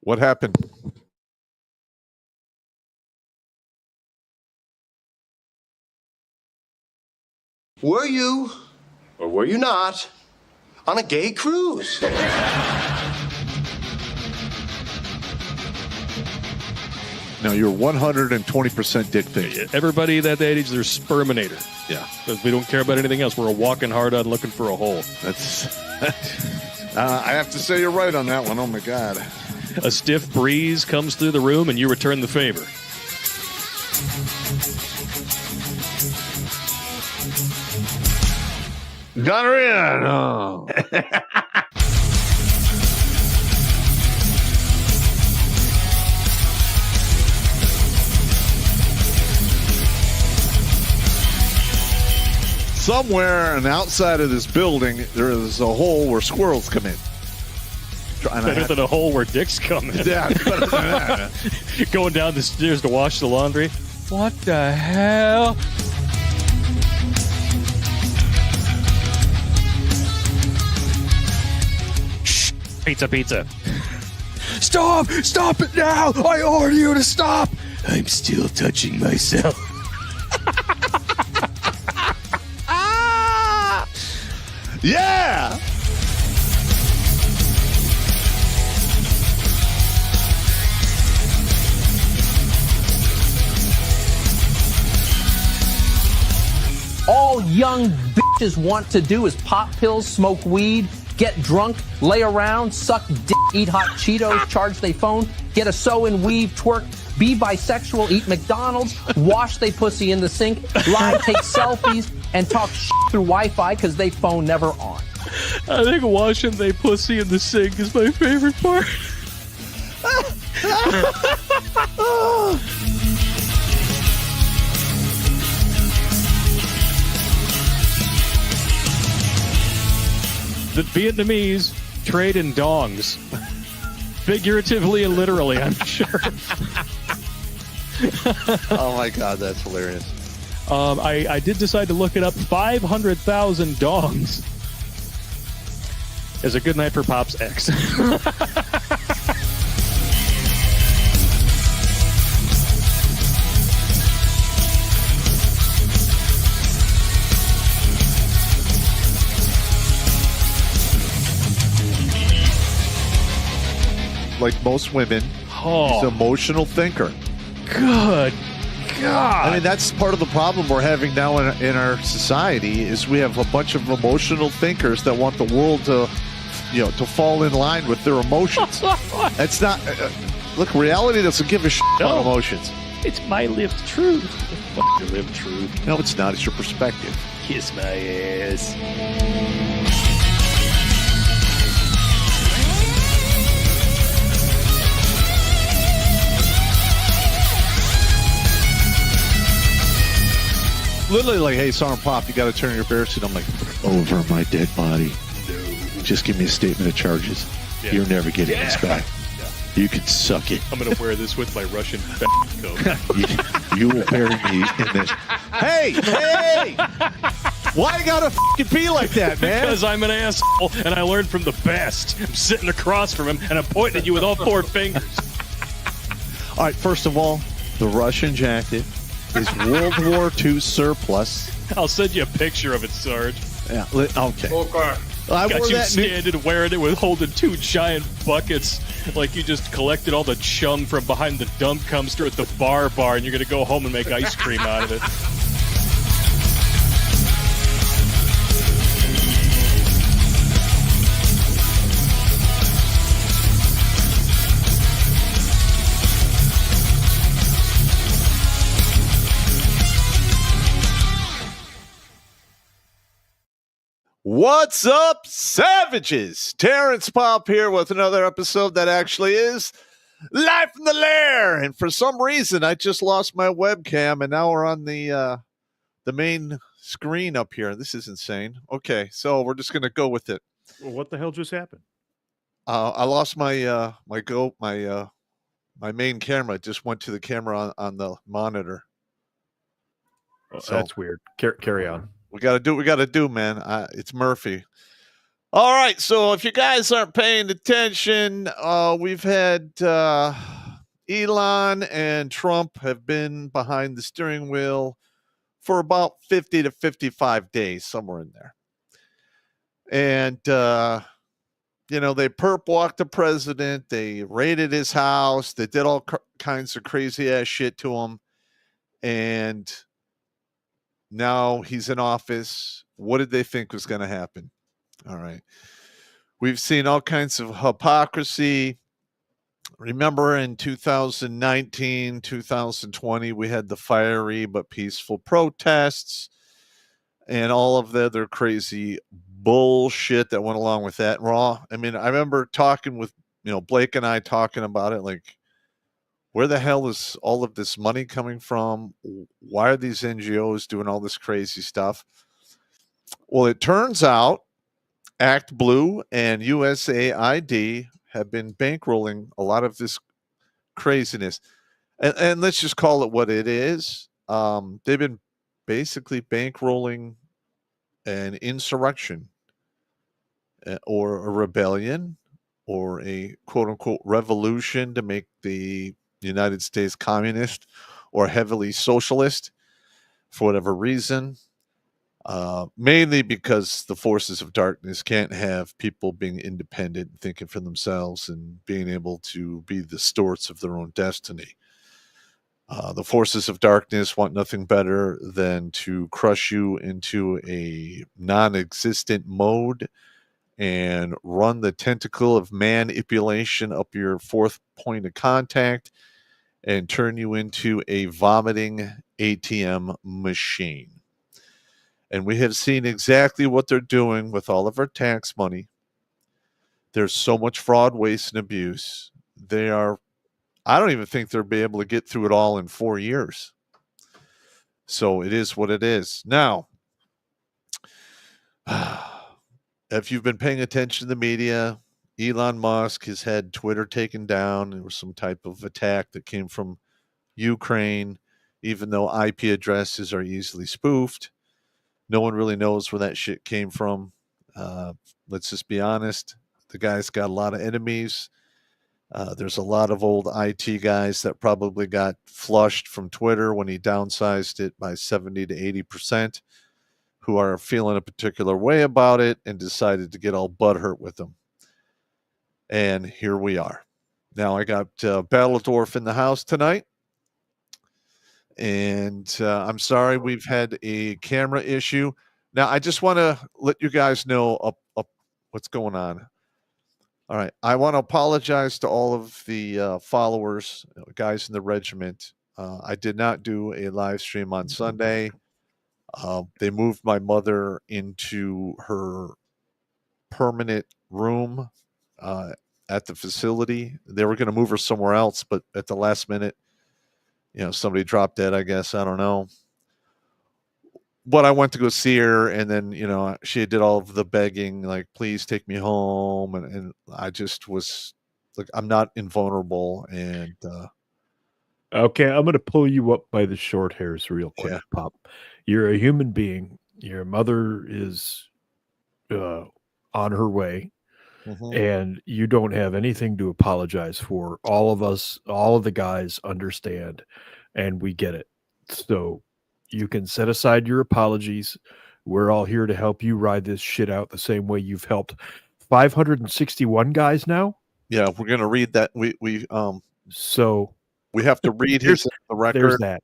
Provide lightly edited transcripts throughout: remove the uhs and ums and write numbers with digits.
What happened? Were you, or were you not, on a gay cruise? No, you're 120% dick pic. Everybody that age, they're sperminator. Yeah. Because we don't care about anything else. We're a walking hard on looking for a hole. That's. I have to say you're right on that one. Oh my God. A stiff breeze comes through the room and you return the favor. Got her in. Oh. Somewhere on the outside of this building, there is a hole where squirrels come in. Better than a hole where dicks come in. Yeah, better than that. Going down the stairs to wash the laundry. What the hell? Shh. Pizza. Stop! Stop it now! I order you to stop! I'm still touching myself. Yeah! All young bitches want to do is pop pills, smoke weed, get drunk, lay around, suck dick, eat hot Cheetos, charge they phone, get a sew and weave, twerk, be bisexual, eat McDonald's, wash they pussy in the sink, lie, take selfies, and talk shit through Wi-Fi because they phone never on. I think washing they pussy in the sink is my favorite part. The Vietnamese trade in dongs. Figuratively and literally, I'm sure. Oh my God, that's hilarious. I did decide to look it up. 500,000 dongs is a good night for Pop's ex. Like most women, he's an emotional thinker. Good God. I mean, that's part of the problem we're having now in our society is we have a bunch of emotional thinkers that want the world to, to fall in line with their emotions. That's not. Look, reality doesn't give a shit about emotions. It's my lived truth. Fuck your lived truth. No, it's not. It's your perspective. Kiss my ass. Literally like, hey, Sergeant Pop, you got to turn your bear suit. I'm like, over my dead body. No. Just give me a statement of charges. Yeah. You're never getting this back. Yeah. You can suck it. I'm going to wear this with my Russian coat. you will bury me in this. Hey! Why you gotta fucking be like that, man? Because I'm an asshole, and I learned from the best. I'm sitting across from him, and I'm pointing at you with all four fingers. All right, first of all, the Russian jacket is World War II surplus. I'll send you a picture of it, Sarge. Yeah, okay. I got you standing wearing it with holding two giant buckets like you just collected all the chum from behind the dump dumpster at the bar and you're going to go home and make ice cream out of it. What's up, savages? Terrence Pop here with another episode that actually is Live from the Lair. And for some reason, I just lost my webcam, and now we're on the main screen up here. This is insane. Okay, so we're just gonna go with it. Well, what the hell just happened? I lost my my main camera. It just went to the camera on the monitor. Well, so that's weird. Carry on. We got to do what we got to do, man. It's Murphy. All right, so if you guys aren't paying attention, we've had Elon and Trump have been behind the steering wheel for about 50 to 55 days, somewhere in there. And, they perp walked the president. They raided his house. They did all kinds of crazy ass shit to him. And now he's in office. What did they think was going to happen? All right. We've seen all kinds of hypocrisy. Remember in 2019, 2020, we had the fiery but peaceful protests and all of the other crazy bullshit that went along with that. Raw. I mean, I remember talking with, Blake and I talking about it, like, where the hell is all of this money coming from? Why are these NGOs doing all this crazy stuff? Well, it turns out Act Blue and USAID have been bankrolling a lot of this craziness. And let's just call it what it is. They've been basically bankrolling an insurrection or a rebellion or a quote-unquote revolution to make the United States communist or heavily socialist for whatever reason. Mainly because the forces of darkness can't have people being independent and thinking for themselves and being able to be the stewards of their own destiny. The forces of darkness want nothing better than to crush you into a non-existent mode and run the tentacle of manipulation up your fourth point of contact and turn you into a vomiting ATM machine. And we have seen exactly what they're doing with all of our tax money. There's so much fraud, waste, and abuse. I don't even think they'll be able to get through it all in 4 years. So it is what it is. Now, if you've been paying attention to the media, Elon Musk has had Twitter taken down. There was some type of attack that came from Ukraine, even though IP addresses are easily spoofed. No one really knows where that shit came from. Let's just be honest. The guy's got a lot of enemies. There's a lot of old IT guys that probably got flushed from Twitter when he downsized it by 70 to 80%, who are feeling a particular way about it and decided to get all butthurt with them. And here we are. Now I got Battledorf in the house tonight. And I'm sorry we've had a camera issue. Now, I just want to let you guys know what's going on. All right. I want to apologize to all of the followers, guys in the regiment. I did not do a live stream on Sunday. They moved my mother into her permanent room at the facility. They were going to move her somewhere else, but at the last minute, somebody dropped dead, I guess. I don't know. But I went to go see her, and then, she did all of the begging, like, please take me home. And I just was like, I'm not invulnerable. And okay, I'm going to pull you up by the short hairs real quick, Yeah. Pop. You're a human being. Your mother is on her way. And you don't have anything to apologize for. All of us, all of the guys understand, and we get it. So you can set aside your apologies. We're all here to help you ride this shit out the same way you've helped 561 guys now. Yeah, we're gonna read that. So we have to read his the record. There's that.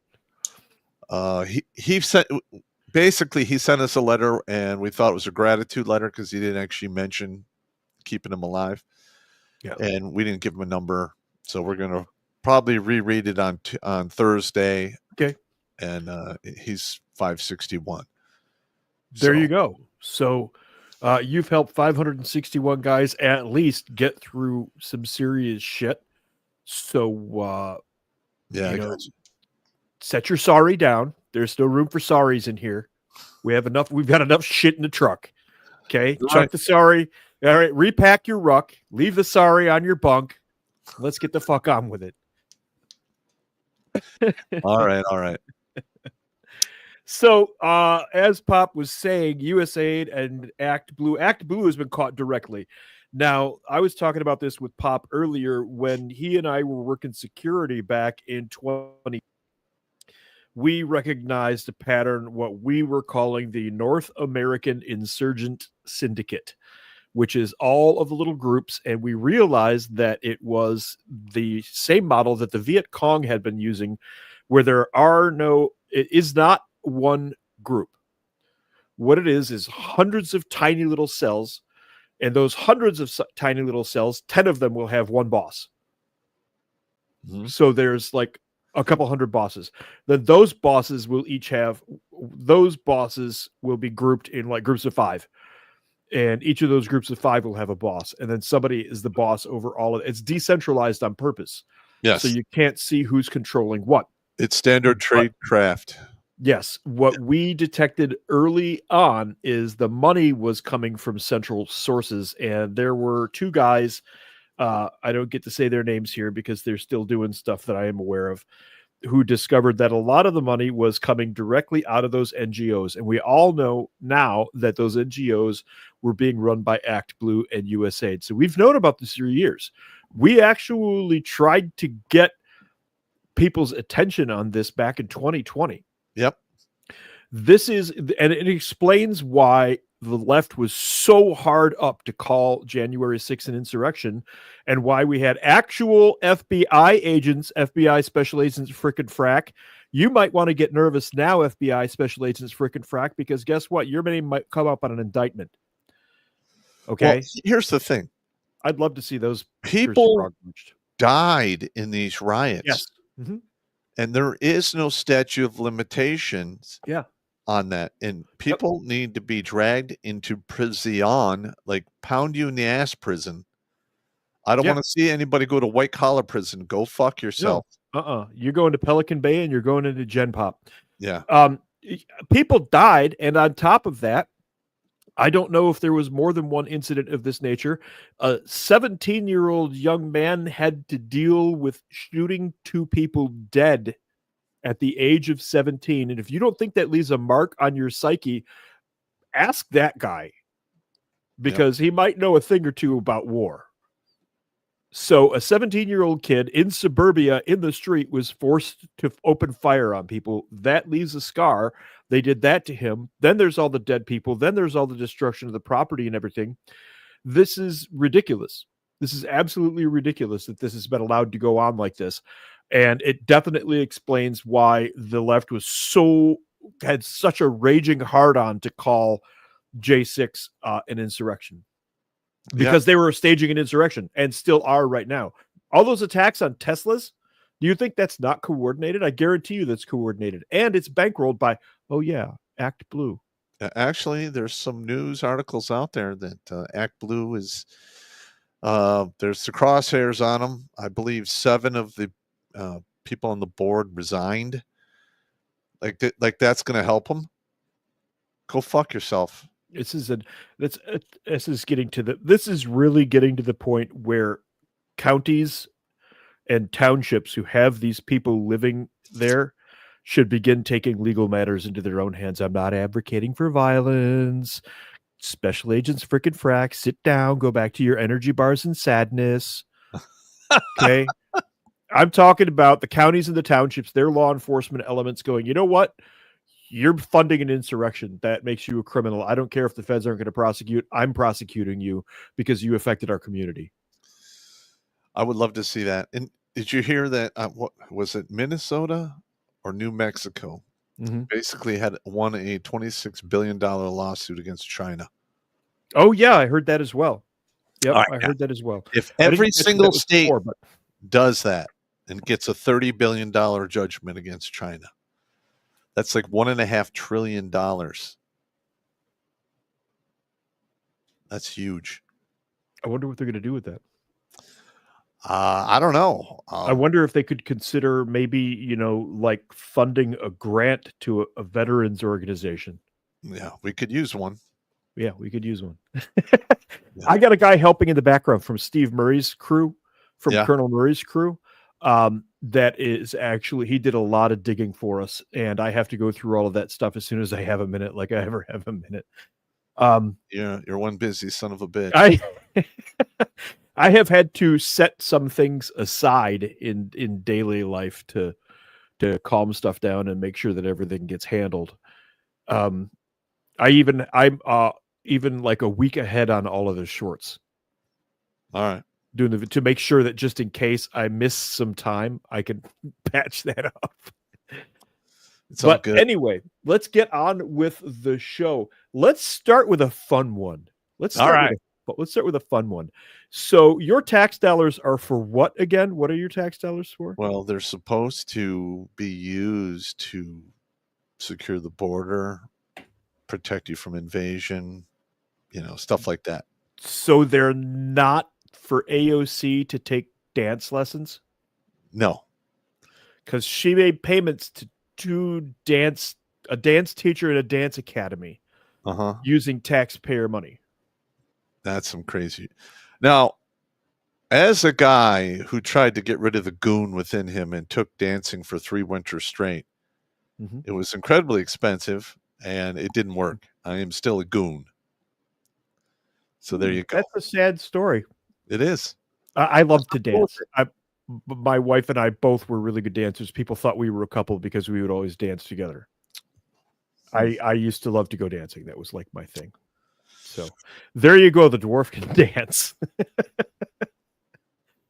He sent us a letter, and we thought it was a gratitude letter because he didn't actually mention keeping him alive. Yeah. And we didn't give him a number, so we're gonna probably reread it on Thursday. Okay. And he's 561. There you go. So you've helped 561 guys at least get through some serious shit. So set your sorry down. There's still room for sorries in here. We've got enough shit in the truck. Okay. Right. Chuck the sorry. All right. Repack your ruck. Leave the sorry on your bunk. Let's get the fuck on with it. All right. So, as Pop was saying, USAID and Act Blue has been caught directly. Now, I was talking about this with Pop earlier when he and I were working security back in 20. We recognized a pattern, what we were calling the North American Insurgent Syndicate, which is all of the little groups. And we realized that it was the same model that the Viet Cong had been using, where it is not one group. What it is hundreds of tiny little cells, and those hundreds of tiny little cells, 10 of them will have one boss. Mm-hmm. So there's like a couple hundred bosses. Then those bosses will be grouped in like groups of 5. And each of those groups of 5 will have a boss. And then somebody is the boss over all of it. It's decentralized on purpose. Yes. So you can't see who's controlling what. It's standard trade craft. Yes. What we detected early on is the money was coming from central sources. And there were 2 guys, I don't get to say their names here because they're still doing stuff that I am aware of, who discovered that a lot of the money was coming directly out of those NGOs. And we all know now that those NGOs were being run by Act Blue and USAID. So we've known about this for years. We actually tried to get people's attention on this back in 2020. Yep. And it explains why the left was so hard up to call January 6th an insurrection, and why we had actual FBI agents, FBI special agents frickin' frack. You might want to get nervous now, FBI special agents frickin' frack, because guess what? Your name might come up on an indictment. Okay. Well, here's the thing. I'd love to see those people died in these riots. Yes. Mm-hmm. And there is no statute of limitations. Yeah. On that, and people need to be dragged into prison, like pound you in the ass prison. I don't want to see anybody go to white collar prison. Go fuck yourself. No. You're going to Pelican Bay and you're going into Gen Pop. Yeah. People died, and on top of that, I don't know if there was more than one incident of this nature. A 17-year-old young man had to deal with shooting 2 people dead at the age of 17. And if you don't think that leaves a mark on your psyche, ask that guy, because he might know a thing or two about war. So a 17-year-old kid in suburbia in the street was forced to open fire on people. That leaves a scar. They did that to him. Then there's all the dead people. Then there's all the destruction of the property and everything. This is ridiculous. This is absolutely ridiculous that this has been allowed to go on like this. And it definitely explains why the left had such a raging hard-on to call J6 an insurrection. Because they were staging an insurrection, and still are right now. All those attacks on Teslas, do you think that's not coordinated? I guarantee you that's coordinated. And it's bankrolled by, Act Blue. Actually, there's some news articles out there that Act Blue is, there's the crosshairs on them. I believe 7 of the people on the board resigned. Like that's going to help them. Go fuck yourself. This is really getting to the point where counties and townships who have these people living there should begin taking legal matters into their own hands. I'm not advocating for violence. Special agents frickin' frack. Sit down. Go back to your energy bars and sadness. Okay. I'm talking about the counties and the townships, their law enforcement elements going, you know what? You're funding an insurrection. That makes you a criminal. I don't care if the feds aren't going to prosecute. I'm prosecuting you because you affected our community. I would love to see that. And did you hear that? What was it, Minnesota or New Mexico? Mm-hmm. Basically won a $26 billion lawsuit against China. Oh, yeah. I heard that as well. Yep, I heard that as well. If every single state does that and gets a $30 billion judgment against China, that's like $1.5 trillion. That's huge. I wonder what they're going to do with that. I don't know. I wonder if they could consider maybe, like funding a grant to a veterans organization. Yeah, we could use one. Yeah, we could use one. I got a guy helping in the background from Steve Murray's crew, from Colonel Murray's crew. that is actually, he did a lot of digging for us, and I have to go through all of that stuff as soon as I have a minute, like I ever have a minute. Yeah, you're one busy son of a bitch. I have had to set some things aside in daily life to calm stuff down and make sure that everything gets handled. I'm even like a week ahead on all of the shorts. All right. To make sure that just in case I miss some time, I can patch that up. It's all But good. anyway, let's get on with the show. Let's start with a fun one. Let's start with a fun one. So your tax dollars are for what again? What are your tax dollars for? Well, they're supposed to be used to secure the border, protect you from invasion, stuff like that. So they're not for AOC to take dance lessons? No. Because she made payments to a dance teacher at a dance academy using taxpayer money. That's some crazy. Now, as a guy who tried to get rid of the goon within him and took dancing for 3 winters straight, it was incredibly expensive and it didn't work. I am still a goon. So there you go. That's a sad story. It is. I love to dance. My wife and I both were really good dancers. People thought we were a couple because we would always dance together. I used to love to go dancing. That was like my thing. So there you go. The dwarf can dance.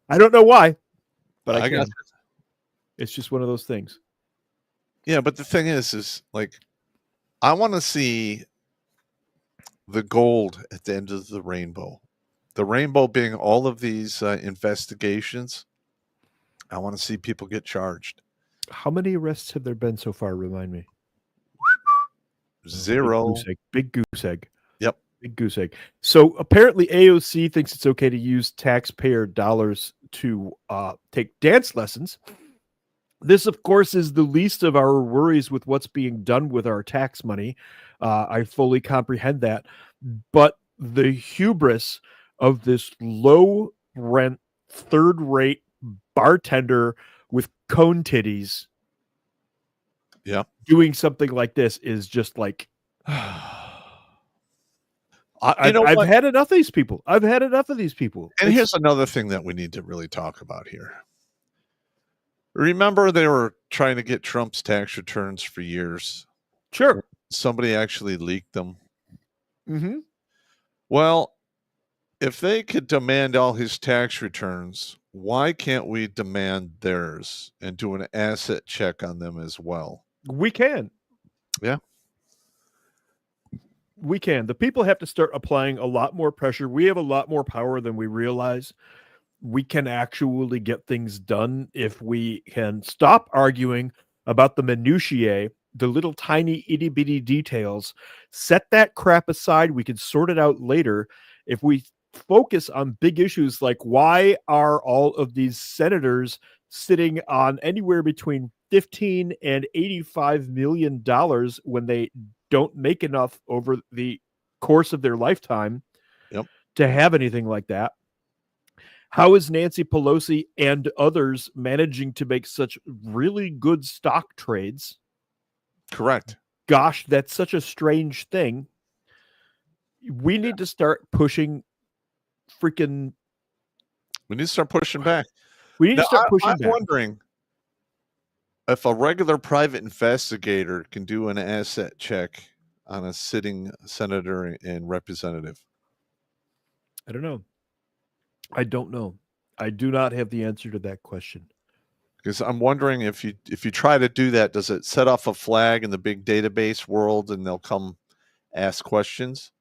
I don't know why, but I can. It's just one of those things. Yeah, but the thing is like, I want to see the gold at the end of the rainbow. The rainbow being all of these investigations. I want to see people get charged. How many arrests have there been so far? Remind me. 0. Big goose egg. Yep. Big goose egg. So apparently AOC thinks it's okay to use taxpayer dollars to take dance lessons. This, of course, is the least of our worries with what's being done with our tax money. I fully comprehend that. But the hubris of this low rent, third rate bartender with cone titties doing something like this is just like, I've had enough of these people. I've had enough of these people. And here's another thing that we need to really talk about here. Remember, they were trying to get Trump's tax returns for years. Sure. Somebody actually leaked them. Mm-hmm. Well, if they could demand all his tax returns, why can't we demand theirs and do an asset check on them as well? We can. Yeah. We can. The people have to start applying a lot more pressure. We have a lot more power than we realize. We can actually get things done if we can stop arguing about the minutiae, the little tiny itty bitty details. Set that crap aside. We can sort it out later. If we focus on big issues like why are all of these senators sitting on anywhere between $15 and $85 million when they don't make enough over the course of their lifetime to have anything like that? How is Nancy Pelosi and others managing to make such really good stock trades? Correct. Gosh, that's such a strange thing. We need to start pushing freaking. We need to start pushing back. We need to start pushing I'm back. wondering if a regular private investigator can do an asset check on a sitting senator and representative. I don't know. I don't know. I do not have the answer to that question. Because I'm wondering if you try to do that, does it set off a flag in the big database world and they'll come ask questions?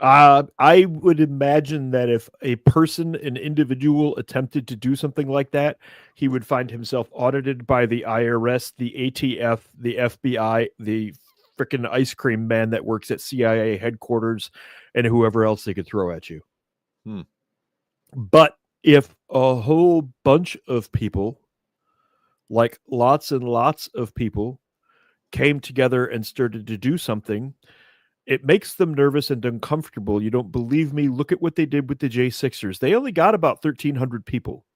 I would imagine that if an individual attempted to do something like that, he would find himself audited by the IRS, the ATF, the FBI, the freaking ice cream man that works at CIA headquarters, and whoever else they could throw at you. But if a whole bunch of people, like lots and lots of people, came together and started to do something, it makes them nervous and uncomfortable. You don't believe me? Look at what they did with the J6ers. They only got about 1,300 people.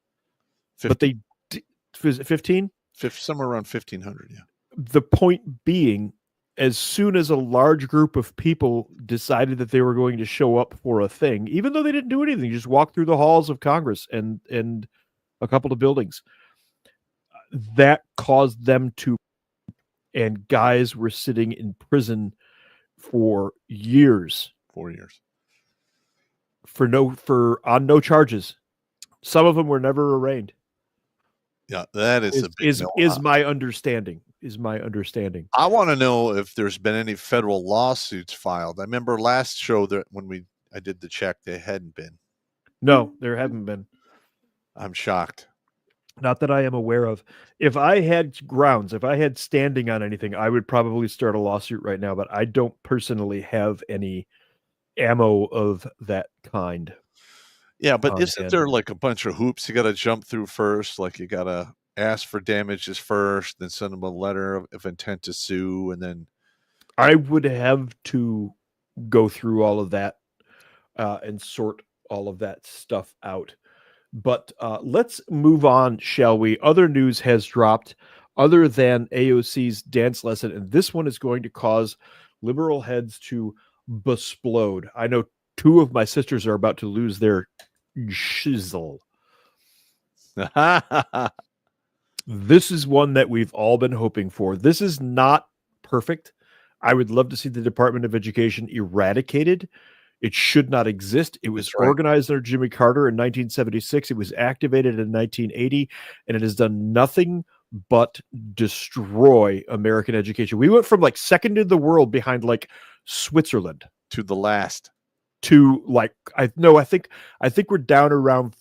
50. But they is it 15? Somewhere around 1,500. Yeah. The point being, as soon as a large group of people decided that they were going to show up for a thing, even though they didn't do anything, just walk through the halls of Congress and a couple of buildings, that caused them to, and guys were sitting in prison for years. 4 years. On no charges. Some of them were never arraigned. Yeah, that is my understanding. Is my understanding. I want to know if there's been any federal lawsuits filed. I remember last show that when I did the check, they hadn't been. No, there haven't been. I'm shocked. Not that I am aware of. If I had grounds, if I had standing on anything, I would probably start a lawsuit right now, but I don't personally have any ammo of that kind. Yeah, but isn't there like a bunch of hoops you got to jump through first? Like you got to ask for damages first, then send them a letter of intent to sue, and then I would have to go through all of that and sort all of that stuff out. But let's move on, shall we? Other news has dropped other than AOC's dance lesson, and this one is going to cause liberal heads to besplode. I know 2 of my sisters are about to lose their shizzle. This is one that we've all been hoping for. This is not perfect. I would love to see the Department of Education eradicated. It should not exist. It was organized under Jimmy Carter in 1976. It was activated in 1980, and it has done nothing but destroy American education. We went from like second in the world behind like Switzerland to the last. To like I think we're down around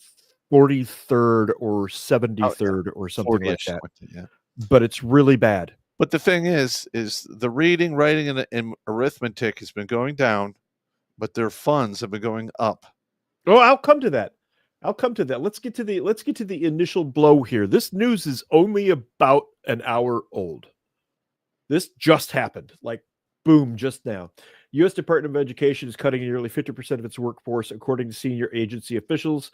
43rd or 73rd or something like that. Yeah. But it's really bad. But the thing is the reading, writing, and arithmetic has been going down, but their funds have been going up. Oh, I'll come to that. Let's get to the initial blow here. This news is only about an hour old. This just happened. Like boom, just now. U.S. Department of Education is cutting nearly 50% of its workforce, according to senior agency officials.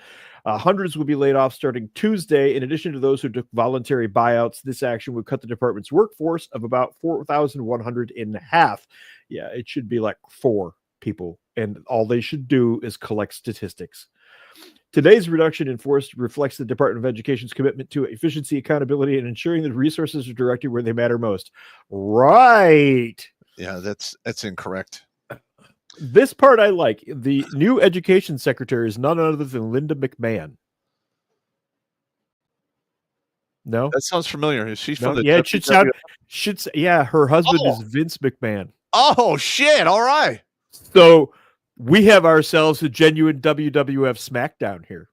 Hundreds will be laid off starting Tuesday. In addition to those who took voluntary buyouts, this action would cut the department's workforce of about 4,100 in half. Yeah, it should be like 4 people, and all they should do is collect statistics. Today's reduction in force reflects the Department of Education's commitment to efficiency, accountability, and ensuring that resources are directed where they matter most. Right. Yeah, that's incorrect. This part I like. The new education secretary is none other than Linda McMahon. No? That sounds familiar. Is she from the Yeah, it should sound yeah, her husband is Vince McMahon. Oh shit. All right. So we have ourselves a genuine WWF SmackDown here.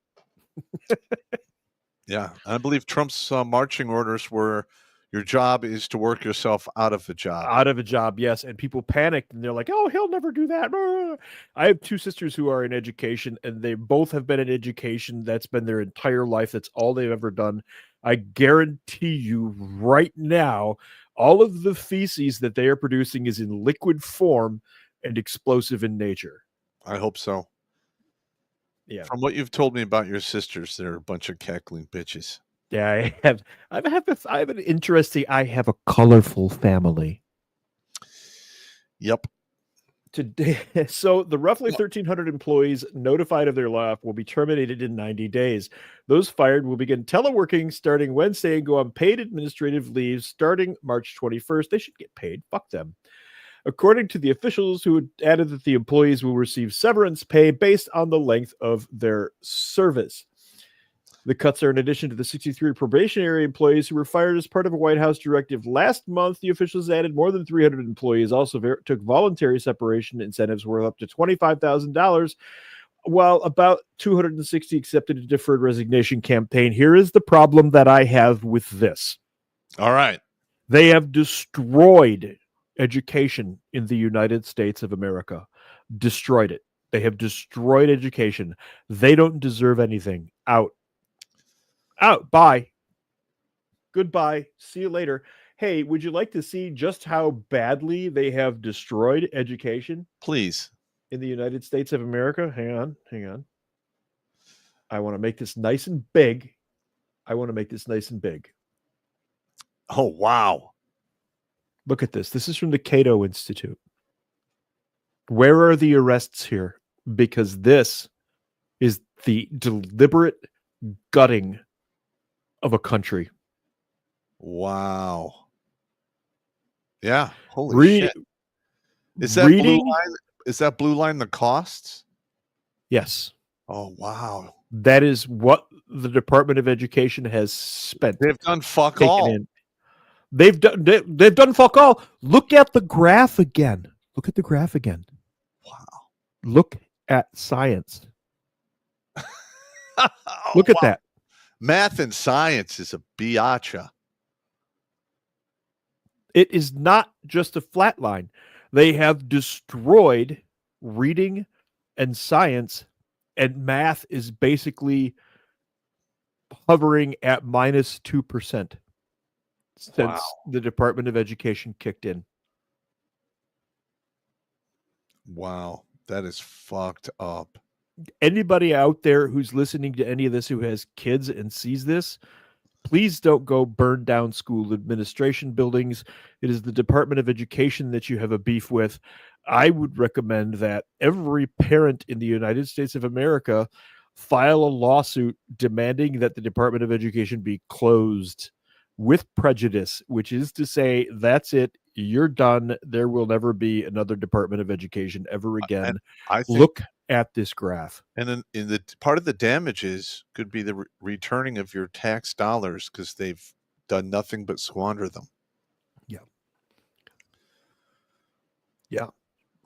Yeah. I believe Trump's marching orders were your job is to work yourself out of a job. Out of a job, yes. And people panicked and they're like, oh, he'll never do that. I have 2 sisters who are in education, and they both have been in education. That's been their entire life. That's all they've ever done. I guarantee you right now, all of the feces that they are producing is in liquid form and explosive in nature. I hope so. Yeah. From what you've told me about your sisters, they're a bunch of cackling bitches. Yeah, I have a colorful family. Yep. Today, so the roughly 1,300 employees notified of their layoff will be terminated in 90 days. Those fired will begin teleworking starting Wednesday and go on paid administrative leave starting March 21st. They should get paid. Fuck them. According to the officials, who had added that the employees will receive severance pay based on the length of their service. The cuts are in addition to the 63 probationary employees who were fired as part of a White House directive last month. The officials added more than 300 employees also took voluntary separation incentives worth up to $25,000, while about 260 accepted a deferred resignation campaign. Here is the problem that I have with this. All right. They have destroyed education in the United States of America. Destroyed it. They have destroyed education. They don't deserve anything. Out. Bye. Goodbye. See you later. Hey, would you like to see just how badly they have destroyed education? Please. In the United States of America? Hang on. I want to make this nice and big. Oh, wow. Look at this. This is from the Cato Institute. Where are the arrests here? Because this is the deliberate gutting of a country. Wow. Yeah. Holy shit. Is that reading, blue line? Is that blue line the costs? Yes. Oh, wow. That is what the Department of Education has spent. They've done fuck all. They've done fuck all. Look at the graph again. Look at the graph again. Wow. Look at science. Oh, Look at that. Math and science is a biatcha. It is not just a flat line. They have destroyed reading and science, and math is basically hovering at minus 2% since the Department of Education kicked in. Wow. That is fucked up. Anybody out there who's listening to any of this who has kids and sees this, please don't go burn down school administration buildings. It is the Department of Education that you have a beef with. I would recommend that every parent in the United States of America file a lawsuit demanding that the Department of Education be closed with prejudice, which is to say, that's it. You're done. There will never be another Department of Education ever again. I think, look at this graph. And then in the part of the damages could be the returning of your tax dollars because they've done nothing but squander them. Yeah. Yeah.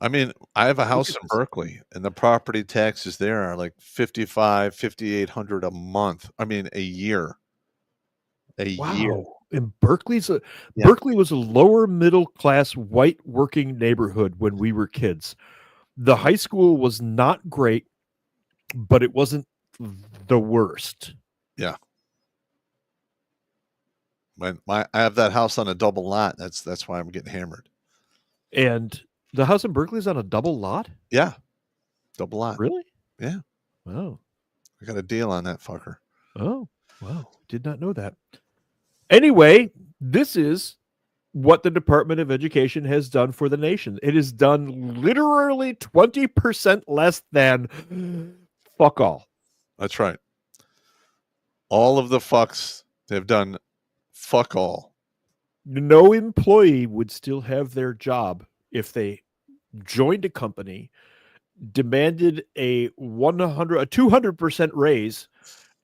I mean, I have a house in Berkeley, and the property taxes there are like $5,800 a month. I mean, a year. A year. And Berkeley was a lower middle class white working neighborhood when we were kids. The high school was not great, but it wasn't the worst. Yeah. I have that house on a double lot. That's why I'm getting hammered. And the house in Berkeley is on a double lot? Yeah. Double lot. Really? Yeah. Wow. I got a deal on that fucker. Oh, wow. Did not know that. Anyway, this is what the Department of Education has done for the nation. It has done literally 20% less than fuck all. That's right. All of the fucks they've done fuck all. No employee would still have their job if they joined a company, demanded a 200% raise,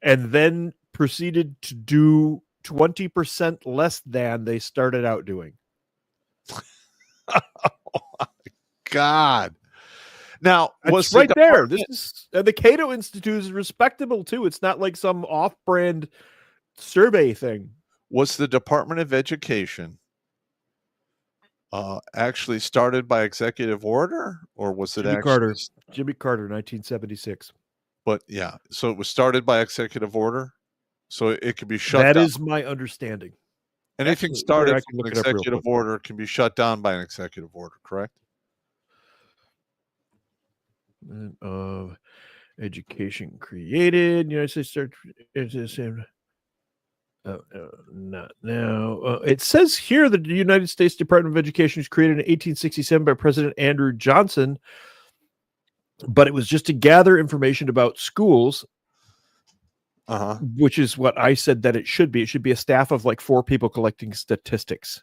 and then proceeded to do 20% less than they started out doing. Oh my God. Now, what's right there? This is the Cato Institute is respectable too. It's not like some off-brand survey thing. Was the Department of Education actually started by executive order, or was it Jimmy Carter, 1976? But yeah, so it was started by executive order, so it could be shut down. That is my understanding. Anything started from an executive order can be shut down by an executive order, correct? Education created, United States start not now. It says here that the United States Department of Education was created in 1867 by President Andrew Johnson, but it was just to gather information about schools, which is what I said that it should be. It should be a staff of like 4 people collecting statistics.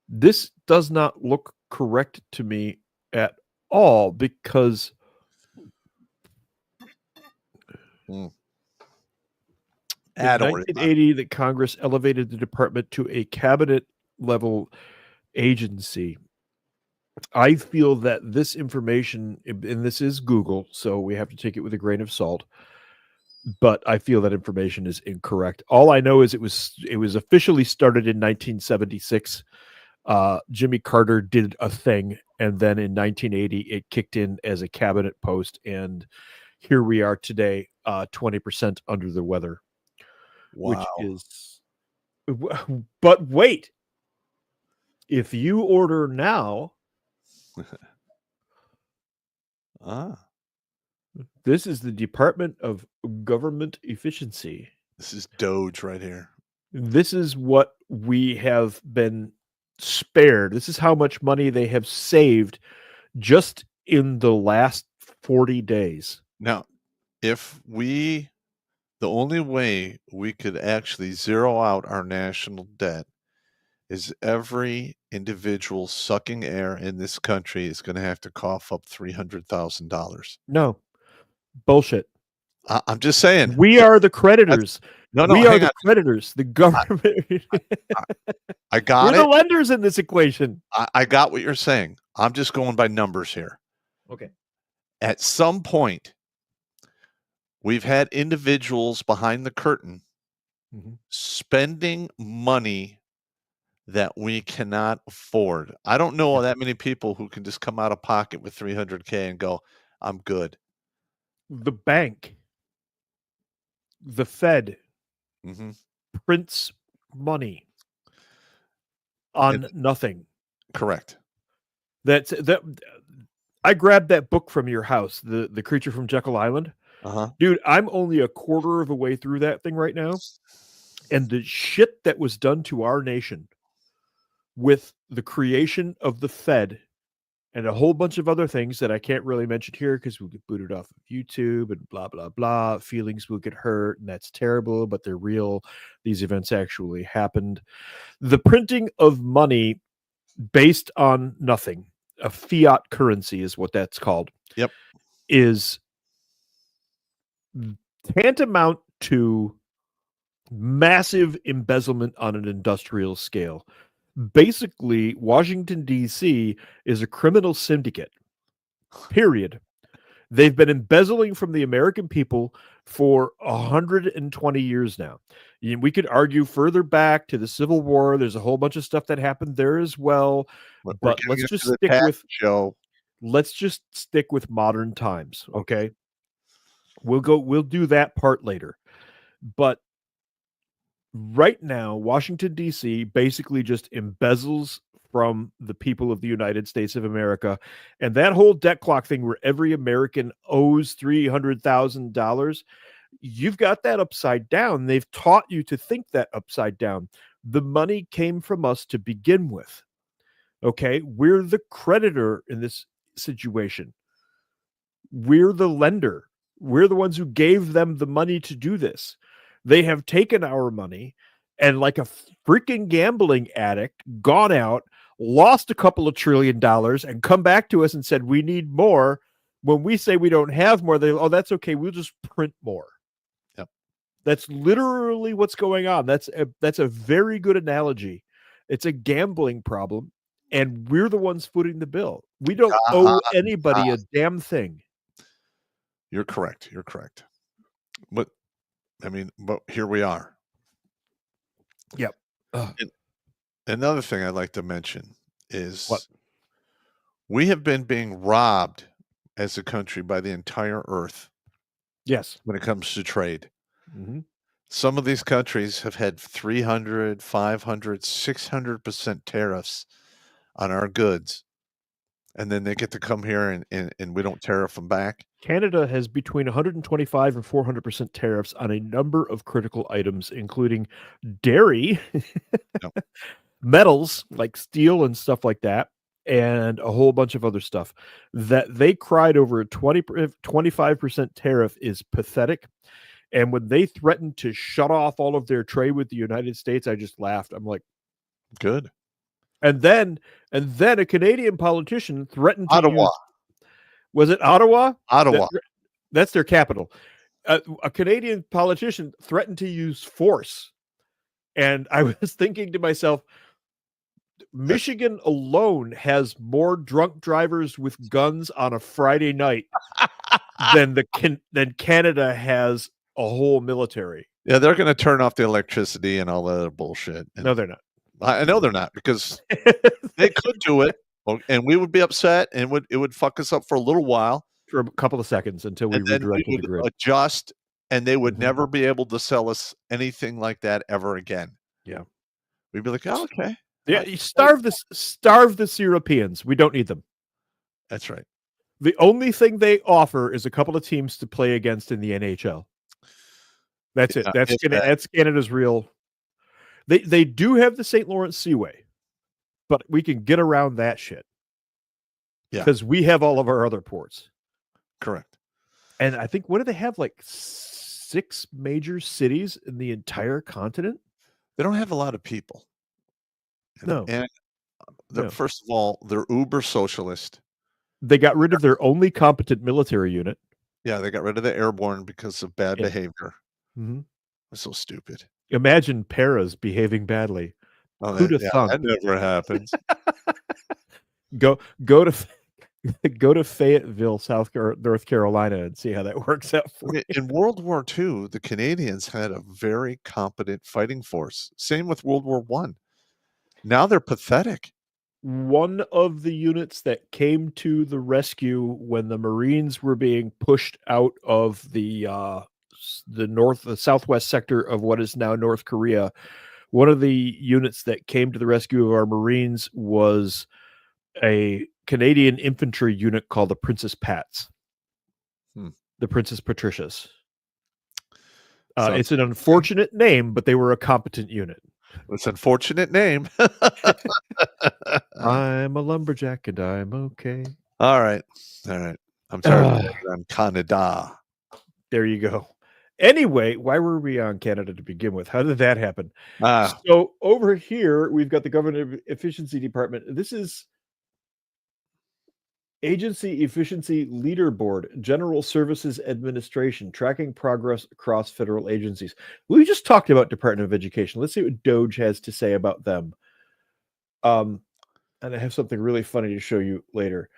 This does not look correct to me at all because in 1980, the Congress elevated the department to a cabinet level agency. I feel that this information, and this is Google, so we have to take it with a grain of salt, but I feel that information is incorrect. All I know is it was officially started in 1976. Jimmy Carter did a thing, and then in 1980, it kicked in as a cabinet post, and here we are today, 20% under the weather. Wow. But wait, if you order now, this is the Department of Government Efficiency. This is DOGE right here. This is what we have been spared. This is how much money they have saved just in the last 40 days. Now, the only way we could actually zero out our national debt is every individual sucking air in this country is going to have to cough up $300,000. No, bullshit. I'm just saying. We are the creditors. No, we are hang the on. creditors. The government. I got We're it. the lenders in this equation. I got what you're saying. I'm just going by numbers here. Okay. At some point, we've had individuals behind the curtain spending money that we cannot afford. I don't know that many people who can just come out of pocket with $300K and go, I'm good. The bank, the Fed prints money on nothing. Correct. That I grabbed that book from your house, the Creature from Jekyll Island. Dude, I'm only a quarter of a way through that thing right now. And the shit that was done to our nation with the creation of the Fed and a whole bunch of other things that I can't really mention here because we'll get booted off of YouTube and blah, blah, blah. Feelings will get hurt, and that's terrible, but they're real. These events actually happened. The printing of money based on nothing, a fiat currency is what that's called. Yep. Is tantamount to massive embezzlement on an industrial scale. Basically, Washington, D.C. is a criminal syndicate, period. They've been embezzling from the American people for 120 years now. We could argue further back to the Civil War. There's a whole bunch of stuff that happened there as well. But let's just stick with modern times, okay? We'll do that part later. But right now, Washington, D.C. basically just embezzles from the people of the United States of America. And that whole debt clock thing where every American owes $300,000, you've got that upside down. They've taught you to think that upside down. The money came from us to begin with. Okay? We're the creditor in this situation. We're the lender. We're the ones who gave them the money to do this. They have taken our money and, like a freaking gambling addict, gone out, lost a couple of $1 trillion and come back to us and said, we need more. When we say we don't have more, that's okay. We'll just print more. Yep. That's literally what's going on. That's a very good analogy. It's a gambling problem, and we're the ones footing the bill. We don't owe anybody a damn thing. You're correct. But here we are. Yep. Another thing I'd like to mention is we have been being robbed as a country by the entire earth. Yes. When it comes to trade. Some of these countries have had 300, 500, 600% tariffs on our goods. And then they get to come here and we don't tariff them back. Canada has between 125 and 400% tariffs on a number of critical items, including dairy, metals like steel and stuff like that, and a whole bunch of other stuff. That they cried over a 25% tariff is pathetic. And when they threatened to shut off all of their trade with the United States, I just laughed. I'm like, good. And then a Canadian politician threatened to Ottawa. Was it Ottawa? Ottawa. That's their capital. A Canadian politician threatened to use force. And I was thinking to myself, Michigan alone has more drunk drivers with guns on a Friday night than Canada has a whole military. Yeah, they're going to turn off the electricity and all that other bullshit. No, they're not. I know they're not, because they could do it, and we would be upset, and it would fuck us up for a little while, for a couple of seconds until we redirected the grid. Adjust, and they would never be able to sell us anything like that ever again. Yeah, we'd be like, oh, okay. Yeah, you starve this Europeans. We don't need them. That's right. The only thing they offer is a couple of teams to play against in the NHL. That's it. That's Canada's real. They do have the St. Lawrence Seaway, but we can get around that shit. Yeah. Because we have all of our other ports. Correct. And I think, what do they have? Like 6 major cities in the entire continent? They don't have a lot of people. No. And No. first of all, they're uber socialist. They got rid of their only competent military unit. Yeah, they got rid of the airborne because of bad behavior. Mm-hmm. That's so stupid. Imagine paras behaving badly. Oh, Who'd have thunk? that never happens. Go to Fayetteville, North Carolina, and see how that works out for you. In World War II, the Canadians had a very competent fighting force. Same with World War I. Now they're pathetic. One of the units that came to the rescue when the Marines were being pushed out of the southwest sector of what is now North Korea, one of the units that came to the rescue of our Marines was a Canadian infantry unit called the Princess Pats. The Princess Patricias. It's an unfortunate name, but they were a competent unit. It's an unfortunate name. I'm a lumberjack and I'm okay. All right. I'm tired of Canada. There you go. Anyway, why were we on Canada to begin with? How did that happen? So over here, we've got the Government Efficiency Department. This is Agency Efficiency Leaderboard, General Services Administration, tracking progress across federal agencies. We just talked about Department of Education. Let's see what DOGE has to say about them. And I have something really funny to show you later.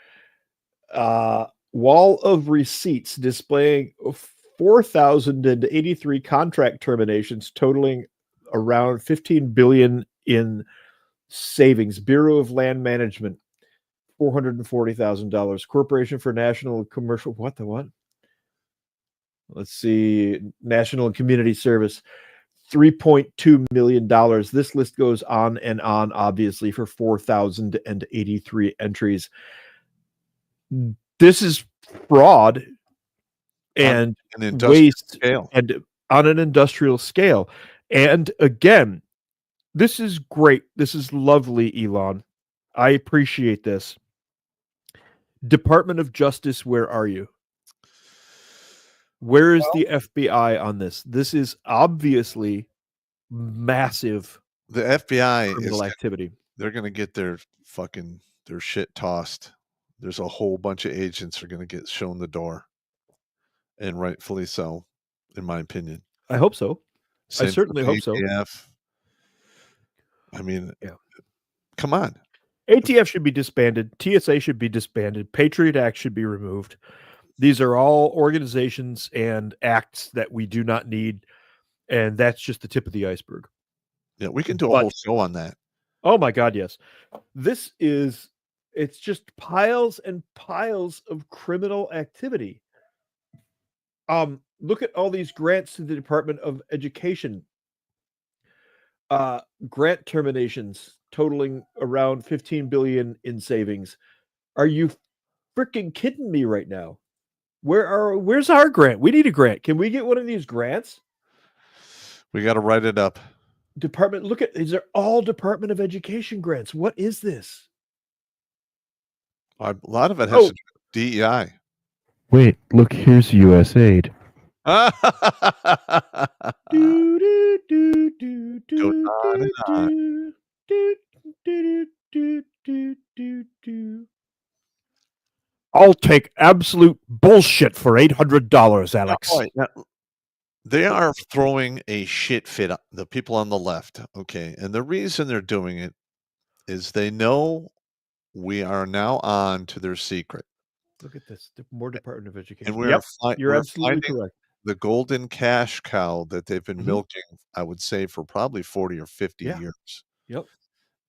Wall of receipts displaying 4,083 contract terminations, totaling around $15 billion in savings. Bureau of Land Management, $440,000. Corporation for National and Commercial, what? Let's see, National and Community Service, $3.2 million. This list goes on and on, obviously, for 4,083 entries. This is fraud and waste scale. And on an industrial scale. And again, this is great. This is lovely, Elon. I appreciate this. Department of Justice, where are you? Where is the FBI on this? This is obviously massive. The FBI criminal activity. They're going to get their shit tossed. There's a whole bunch of agents are going to get shown the door, and rightfully so, in my opinion. I hope so. I certainly hope so. I mean, come on. ATF should be disbanded. TSA should be disbanded. Patriot Act should be removed. These are all organizations and acts that we do not need, and that's just the tip of the iceberg. Yeah, we can do a whole show on that. Oh my God, yes. It's just piles and piles of criminal activity. Look at all these grants to the Department of Education. Grant terminations totaling around $15 billion in savings. Are you freaking kidding me right now? Where's our grant? We need a grant. Can we get one of these grants? We got to write it up. These are all Department of Education grants. What is this? A lot of it has to do with DEI. Wait, look, here's USAID. I'll take absolute bullshit for $800, Alex. They are throwing a shit fit, the people on the left, okay? And the reason they're doing it is they know we are now on to their secret. Look at this. More Department of Education. And you're absolutely correct. The golden cash cow that they've been milking, I would say, for probably 40 or 50 years. Yep.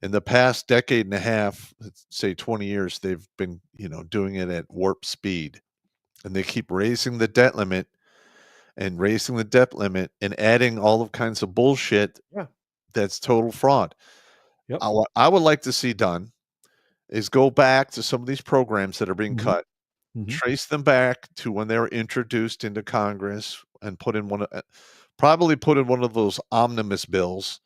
In the past decade and a half, let's say 20 years, they've been, doing it at warp speed. And they keep raising the debt limit and adding all of kinds of bullshit. Yeah. That's total fraud. Yep. I would like to see done is go back to some of these programs that are being cut, trace them back to when they were introduced into Congress and put in one of those omnibus bills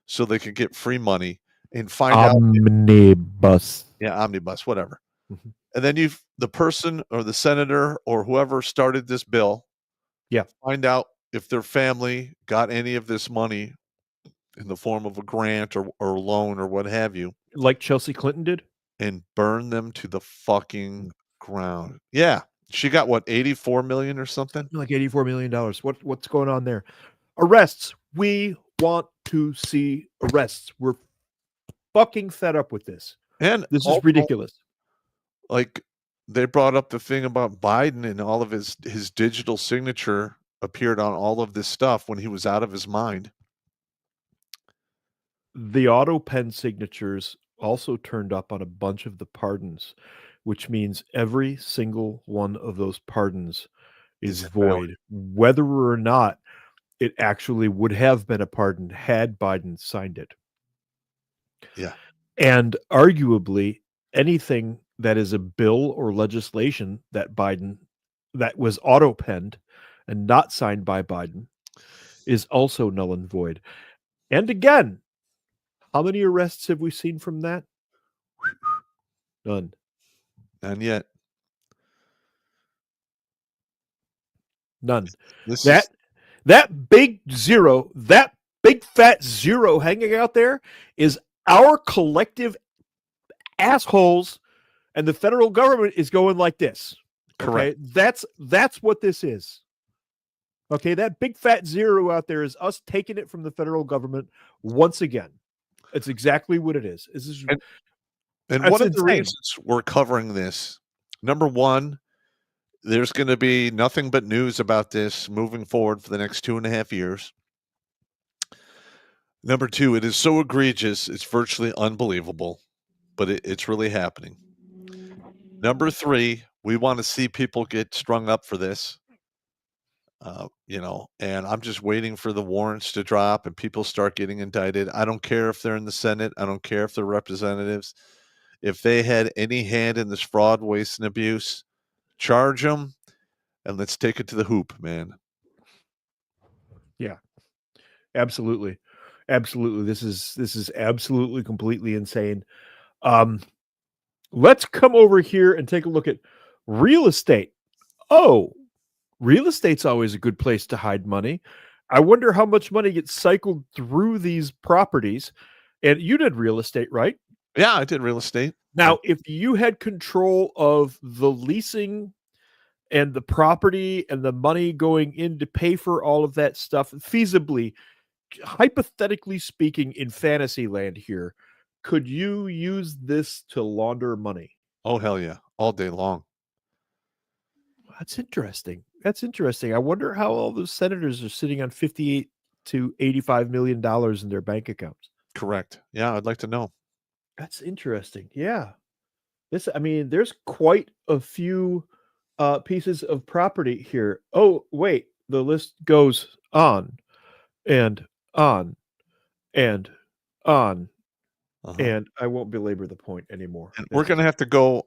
so they could get free money and find out. Omnibus. Yeah, omnibus, whatever. Mhm. And then the person or the senator or whoever started this bill, find out if their family got any of this money in the form of a grant or loan or what have you, Like Chelsea Clinton did? and burn them to the fucking ground. Yeah. She got what, 84 million or something? Like $84 million. What's going on there? Arrests. We want to see arrests. We're fucking fed up with this. And This also, is ridiculous. like, they brought up the thing about Biden and all of his digital signature appeared on all of this stuff when he was out of his mind. The auto pen signatures also turned up on a bunch of the pardons, which means every single one of those pardons is void, whether or not it actually would have been a pardon had Biden signed it. Yeah. And arguably, anything that is a bill or legislation that was auto penned and not signed by Biden is also null and void. And again, how many arrests have we seen from that? None. And yet, None. this That big zero, that big fat zero hanging out there is our collective assholes, and the federal government is going like this. correct. Okay? That's what this is. Okay, that big fat zero out there is us taking it from the federal government once again. It's exactly what it is. This is And That's one of the insane. reasons we're covering this, number one, there's going to be nothing but news about this moving forward for the next 2.5 years. Number two, it is so egregious, it's virtually unbelievable, but it's really happening. Number three, we want to see people get strung up for this. And I'm just waiting for the warrants to drop and people start getting indicted. I don't care if they're in the Senate. I don't care if they're representatives. If they had any hand in this fraud, waste, and abuse, charge them, and let's take it to the hoop, man. Yeah, absolutely. Absolutely. This is absolutely completely insane. Let's come over here and take a look at real estate. Oh, real estate's always a good place to hide money. I wonder how much money gets cycled through these properties. And you did real estate, right? Yeah, I did real estate. Now, if you had control of the leasing and the property and the money going in to pay for all of that stuff, feasibly, hypothetically speaking, in fantasy land here, could you use this to launder money? Oh, hell yeah. All day long. That's interesting. That's interesting. I wonder how all those senators are sitting on $58 to $85 million in their bank accounts. Correct. Yeah, I'd like to know. That's interesting. Yeah. There's quite a few pieces of property here. Oh, wait. The list goes on and on and on. And I won't belabor the point anymore. And we're going to have to go,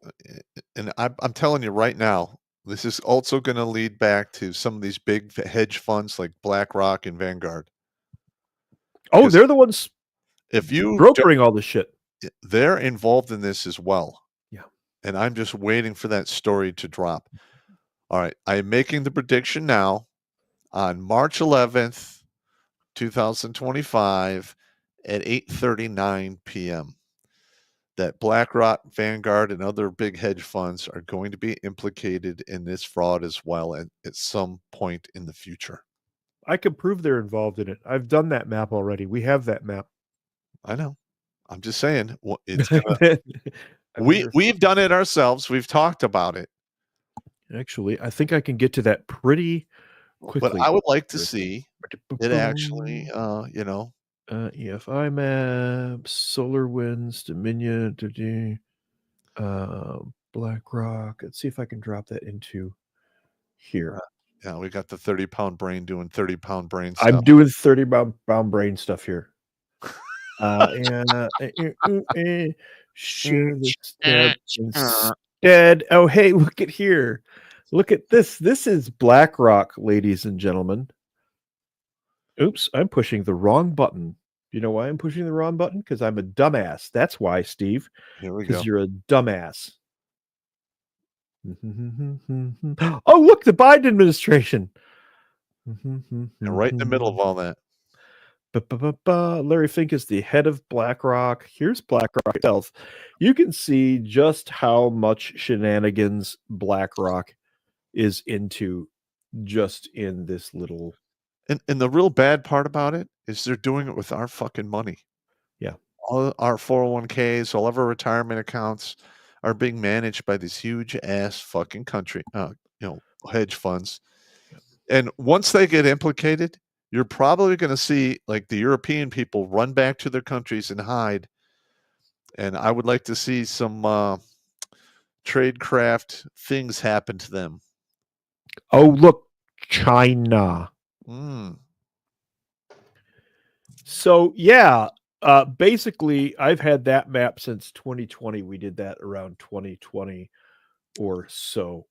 and I'm telling you right now, this is also going to lead back to some of these big hedge funds like BlackRock and Vanguard. Oh, they're the ones if you brokering all this shit. They're involved in this as well. Yeah. And I'm just waiting for that story to drop. All right. I am making the prediction now on March 11th, 2025 at 8:39 p.m. that BlackRock, Vanguard, and other big hedge funds are going to be implicated in this fraud as well at some point in the future. I can prove they're involved in it. I've done that map already. We have that map. I know. I'm just saying. It's gonna, we've done it ourselves. We've talked about it. Actually, I think I can get to that pretty quickly. But I would like to see it actually, EFI map, Solar Winds, Dominion, BlackRock. Let's see if I can drop that into here. Yeah, we got the 30-pound brain doing 30-pound brain stuff. I'm doing 30-pound brain stuff here. Share this tab instead. Oh, hey, look at here. Look at this. This is BlackRock, ladies and gentlemen. Oops, I'm pushing the wrong button. You know why I'm pushing the wrong button? Because I'm a dumbass. That's why, Steve. Here we go. Because you're a dumbass. Oh, look, the Biden administration. And right in the middle of all that. Larry Fink is the head of BlackRock. Here's BlackRock itself. You can see just how much shenanigans BlackRock is into just in this little. And the real bad part about it is they're doing it with our fucking money. Yeah. All our 401ks, all of our retirement accounts are being managed by this huge ass fucking country, hedge funds. And once they get implicated, you're probably going to see like the European people run back to their countries and hide. And I would like to see some tradecraft things happen to them. Oh, look, China. So, yeah, basically, I've had that map since 2020. We did that around 2020 or so.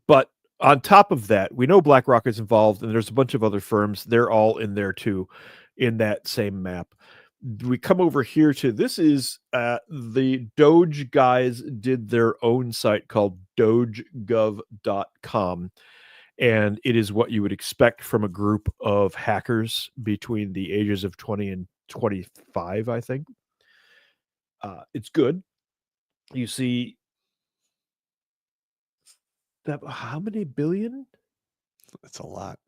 But on top of that, we know BlackRock is involved, and there's a bunch of other firms. They're all in there too, in that same map. We come over here to this is the DOGE guys did their own site called dogegov.com. And it is what you would expect from a group of hackers between the ages of 20 and 25, I think. It's good. You see that how many billion? That's a lot.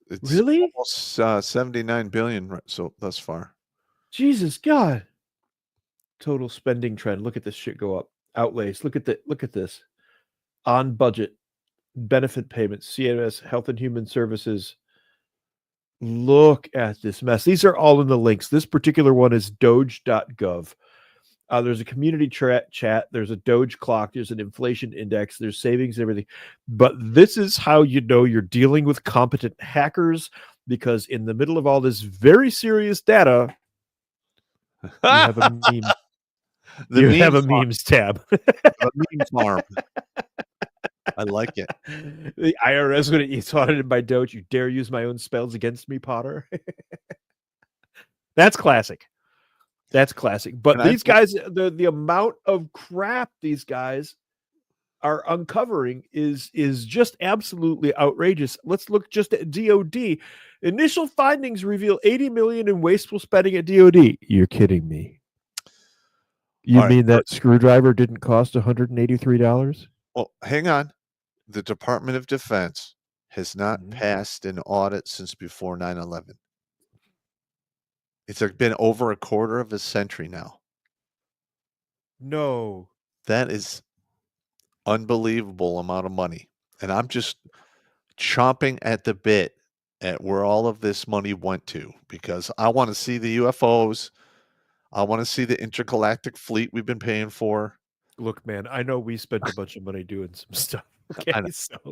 It's really almost 79 billion so thus far. Jesus God. Total spending trend. Look at this shit go up. Outlays. Look at this. On budget. Benefit payments. CMS, Health and Human Services. Look at this mess. These are all in the links. This particular one is doge.gov. There's a community chat. There's a Doge clock. There's an inflation index. There's savings and everything. But this is how you know you're dealing with competent hackers, because in the middle of all this very serious data, you have a meme. You have a memes tab. A meme farm. I like it. The IRS, when it's audited by Doge, you dare use my own spells against me, Potter? That's classic. That's classic. But these guys, the amount of crap these guys are uncovering is just absolutely outrageous. Let's look just at DOD. Initial findings reveal $80 million in wasteful spending at DOD. You're kidding me. You mean that screwdriver didn't cost $183? Well, hang on. The Department of Defense has not passed an audit since before 9/11. It's been over a quarter of a century now. No. That is unbelievable amount of money. And I'm just chomping at the bit at where all of this money went to, because I want to see the UFOs. I want to see the intergalactic fleet we've been paying for. Look, man, I know we spent a bunch of money doing some stuff. Okay,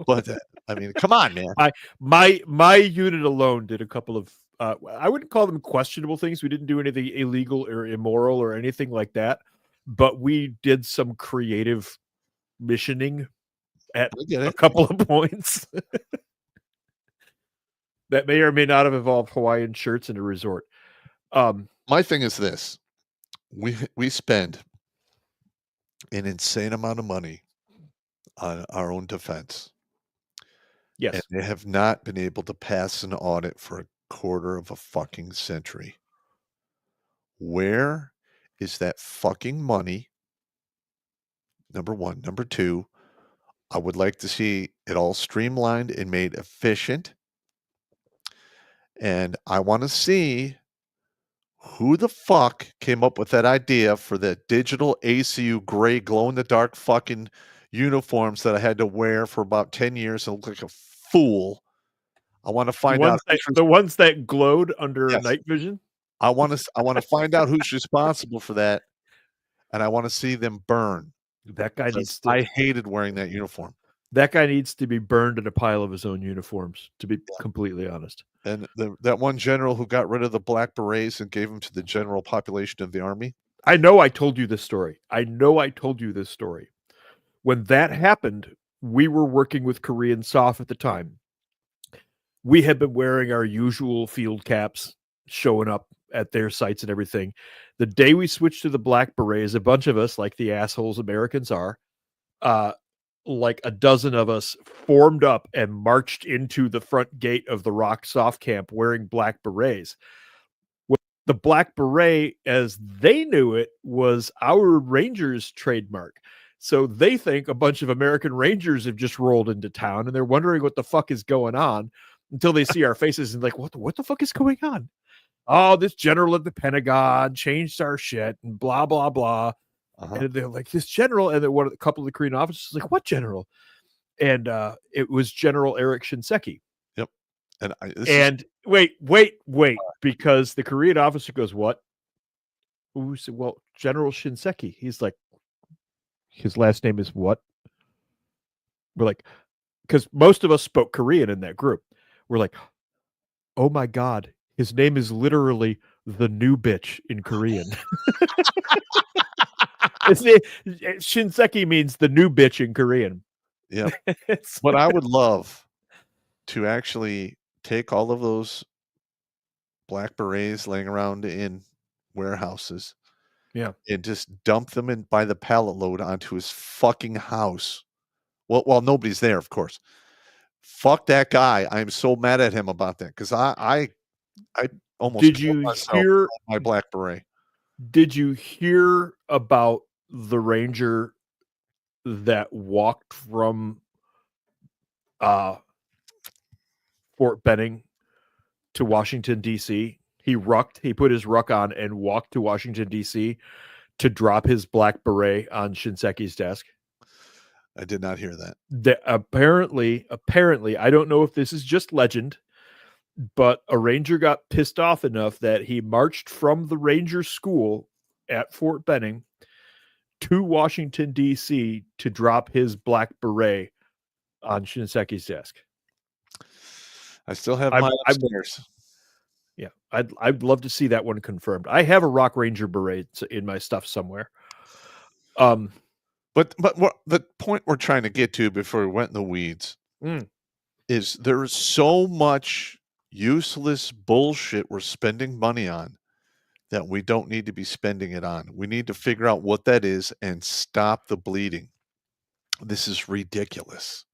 but I mean, come on, man. My unit alone did a couple of I wouldn't call them questionable things. We didn't do anything illegal or immoral or anything like that, but we did some creative missioning at a couple of points that may or may not have involved Hawaiian shirts in a resort. My thing is this: we spend an insane amount of money on our own defense. Yes. And they have not been able to pass an audit for a quarter of a fucking century. Where is that fucking money? Number one. Number two, I would like to see it all streamlined and made efficient. And I want to see who the fuck came up with that idea for the digital ACU gray glow-in-the-dark fucking uniforms that I had to wear for about 10 years and look like a fool. I want to find out the ones that glowed under night vision. I want to find out who's responsible for that, and I want to see them burn. That guy needs to, I hated wearing that uniform. That guy needs to be burned in a pile of his own uniforms, to be completely honest. And that one general who got rid of the black berets and gave them to the general population of the army. I know I told you this story. When that happened, we were working with Korean SOF at the time. we had been wearing our usual field caps, showing up at their sites and everything. The day we switched to the black berets, a bunch of us, like the assholes Americans are, like a dozen of us formed up and marched into the front gate of the Rock Soft Camp wearing black berets. Well, the black beret, as they knew it, was our Rangers trademark. So they think a bunch of American Rangers have just rolled into town, and they're wondering what the fuck is going on until they see our faces and like, what the fuck is going on? Oh, this general at the Pentagon changed our shit and blah, blah, blah. And they're like, this general, and then a couple of the Korean officers like, what general? And it was General Eric Shinseki. Yep. Wait, because the Korean officer goes, what? Who said, well, General Shinseki. He's like, his last name is what? We're like, because most of us spoke Korean in that group. We're like, oh my God, his name is literally the new bitch in Korean. Shinseki means the new bitch in Korean. Yeah. But I would love to actually take all of those black berets laying around in warehouses. Yeah. And just dump them in by the pallet load onto his fucking house. Well, nobody's there, of course. Fuck that guy. I'm so mad at him about that because I almost did you hear my black beret. Did you hear about the Ranger that walked from Fort Benning to Washington, D.C.? He put his ruck on and walked to Washington, D.C. to drop his black beret on Shinseki's desk. I did not hear that. Apparently, I don't know if this is just legend, but a Ranger got pissed off enough that he marched from the Ranger school at Fort Benning to Washington, D.C. to drop his black beret on Shinseki's desk. I still have mine upstairs. Yeah, I'd love to see that one confirmed. I have a Rock Ranger beret in my stuff somewhere. But what the point we're trying to get to before we went in the weeds is there's so much useless bullshit we're spending money on that we don't need to be spending it on. We need to figure out what that is and stop the bleeding. This is ridiculous.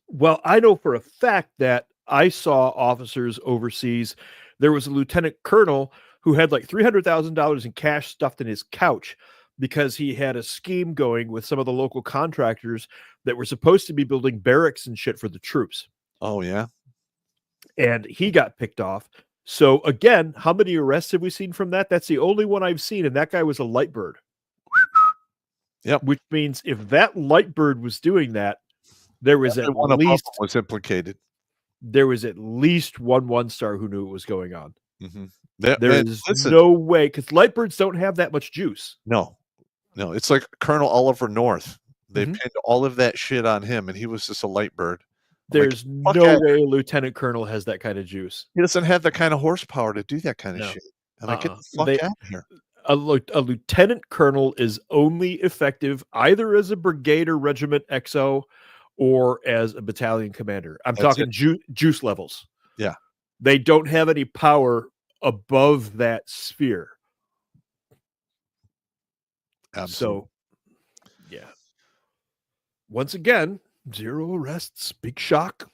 Well, I know for a fact that I saw officers overseas. There was a lieutenant colonel who had like $300,000 in cash stuffed in his couch because he had a scheme going with some of the local contractors that were supposed to be building barracks and shit for the troops. Oh, yeah. And he got picked off. So again, how many arrests have we seen from that? That's the only one I've seen. And that guy was a light bird. Yep. Which means if that light bird was doing that, there was at least was implicated. There was at least one star who knew what was going on. Mm-hmm. There is no way, because lightbirds don't have that much juice. No, it's like Colonel Oliver North. They pinned all of that shit on him, and he was just a light bird. There's no way a lieutenant colonel has that kind of juice. He doesn't have the kind of horsepower to do that kind of shit. I'm like, get the fuck out of here. A lieutenant colonel is only effective either as a brigade or regiment XO or as a battalion commander. I'm talking juice levels. Yeah. They don't have any power above that sphere. Absolutely. So, yeah. Once again, 0 arrests, big shock.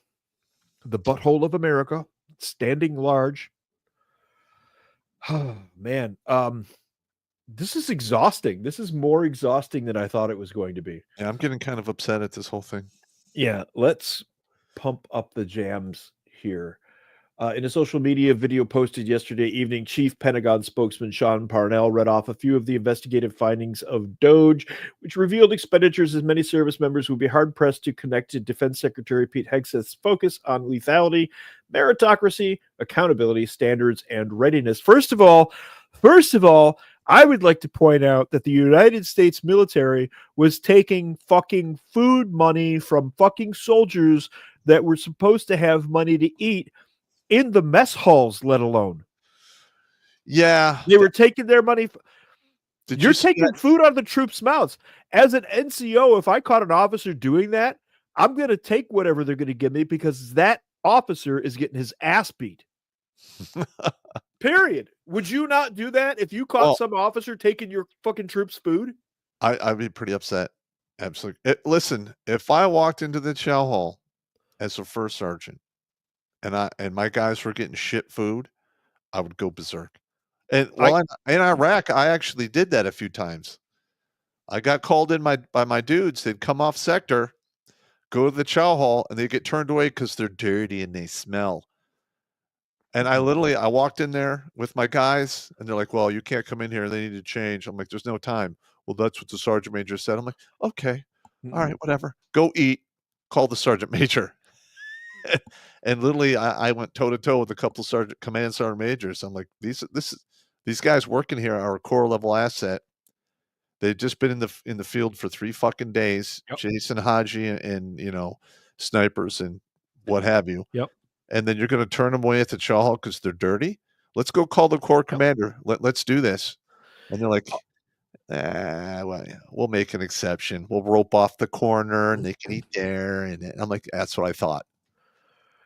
The butthole of America, standing large. Oh, man. This is exhausting. This is more exhausting than I thought it was going to be. Yeah, I'm getting kind of upset at this whole thing. Yeah, let's pump up the jams here. In a social media video posted yesterday evening, Chief Pentagon spokesman Sean Parnell read off a few of the investigative findings of DOGE, which revealed expenditures as many service members would be hard-pressed to connect to Defense Secretary Pete Hegseth's focus on lethality, meritocracy, accountability, standards, and readiness. First of all, I would like to point out that the United States military was taking fucking food money from fucking soldiers that were supposed to have money to eat in the mess halls, let alone. Yeah. They were taking their money. You're taking food out of the troops' mouths. As an NCO, if I caught an officer doing that, I'm going to take whatever they're going to give me because that officer is getting his ass beat. Period. Would you not do that if you caught some officer taking your fucking troops' food? I'd be pretty upset. Absolutely. Listen, if I walked into the chow hall as a first sergeant and my guys were getting shit food, I would go berserk. And in Iraq, I actually did that a few times. I got called in by my dudes. They'd come off sector, go to the chow hall, and they get turned away because they're dirty and they smell. And I walked in there with my guys, and they're like, "Well, you can't come in here. They need to change." I'm like, "There's no time." Well, that's what the sergeant major said. I'm like, "Okay, all right, whatever. Go eat. Call the sergeant major." And literally, I went toe to toe with a couple of command sergeant majors. I'm like, these guys working here are a core level asset. They've just been in the field for 3 fucking days, chasing Haji and snipers and what have you. Yep. And then you're going to turn them away at the chow hall because they're dirty. Let's go call the corps commander. Let's do this. And they're like, well, we'll make an exception. We'll rope off the corner and they can eat there. And I'm like, that's what I thought.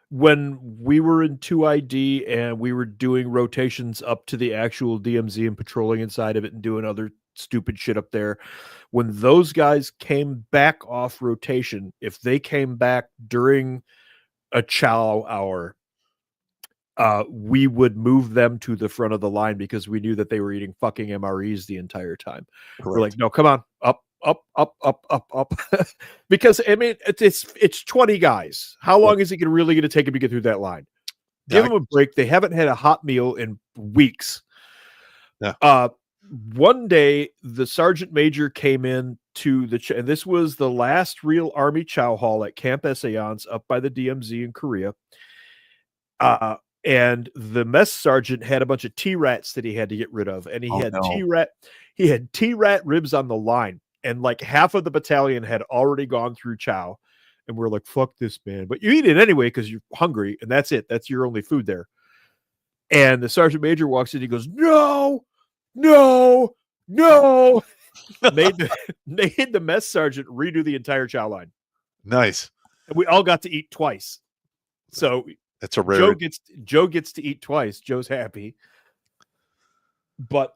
When we were in 2ID and we were doing rotations up to the actual DMZ and patrolling inside of it and doing other stupid shit up there, when those guys came back off rotation, if they came back during a chow hour, we would move them to the front of the line because we knew that they were eating fucking MREs the entire time. Correct. We're like, no, come on, up. Because I mean, it's 20 guys. How long is it really going to take them to get through that line? Give them a break. They haven't had a hot meal in weeks. Yeah. One day, the sergeant major came in to and this was the last real Army chow hall at Camp Essayance up by the DMZ in Korea. And the mess sergeant had a bunch of T-rats that he had to get rid of, and he had T-rat ribs on the line, and like half of the battalion had already gone through chow, and we're like, "Fuck this, man!" But you eat it anyway because you're hungry, and that's it. That's your only food there. And the sergeant major walks in. He goes, "No, no, no!" made the mess sergeant redo the entire chow line. Nice. And we all got to eat twice. So that's a rare. Joe gets to eat twice. Joe's happy. But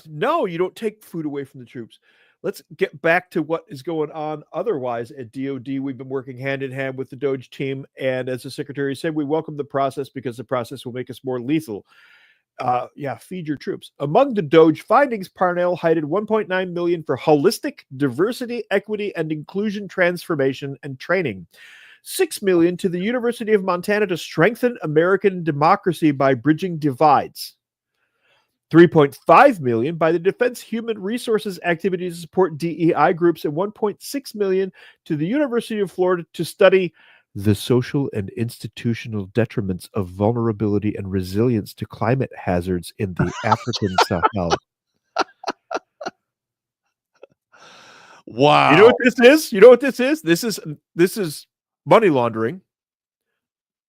no, you don't take food away from the troops. Let's get back to what is going on otherwise at DOD. We've been working hand in hand with the DOGE team. And as the secretary said, we welcome the process because the process will make us more lethal. Feed your troops. Among the DOGE findings, Parnell cited $1.9 million for holistic diversity, equity, and inclusion transformation and training. $6 million to the University of Montana to strengthen American democracy by bridging divides. $3.5 million by the Defense Human Resources Activities to support DEI groups, and $1.6 million to the University of Florida to study the social and institutional detriments of vulnerability and resilience to climate hazards in the African Sahel. Wow. You know what this is? You know what this is? This is money laundering.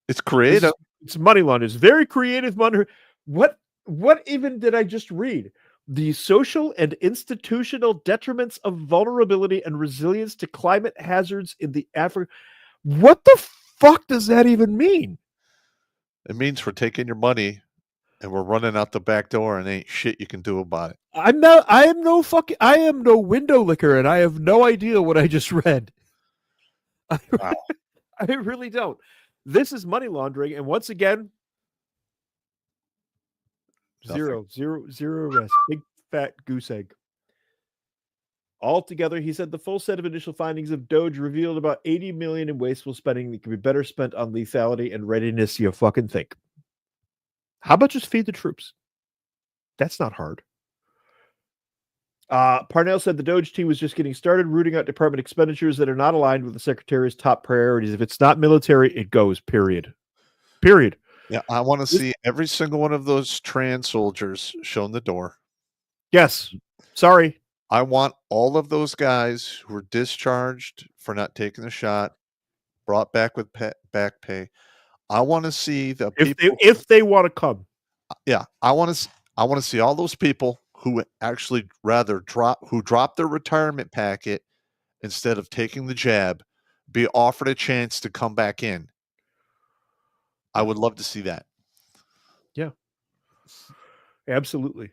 It's creative. It's money laundering. It's very creative money. What even did I just read? The social and institutional detriments of vulnerability and resilience to climate hazards in the Africa. What the fuck does that even mean? It means we're taking your money and we're running out the back door and ain't shit you can do about it. I am no window licker, and I have no idea what I just read. Wow. I really don't. This is money laundering, and once again, zero arrests. Big fat goose egg. Altogether, he said the full set of initial findings of DOGE revealed about $80 million in wasteful spending that could be better spent on lethality and readiness. You fucking think. How about just feed the troops? That's not hard. Parnell said the DOGE team was just getting started, rooting out department expenditures that are not aligned with the secretary's top priorities. If it's not military, it goes, period. Yeah, I want to see every single one of those trans soldiers shown the door. Yes. Sorry. I want all of those guys who were discharged for not taking the shot, brought back with back pay. I want to see the people if they want to come. Yeah, I want to see all those people who actually drop their retirement packet instead of taking the jab, be offered a chance to come back in. I would love to see that. Yeah. Absolutely.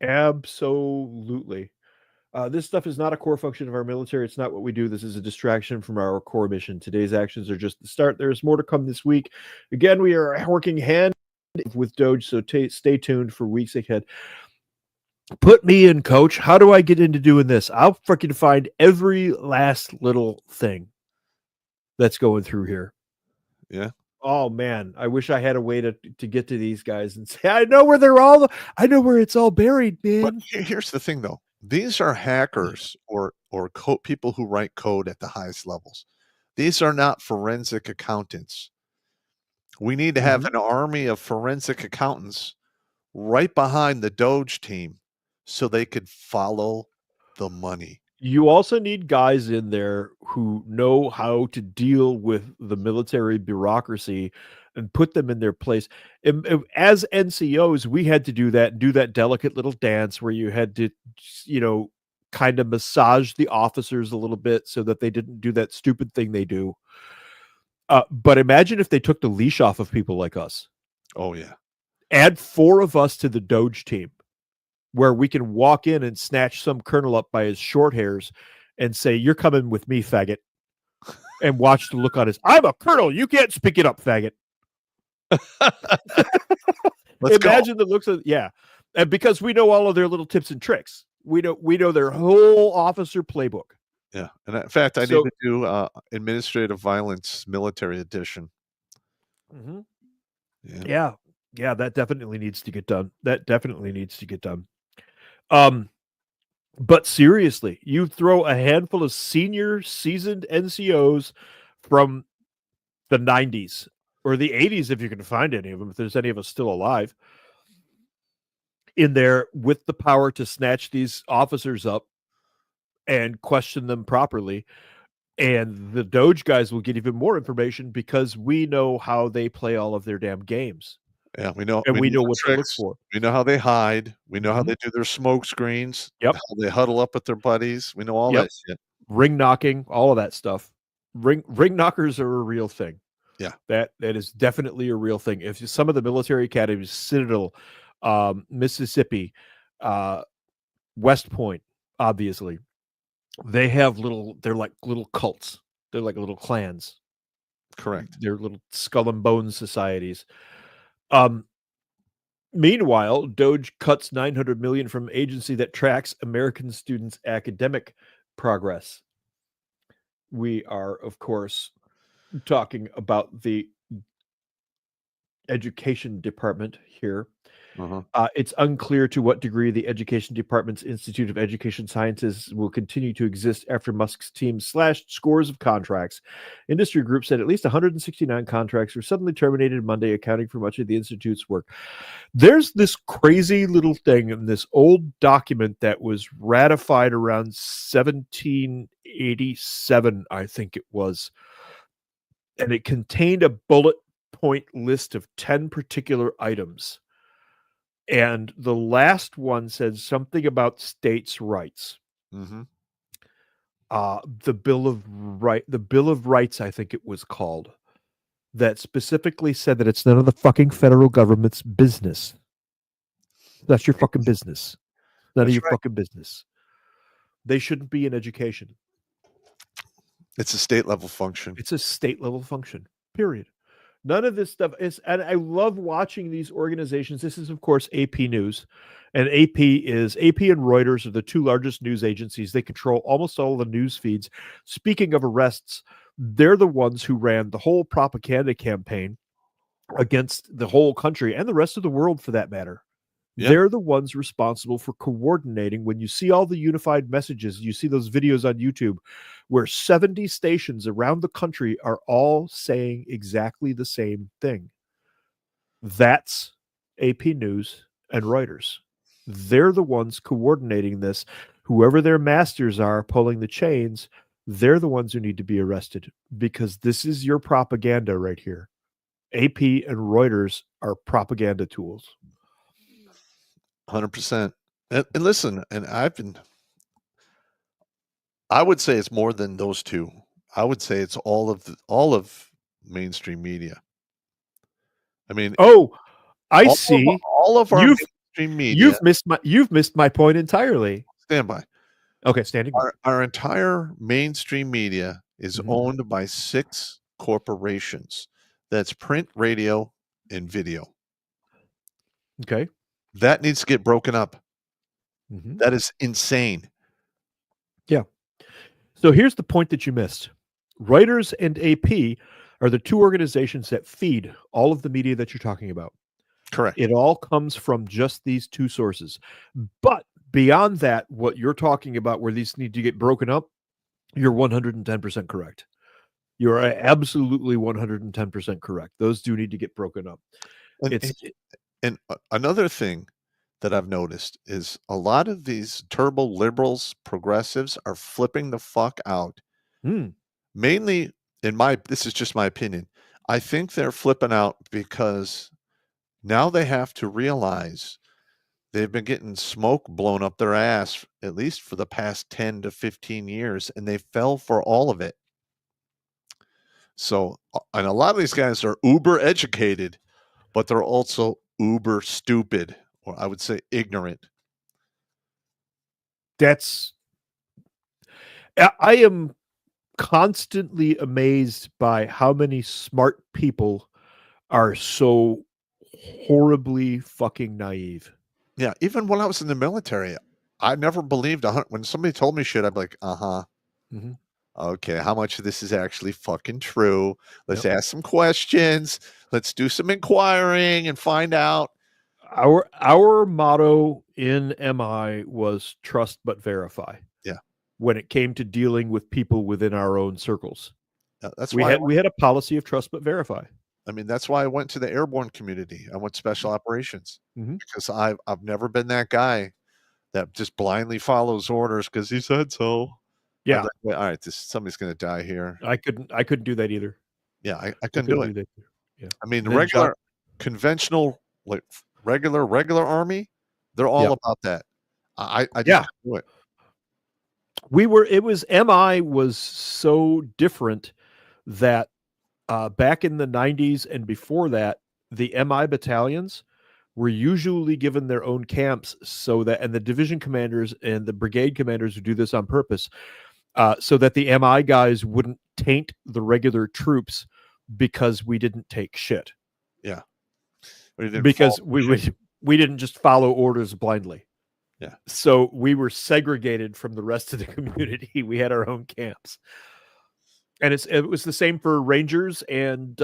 Absolutely. This stuff is not a core function of our military. It's not what we do. This is a distraction from our core mission. Today's actions are just the start. There's more to come this week. Again, we are working hand with DOGE, so stay tuned for weeks ahead. Put me in, coach. How do I get into doing this? I'll freaking find every last little thing that's going through here. Yeah. Oh man, I wish I had a way to get to these guys and say, I know where it's all buried, man. But here's the thing, though. These are hackers or people who write code at the highest levels. These are not forensic accountants. We need to have an army of forensic accountants right behind the DOGE team so they could follow the money. You also need guys in there who know how to deal with the military bureaucracy and put them in their place. As NCOs, we had to do that delicate little dance where you had to, kind of massage the officers a little bit so that they didn't do that stupid thing they do. But imagine if they took the leash off of people like us. Oh, yeah. Add 4 of us to the DOGE team where we can walk in and snatch some colonel up by his short hairs and say, you're coming with me, faggot. And watch the look on his, I'm a colonel. You can't speak it up, faggot. Imagine the looks of, yeah. And because we know all of their little tips and tricks. We know their whole officer playbook. Yeah. And in fact, I need to do administrative violence military edition. Yeah. Yeah, that definitely needs to get done. But seriously, you throw a handful of senior seasoned NCOs from the 90s or the 80s, if you can find any of them, if there's any of us still alive, in there with the power to snatch these officers up and question them properly. And the DOGE guys will get even more information because we know how they play all of their damn games. Yeah, we know. And we know what to look tricks. for. We know how they hide. We know how they do their smoke screens. Yep. How they huddle up with their buddies. We know all that shit. Ring knocking, all of that stuff. Ring knockers are a real thing. Yeah. That is definitely a real thing. If some of the military academies, Citadel, Mississippi, West Point, obviously, they have they're like little cults. They're like little clans. Correct. They're little skull and bones societies. Meanwhile, DOGE cuts $900 million from agency that tracks American students' academic progress. We are, of course, talking about the education department here. It's unclear to what degree the Education Department's Institute of Education Sciences will continue to exist after Musk's team slashed scores of contracts. Industry groups said at least 169 contracts were suddenly terminated Monday, accounting for much of the Institute's work. There's this crazy little thing in this old document that was ratified around 1787, I think it was. And it contained a bullet point list of 10 particular items. And the last one said something about states' rights. The Bill of Rights, I think it was called, that specifically said that it's none of the fucking federal government's business. That's your fucking business. None of your fucking business. They shouldn't be in education. It's a state level function. It's a state level function. Period. None of this stuff is, and I love watching these organizations. This is, of course, AP News, and AP and Reuters are the 2 largest news agencies. They control almost all the news feeds. Speaking of arrests, they're the ones who ran the whole propaganda campaign against the whole country and the rest of the world, for that matter. Yep. They're the ones responsible for coordinating. When you see all the unified messages, you see those videos on YouTube where 70 stations around the country are all saying exactly the same thing. That's AP News and Reuters. They're the ones coordinating this. Whoever their masters are pulling the chains, they're the ones who need to be arrested, because this is your propaganda right here. AP and Reuters are propaganda tools. 100%. And listen, and I would say it's more than those 2. I would say it's all of mainstream media. I mean, Oh, I all of, see. all of our You've mainstream media. you've missed my point entirely. Stand by. Okay, standing by. Our entire mainstream media is Mhm. owned by 6 corporations. That's print, radio, and video. Okay. That needs to get broken up. Mhm. That is insane. Yeah. So here's the point that you missed. Reuters and AP are the 2 organizations that feed all of the media that you're talking about. Correct. It all comes from just these 2 sources. But beyond that, what you're talking about where these need to get broken up, you're 110% correct. You're absolutely 110% correct. Those do need to get broken up. And, and another thing that I've noticed is a lot of these turbo liberals, progressives are flipping the fuck out. Mainly this is just my opinion. I think they're flipping out because now they have to realize they've been getting smoke blown up their ass at least for the past 10 to 15 years, and they fell for all of it. So, and a lot of these guys are uber educated, but they're also uber stupid, or I would say ignorant. I am constantly amazed by how many smart people are so horribly fucking naive. Yeah, even when I was in the military, I never believed when somebody told me shit, I'd be like, Mhm. okay, how much of this is actually fucking true? Let's ask some questions. Let's do some inquiring and find out. Our motto in MI was trust but verify. Yeah. When it came to dealing with people within our own circles. That's we why we had a policy of trust but verify. I mean, that's why I went to the airborne community. I went special operations because I've never been that guy that just blindly follows orders because he said so. Yeah. Like, well, all right, somebody's going to die here. I couldn't do that either. Yeah, I couldn't do it. Yeah. I mean, conventional, like regular army, they're all about that. I just couldn't do it. MI was so different that back in the 90s and before that, the MI battalions were usually given their own camps and the division commanders and the brigade commanders would do this on purpose so that the MI guys wouldn't taint the regular troops because we didn't take shit. Yeah. Because we didn't just follow orders blindly. Yeah. So we were segregated from the rest of the community. We had our own camps. And it was the same for Rangers and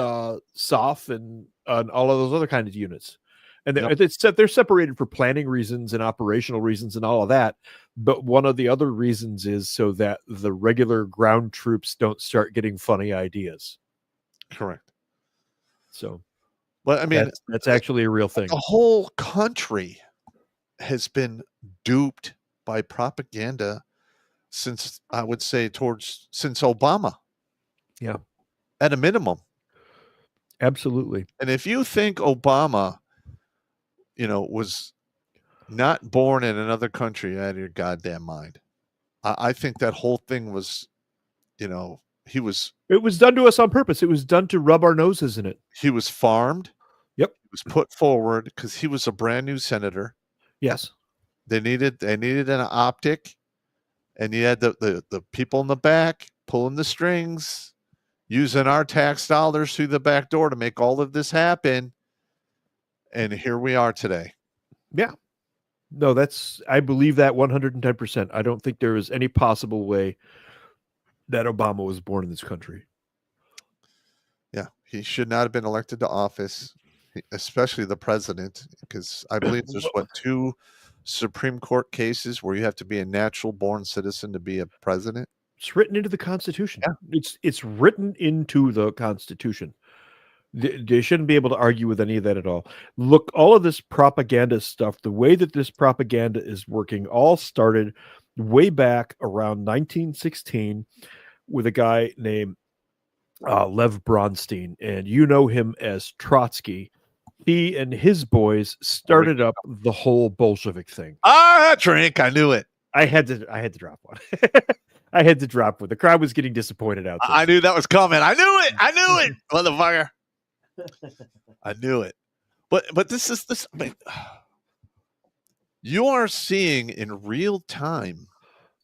SOF and all of those other kinds of units. And they're separated for planning reasons and operational reasons and all of that. But one of the other reasons is so that the regular ground troops don't start getting funny ideas. Correct. So, but I mean, that's actually a real thing. The whole country has been duped by propaganda since, I would say, since Obama. Yeah. At a minimum. Absolutely. And if you think Obama, was not born in another country, out of your goddamn mind. I think that whole thing was, it was done to us on purpose. It was done to rub our noses in it. He was farmed. Yep. He was put forward because he was a brand new senator. Yes. They needed an optic, and you had the people in the back pulling the strings, using our tax dollars through the back door to make all of this happen. And here we are today. Yeah. No, I believe that 110%. I don't think there is any possible way that Obama was born in this country. Yeah. He should not have been elected to office, especially the president, because I believe there's 2 Supreme Court cases where you have to be a natural born citizen to be a president. It's written into the Constitution. Yeah. It's written into the Constitution. They shouldn't be able to argue with any of that at all. Look, all of this propaganda stuff, the way that this propaganda is working, all started way back around 1916 with a guy named Lev Bronstein, and you know him as Trotsky. He and his boys started up the whole Bolshevik thing. Drink. I knew it. I had to drop one. I had to drop one. The crowd was getting disappointed out there. I knew that was coming. I knew it, motherfucker. I knew it. But this. I mean, you are seeing in real time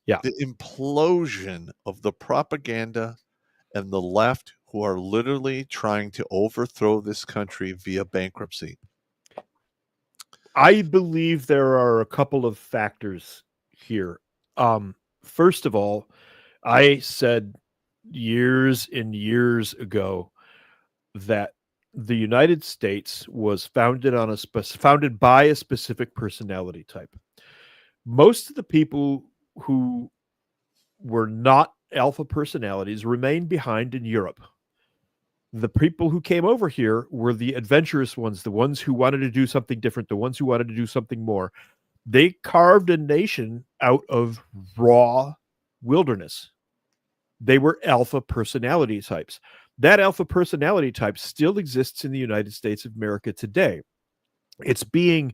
the implosion of the propaganda and the left who are literally trying to overthrow this country via bankruptcy. I believe there are a couple of factors here. First of all, I said years and years ago that the United States was founded by a specific personality type. Most of the people who were not alpha personalities remained behind in Europe. The people who came over here were the adventurous ones, the ones who wanted to do something different, the ones who wanted to do something more. They carved a nation out of raw wilderness. They were alpha personality types. That alpha personality type still exists in the United States of America today. It's being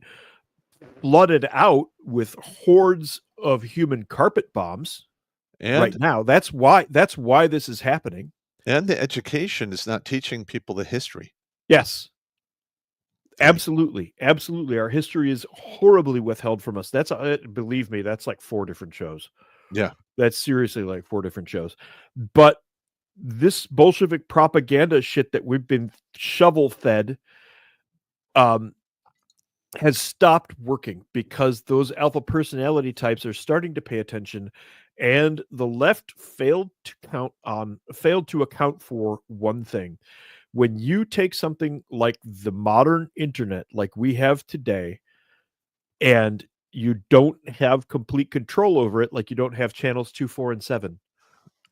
flooded out with hordes of human carpet bombs right now. That's why this is happening. And the education is not teaching people the history. Yes. Absolutely. Absolutely. Our history is horribly withheld from us. Believe me, that's like 4 different shows. Yeah. That's seriously like 4 different shows. But this Bolshevik propaganda shit that we've been shovel fed has stopped working because those alpha personality types are starting to pay attention, and the left failed to account for one thing. When you take something like the modern internet, like we have today, and you don't have complete control over it, like you don't have channels 2, 4, and 7,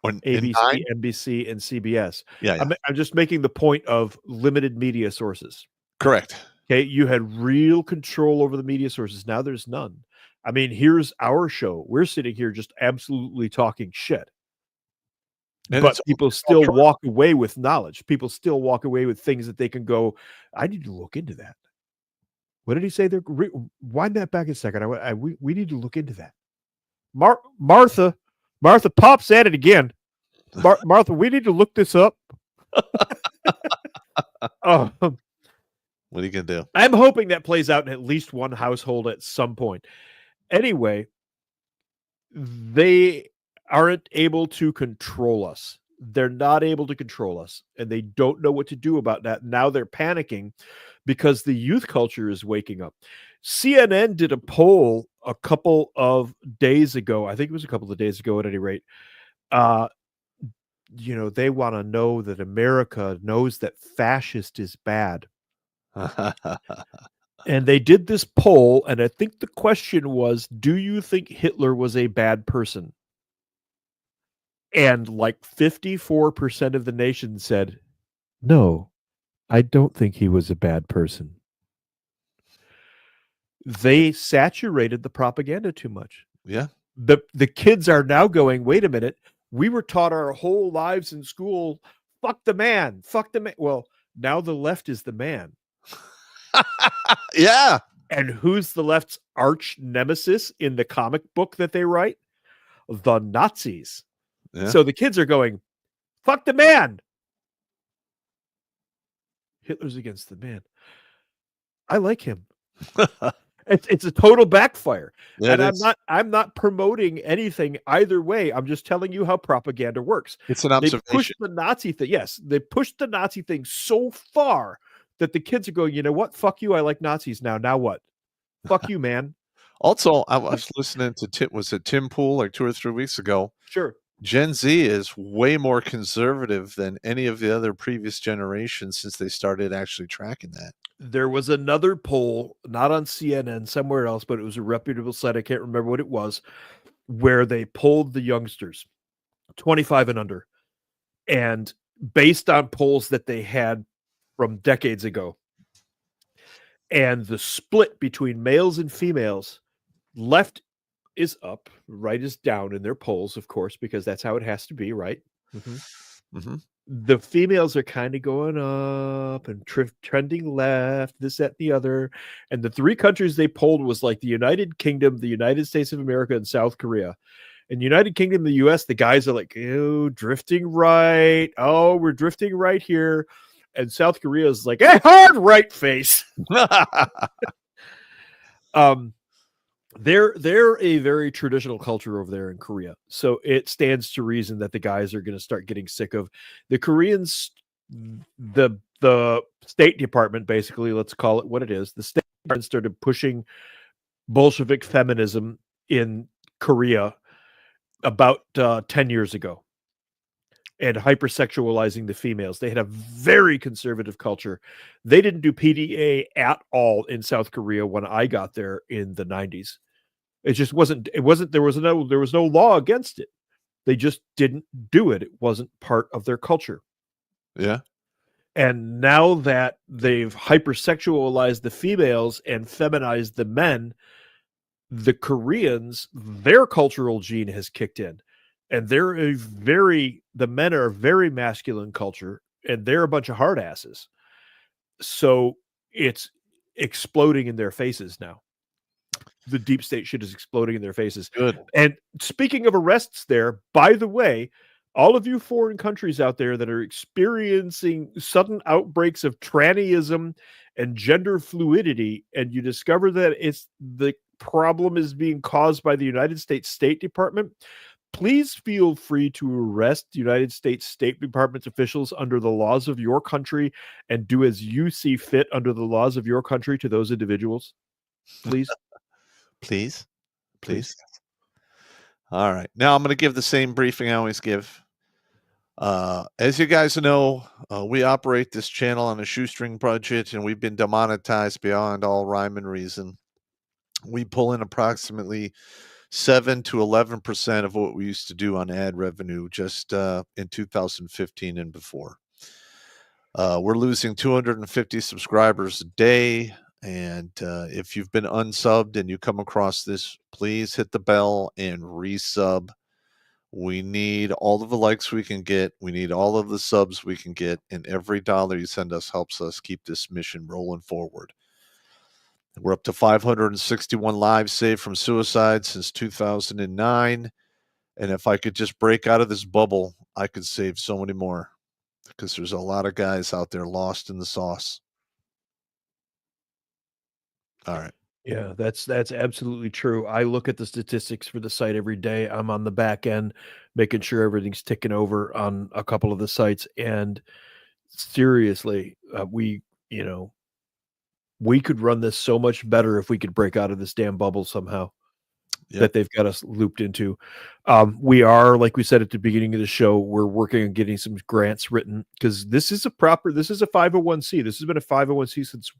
ABC, NBC, and CBS. Yeah. I'm just making the point of limited media sources. Correct. Okay, you had real control over the media sources. Now there's none. I mean, here's our show. We're sitting here just absolutely talking shit. But people still walk away with knowledge. People still walk away with things that they can go, I need to look into that. What did he say there? Wind that back a second. We need to look into that. Martha pops at it again. Martha, we need to look this up. What are you going to do? I'm hoping that plays out in at least one household at some point. Anyway, they aren't able to control us. They're not able to control us, and they don't know what to do about that. Now they're panicking because the youth culture is waking up. CNN did a poll a couple of days ago. I think it was a couple of days ago at any rate. They want to know that America knows that fascist is bad. And they did this poll, and I think the question was, do you think Hitler was a bad person? And like 54% of the nation said, no, I don't think he was a bad person. They saturated the propaganda too much. Yeah. The kids are now going, wait a minute, we were taught our whole lives in school, fuck the man. Well, now the left is the man. Yeah. And who's the left's arch nemesis in the comic book that they write? The Nazis. Yeah. So the kids are going, fuck the man. Hitler's against the man. I like him. It's a total backfire. Yeah, and I'm not promoting anything either way. I'm just telling you how propaganda works. It's an observation. They pushed the Nazi thing. Yes, they pushed the Nazi thing so far that the kids are going, you know what? Fuck you. I like Nazis now. Now what? Fuck you, man. Also, I was listening to Tim Pool like 2 or 3 weeks ago. Sure. Gen Z is way more conservative than any of the other previous generations since they started actually tracking that. There was another poll, not on CNN, somewhere else, but it was a reputable site. I can't remember what it was, where they polled the youngsters, 25 and under, and based on polls that they had from decades ago. And the split between males and females, left is up, right is down in their polls, of course, because that's how it has to be, right? Mm-hmm. Mm-hmm. The females are kind of going up and trending left, this, that, and the other. And the 3 countries they polled was like the United Kingdom, the United States of America, and South Korea. In United Kingdom, the US, the guys are like, oh, drifting right. Oh, we're drifting right here. And South Korea is like, hey, hard right face. They're a very traditional culture over there in Korea. So it stands to reason that the guys are going to start getting sick of the Koreans. The State Department, basically, let's call it what it is. The State Department started pushing Bolshevik feminism in Korea about 10 years ago and hypersexualizing the females. They had a very conservative culture. They didn't do PDA at all in South Korea when I got there in the 90s. It just wasn't, there was no law against it. They just didn't do it. It wasn't part of their culture. Yeah. And now that they've hypersexualized the females and feminized the men, the Koreans, their cultural gene has kicked in. And the men are a very masculine culture, and they're a bunch of hard asses. So it's exploding in their faces now. The deep state shit is exploding in their faces. Good. And speaking of arrests there, by the way, all of you foreign countries out there that are experiencing sudden outbreaks of trannyism and gender fluidity, and you discover that it's the problem is being caused by the United States State Department, please feel free to arrest United States State Department officials under the laws of your country and do as you see fit under the laws of your country to those individuals. Please. Please. All right. Now I'm going to give the same briefing I always give. As you guys know, we operate this channel on a shoestring budget, and we've been demonetized beyond all rhyme and reason. We pull in approximately 7 to 11% of what we used to do on ad revenue just in 2015 and before. We're losing 250 subscribers a day. And if you've been unsubbed and you come across this, please hit the bell and resub. We need all of the likes we can get. We need all of the subs we can get. And every dollar you send us helps us keep this mission rolling forward. We're up to 561 lives saved from suicide since 2009. And if I could just break out of this bubble, I could save so many more, because there's a lot of guys out there lost in the sauce. All right. Yeah, that's absolutely true. I look at the statistics for the site every day. I'm on the back end, making sure everything's ticking over on a couple of the sites. And seriously, we could run this so much better if we could break out of this damn bubble somehow that they've got us looped into. We are, like we said at the beginning of the show, we're working on getting some grants written, because this is a 501c. This has been a 501c since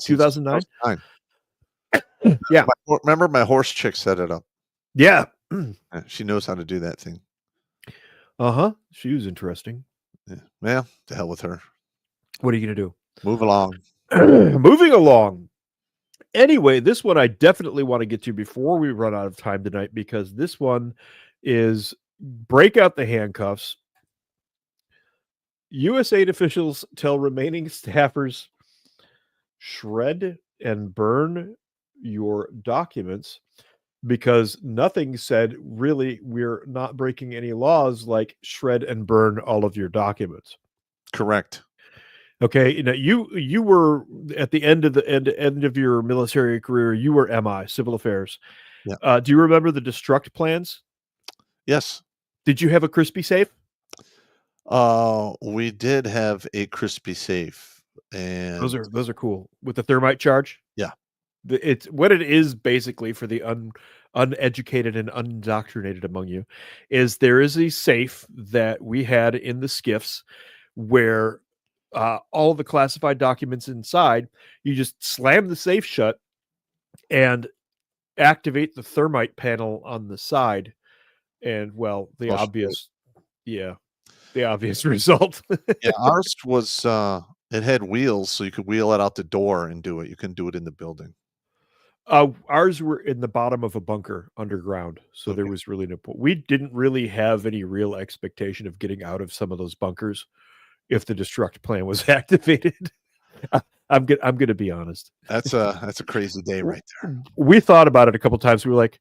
2009. Yeah. Remember, my horse chick set it up. Yeah. She knows how to do that thing. She was interesting. Yeah. Well, to hell with her. What are you going to do? Move along. Moving along. Anyway, this one I definitely want to get to before we run out of time tonight, because this one is break out the handcuffs. USAID officials tell remaining staffers, shred and burn your documents, because nothing said really we're not breaking any laws like shred and burn all of your documents. Correct. Okay, now you were at the end of your military career. You were MI, civil affairs. Yeah. Do you remember the destruct plans? Yes. Did you have a crispy safe? We did have a crispy safe, and Those are cool with the thermite charge. Yeah. It's what it is basically for the uneducated and undoctrinated among you, is there is a safe that we had in the skiffs where all the classified documents inside, you just slam the safe shut and activate the thermite panel on the side. And well, the obvious result. Yeah, ours was it had wheels, so you could wheel it out the door and do it. You couldn't do it in the building. Ours were in the bottom of a bunker underground, so there was really no point. We didn't really have any real expectation of getting out of some of those bunkers if the destruct plan was activated. I'm gonna be honest. That's a crazy day right there. We thought about it a couple times. We were like,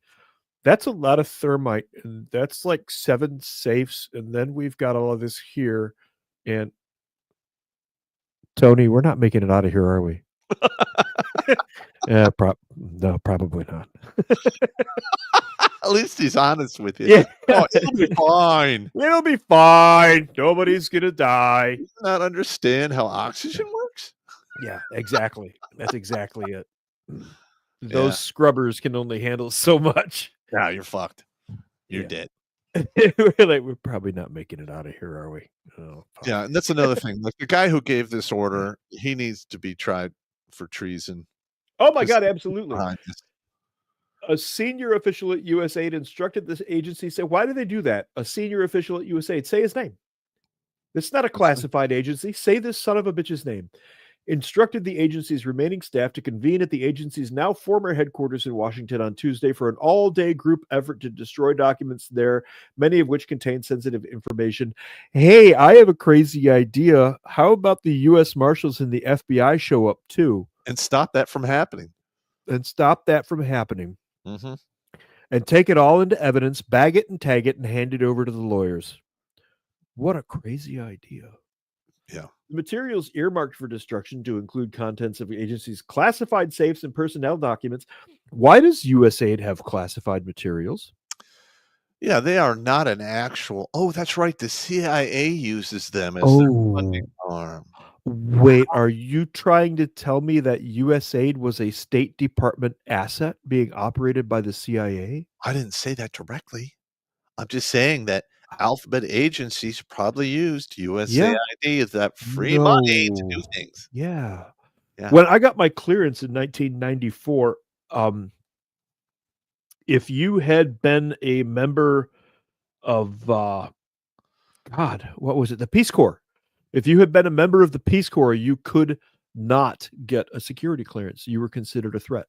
That's a lot of thermite, and that's like 7 safes, and then we've got all of this here. And Tony, we're not making it out of here, are we? No, probably not. At least he's honest with you. Yeah. Oh, it'll be fine. It'll be fine. Nobody's gonna die. Do you not understand how oxygen works? Yeah, exactly. That's exactly it. Those scrubbers can only handle so much. Now you're fucked. You're Yeah. dead. We're probably not making it out of here, are we? Oh, fuck. Yeah, and that's another thing. Like the guy who gave this order, he needs to be tried for treason. Oh my God, absolutely. Behind this. A senior official at USAID instructed this agency, say, why do they do that? A senior official at USAID, say his name. It's not a classified agency. Say this son of a bitch's name. Instructed the agency's remaining staff to convene at the agency's now former headquarters in Washington on Tuesday for an all-day group effort to destroy documents there, many of which contain sensitive information. Hey, I have a crazy idea. How about the U.S. Marshals and the FBI show up too? And stop that from happening. And stop that from happening. Mm-hmm. And take it all into evidence, bag it and tag it, and hand it over to the lawyers. What a crazy idea. Yeah. The materials earmarked for destruction to include contents of the agency's classified safes and personnel documents. Why does USAID have classified materials? Yeah, they are not an actual. Oh, that's right. The CIA uses them as their funding arm. Wait, are you trying to tell me that USAID was a State Department asset being operated by the CIA? I didn't say that directly. I'm just saying that alphabet agencies probably used USAID as that free money to do things. Yeah. Yeah. When I got my clearance in 1994, if you had been a member of God, what was it? The Peace Corps. If you had been a member of the Peace Corps, you could not get a security clearance. You were considered a threat.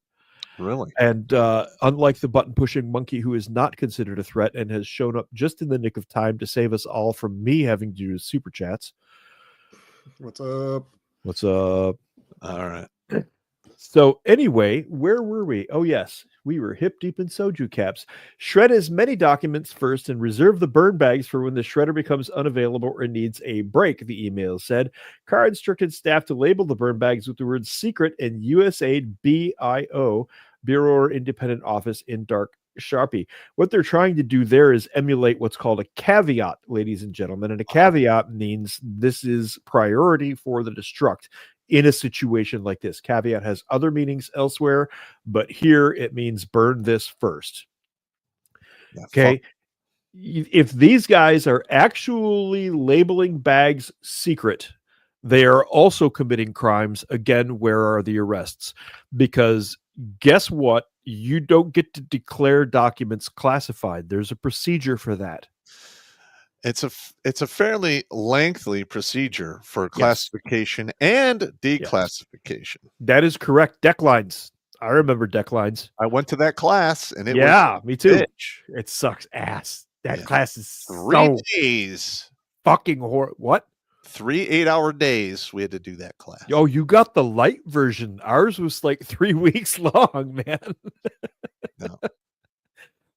Really? And unlike the button-pushing monkey who is not considered a threat and has shown up just in the nick of time to save us all from me having to do super chats. What's up? What's up? All right. So anyway, where were we? Oh, yes. We were hip deep in soju caps. Shred as many documents first and reserve the burn bags for when the shredder becomes unavailable or needs a break, the email said. Carr instructed staff to label the burn bags with the words secret and USAID BIO, Bureau or Independent Office, in dark Sharpie. What they're trying to do there is emulate what's called a caveat, ladies and gentlemen. And a caveat means this is priority for the destruct. In a situation like this, caveat has other meanings elsewhere, but here it means burn this first. Yeah, okay. If these guys are actually labeling bags secret, they are also committing crimes. Again, where are the arrests? Because guess what? You don't get to declare documents classified. There's a procedure for that. It's a fairly lengthy procedure for classification and declassification. Yes. That is correct. Declines. I remember declines. I went to that class and it was me too. Bitch. It sucks ass. That class is 3 days. Fucking horror. What? 3 8-hour days we had to do that class. Oh, you got the light version. Ours was like 3 weeks long, man. No.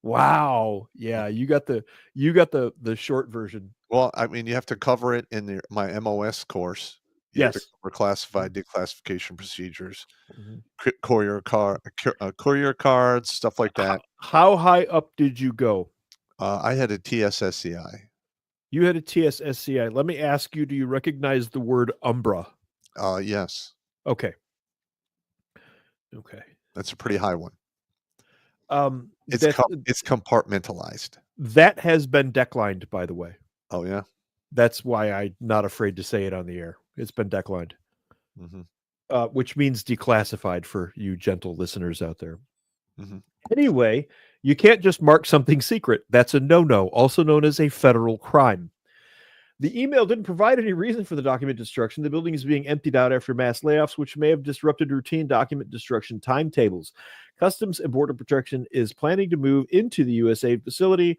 Wow. Yeah, you got the short version. Well, I mean, you have to cover it in my MOS course. You have to cover classified declassification procedures, courier cards, stuff like that. How high up did you go? I had a TSSCI. You had a TSSCI. Let me ask you, do you recognize the word Umbra? Yes. Okay. That's a pretty high one. It's compartmentalized. That has been declined, by the way. Oh, yeah? That's why I'm not afraid to say it on the air. It's been declined. Which means declassified for you gentle listeners out there. Anyway, you can't just mark something secret. That's a no-no, also known as a federal crime. The email didn't provide any reason for the document destruction. The building is being emptied out after mass layoffs, which may have disrupted routine document destruction timetables. Customs and Border Protection is planning to move into the USAID facility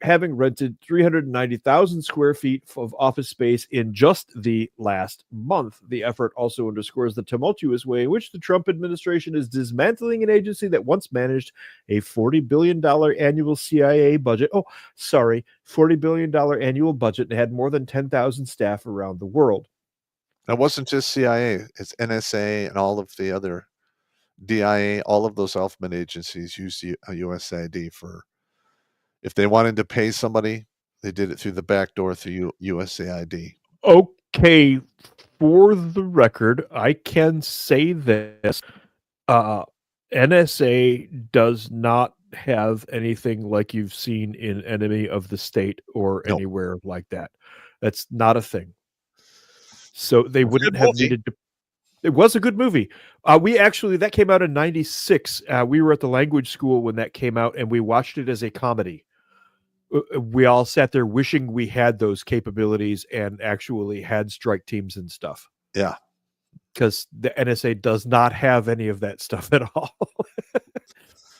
having rented 390,000 square feet of office space in just the last month. The effort also underscores the tumultuous way in which the Trump administration is dismantling an agency that once managed a $40 billion annual CIA budget. Oh, sorry, $40 billion annual budget and had more than 10,000 staff around the world. That wasn't just CIA, it's NSA and all of the other DIA, all of those alphabet agencies use USAID for, if they wanted to pay somebody, they did it through the back door through USAID. Okay, for the record, I can say this. NSA does not have anything like you've seen in Enemy of the State or No. anywhere like that. That's not a thing. So they wouldn't have needed to. It was a good movie. That came out in 96. We were at the language school when that came out, and we watched it as a comedy. We all sat there wishing we had those capabilities and actually had strike teams and stuff. Yeah. Because the NSA does not have any of that stuff at all.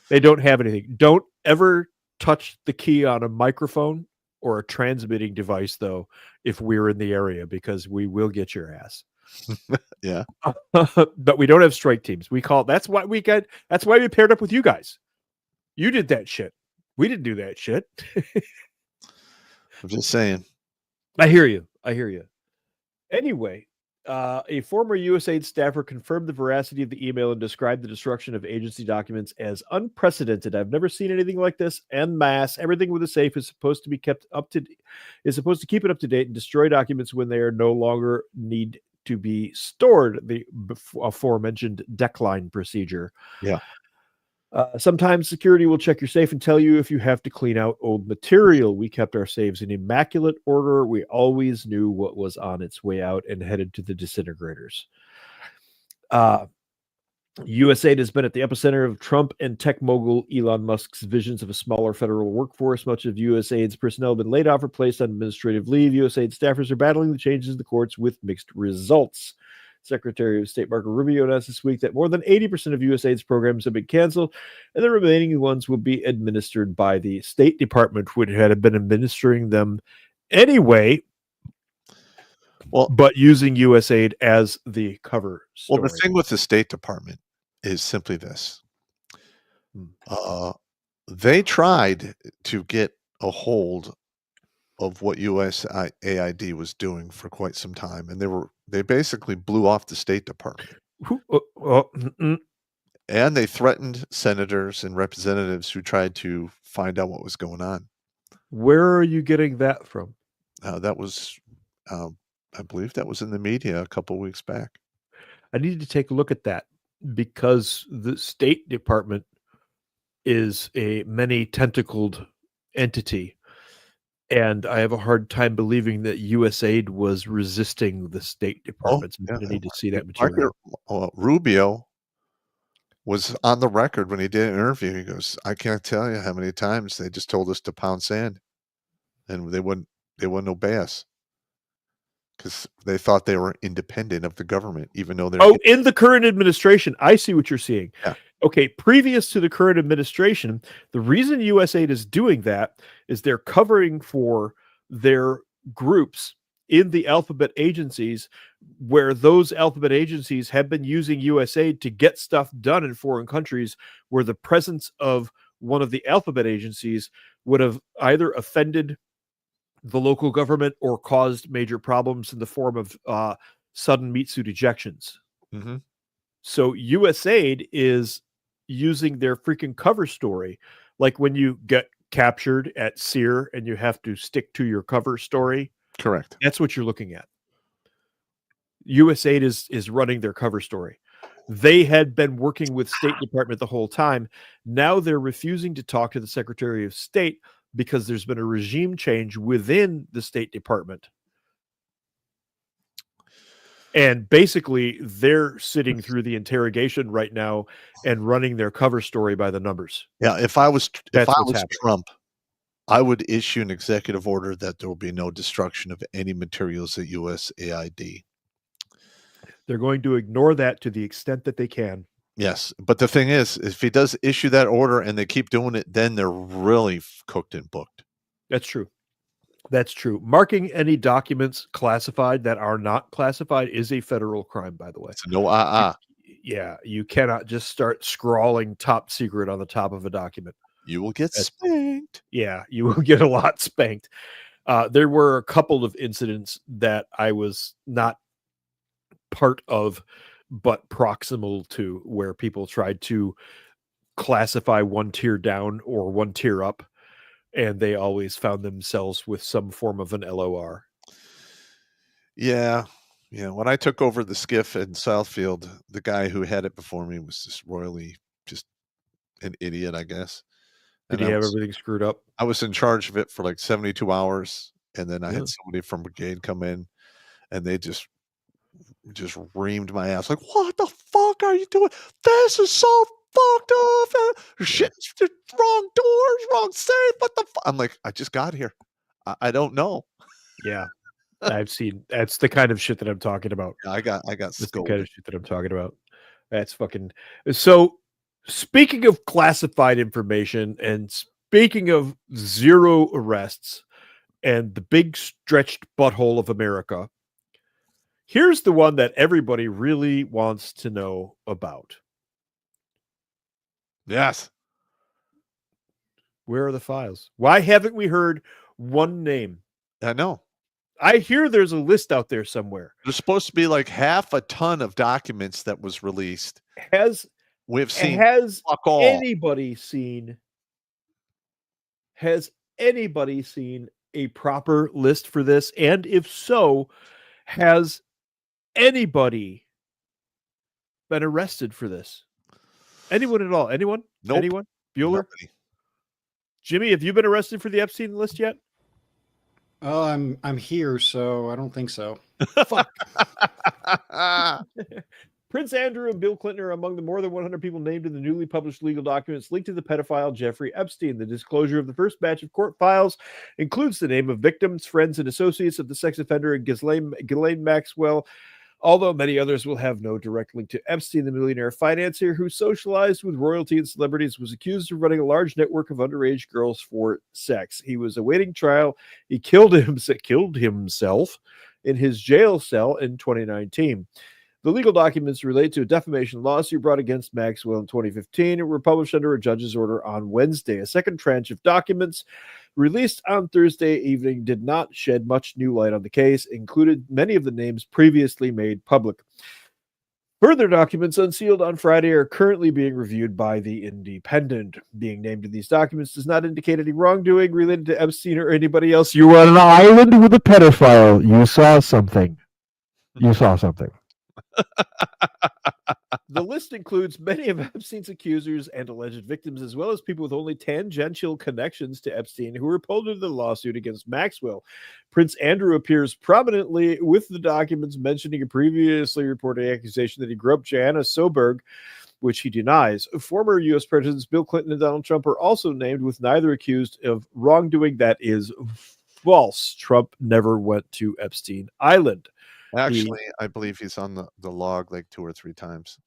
They don't have anything. Don't ever touch the key on a microphone or a transmitting device, though, if we're in the area, because we will get your ass. Yeah. But we don't have strike teams. That's why we paired up with you guys. You did that shit. We didn't do that shit. I'm just saying. I hear you. Anyway, a former USAID staffer confirmed the veracity of the email and described the destruction of agency documents as unprecedented. I've never seen anything like this. En masse, everything with a safe is supposed to keep it up to date and destroy documents when they are no longer need to be stored. The aforementioned decline procedure. Yeah. Sometimes security will check your safe and tell you if you have to clean out old material. We kept our safes in immaculate order. We always knew what was on its way out and headed to the disintegrators. USAID has been at the epicenter of Trump and tech mogul Elon Musk's visions of a smaller federal workforce. Much of USAID's personnel have been laid off or placed on administrative leave. USAID staffers are battling the changes in the courts with mixed results. Secretary of State Marco Rubio announced this week that more than 80% of USAID's programs have been canceled, and the remaining ones will be administered by the State Department, which had been administering them anyway, but using USAID as the cover story. Well, the thing with the State Department is simply this. They tried to get a hold of what USAID was doing for quite some time, and they basically blew off the State Department. And they threatened senators and representatives who tried to find out what was going on. Where are you getting that from? That was, I believe that was in the media a couple of weeks back. I needed to take a look at that because the State Department is a many-tentacled entity. And I have a hard time believing that USAID was resisting the State Department. I need to see that material. Rubio was on the record when he did an interview. He goes, "I can't tell you how many times they just told us to pound sand, and they wouldn't obey us because they thought they were independent of the government, even though they're." In the current administration, I see what you're seeing. Yeah. Okay, previous to the current administration, the reason USAID is doing that is they're covering for their groups in the alphabet agencies, where those alphabet agencies have been using USAID to get stuff done in foreign countries, where the presence of one of the alphabet agencies would have either offended the local government or caused major problems in the form of sudden meat suit ejections. Mm-hmm. So USAID is using their freaking cover story. Like when you get captured at SEER and you have to stick to your cover story. Correct. That's what you're looking at. USAID is running their cover story. They had been working with State Department the whole time. Now they're refusing to talk to the Secretary of State because there's been a regime change within the State Department. And basically, they're sitting through the interrogation right now and running their cover story by the numbers. Yeah, if I was Trump, I would issue an executive order that there will be no destruction of any materials at USAID. They're going to ignore that to the extent that they can. Yes, but the thing is, if he does issue that order and they keep doing it, then they're really cooked and booked. That's true. That's true. Marking any documents classified that are not classified is a federal crime, by the way. It's no Yeah, you cannot just start scrawling top secret on the top of a document. You will get That's- spanked. Yeah, you will get a lot spanked. There were a couple of incidents that I was not part of, but proximal to, where people tried to classify one tier down or one tier up, and they always found themselves with some form of an LOR. Yeah. Yeah. When I took over the skiff in Southfield, the guy who had it before me was just royally just an idiot, I guess. Did And he I have was, everything screwed up? I was in charge of it for like 72 hours. And then I Yeah. had somebody from brigade come in, and they just reamed my ass. Like, what the fuck are you doing? This is so fucked up. Shit, wrong doors, wrong safe. What the fuck? I'm like, I just got here. I don't know. Yeah. I've seen, that's the kind of shit that I'm talking about. I got That's the kind scolded. of shit that I'm talking about. That's fucking. So, speaking of classified information and speaking of zero arrests and the big stretched butthole of America, here's the one that everybody really wants to know about. Yes. Where are the files? Why haven't we heard one name? I know. I hear there's a list out there somewhere. There's supposed to be like half a ton of documents that was released. We've seen Has fuck all. anybody seen a proper list for this? And if so, has anybody been arrested for this? Anyone at all? Anyone? Nope. Anyone? Bueller? Nobody. Jimmy, have you been arrested for the Epstein list yet? Oh, I'm here, so I don't think so. Fuck. Prince Andrew and Bill Clinton are among the more than 100 people named in the newly published legal documents linked to the pedophile Jeffrey Epstein. The disclosure of the first batch of court files includes the name of victims, friends, and associates of the sex offender and Ghislaine Maxwell, although many others will have no direct link to Epstein. The millionaire financier who socialized with royalty and celebrities was accused of running a large network of underage girls for sex. He was awaiting trial. He killed himself in his jail cell in 2019. The legal documents relate to a defamation lawsuit brought against Maxwell in 2015 and were published under a judge's order on Wednesday. A second tranche of documents released on Thursday evening did not shed much new light on the case, included many of the names previously made public. Further documents unsealed on Friday are currently being reviewed by The Independent. Being named in these documents does not indicate any wrongdoing related to Epstein or anybody else. You were on an island with a pedophile. You saw something. The list includes many of Epstein's accusers and alleged victims, as well as people with only tangential connections to Epstein who were pulled into the lawsuit against Maxwell. Prince Andrew appears prominently with the documents, mentioning a previously reported accusation that he groped Joanna Soberg, which he denies. Former U.S. Presidents Bill Clinton and Donald Trump are also named, with neither accused of wrongdoing. That is false. Trump never went to Epstein Island. Actually, I believe he's on the log like 2 or 3 times.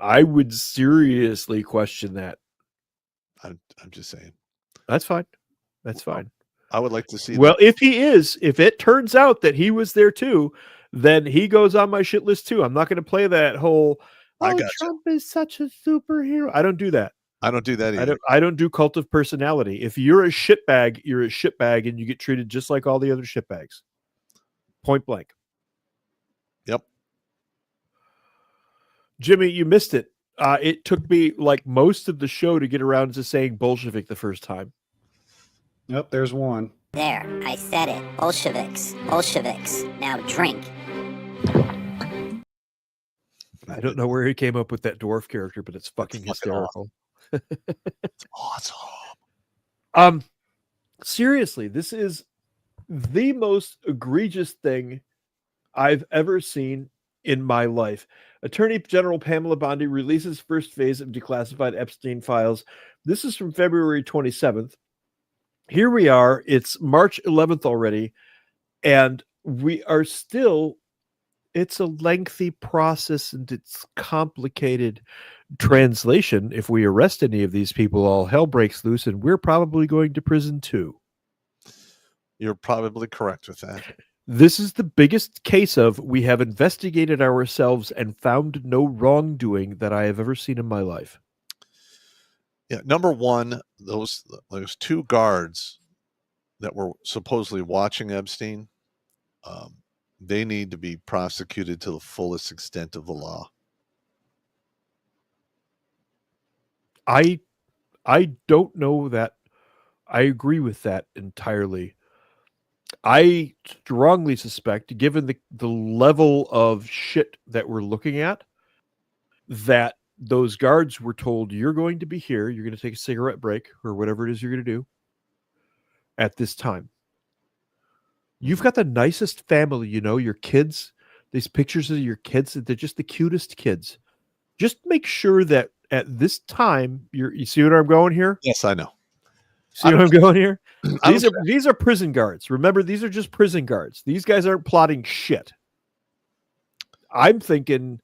I would seriously question that. I'm just saying. That's fine. That's fine. I would like to see. Well, if it turns out that he was there too, then he goes on my shit list too. I'm not going to play that whole, Trump is such a superhero. I don't do that. I don't do that either. I don't do cult of personality. If you're a shitbag, you're a shitbag, and you get treated just like all the other shitbags. Point blank. Yep. Jimmy, you missed it. It took me like most of the show to get around to saying Bolshevik the first time. Yep, there's one. There, I said it. Bolsheviks. Bolsheviks. Now drink. I don't know where he came up with that dwarf character, but it's fucking hysterical. It's awesome. Seriously, this is the most egregious thing I've ever seen in my life. Attorney General Pamela Bondi releases first phase of declassified Epstein files. This is from February 27th. Here we are. It's March 11th already, and we are still, it's a lengthy process and it's complicated. Translation, if we arrest any of these people, all hell breaks loose and we're probably going to prison too. You're probably correct with that. This is the biggest case of we have investigated ourselves and found no wrongdoing that I have ever seen in my life. Yeah, number one, those two guards that were supposedly watching Epstein, they need to be prosecuted to the fullest extent of the law. I don't know that I agree with that entirely. I strongly suspect, given the level of shit that we're looking at, that those guards were told, you're going to be here, you're going to take a cigarette break or whatever it is you're going to do at this time. You've got the nicest family, your kids, these pictures of your kids, they're just the cutest kids. Just make sure that at this time, you see where I'm going here? Yes, I know. See where I'm going here? These are prison guards. Remember, these are just prison guards. These guys aren't plotting shit. I'm thinking,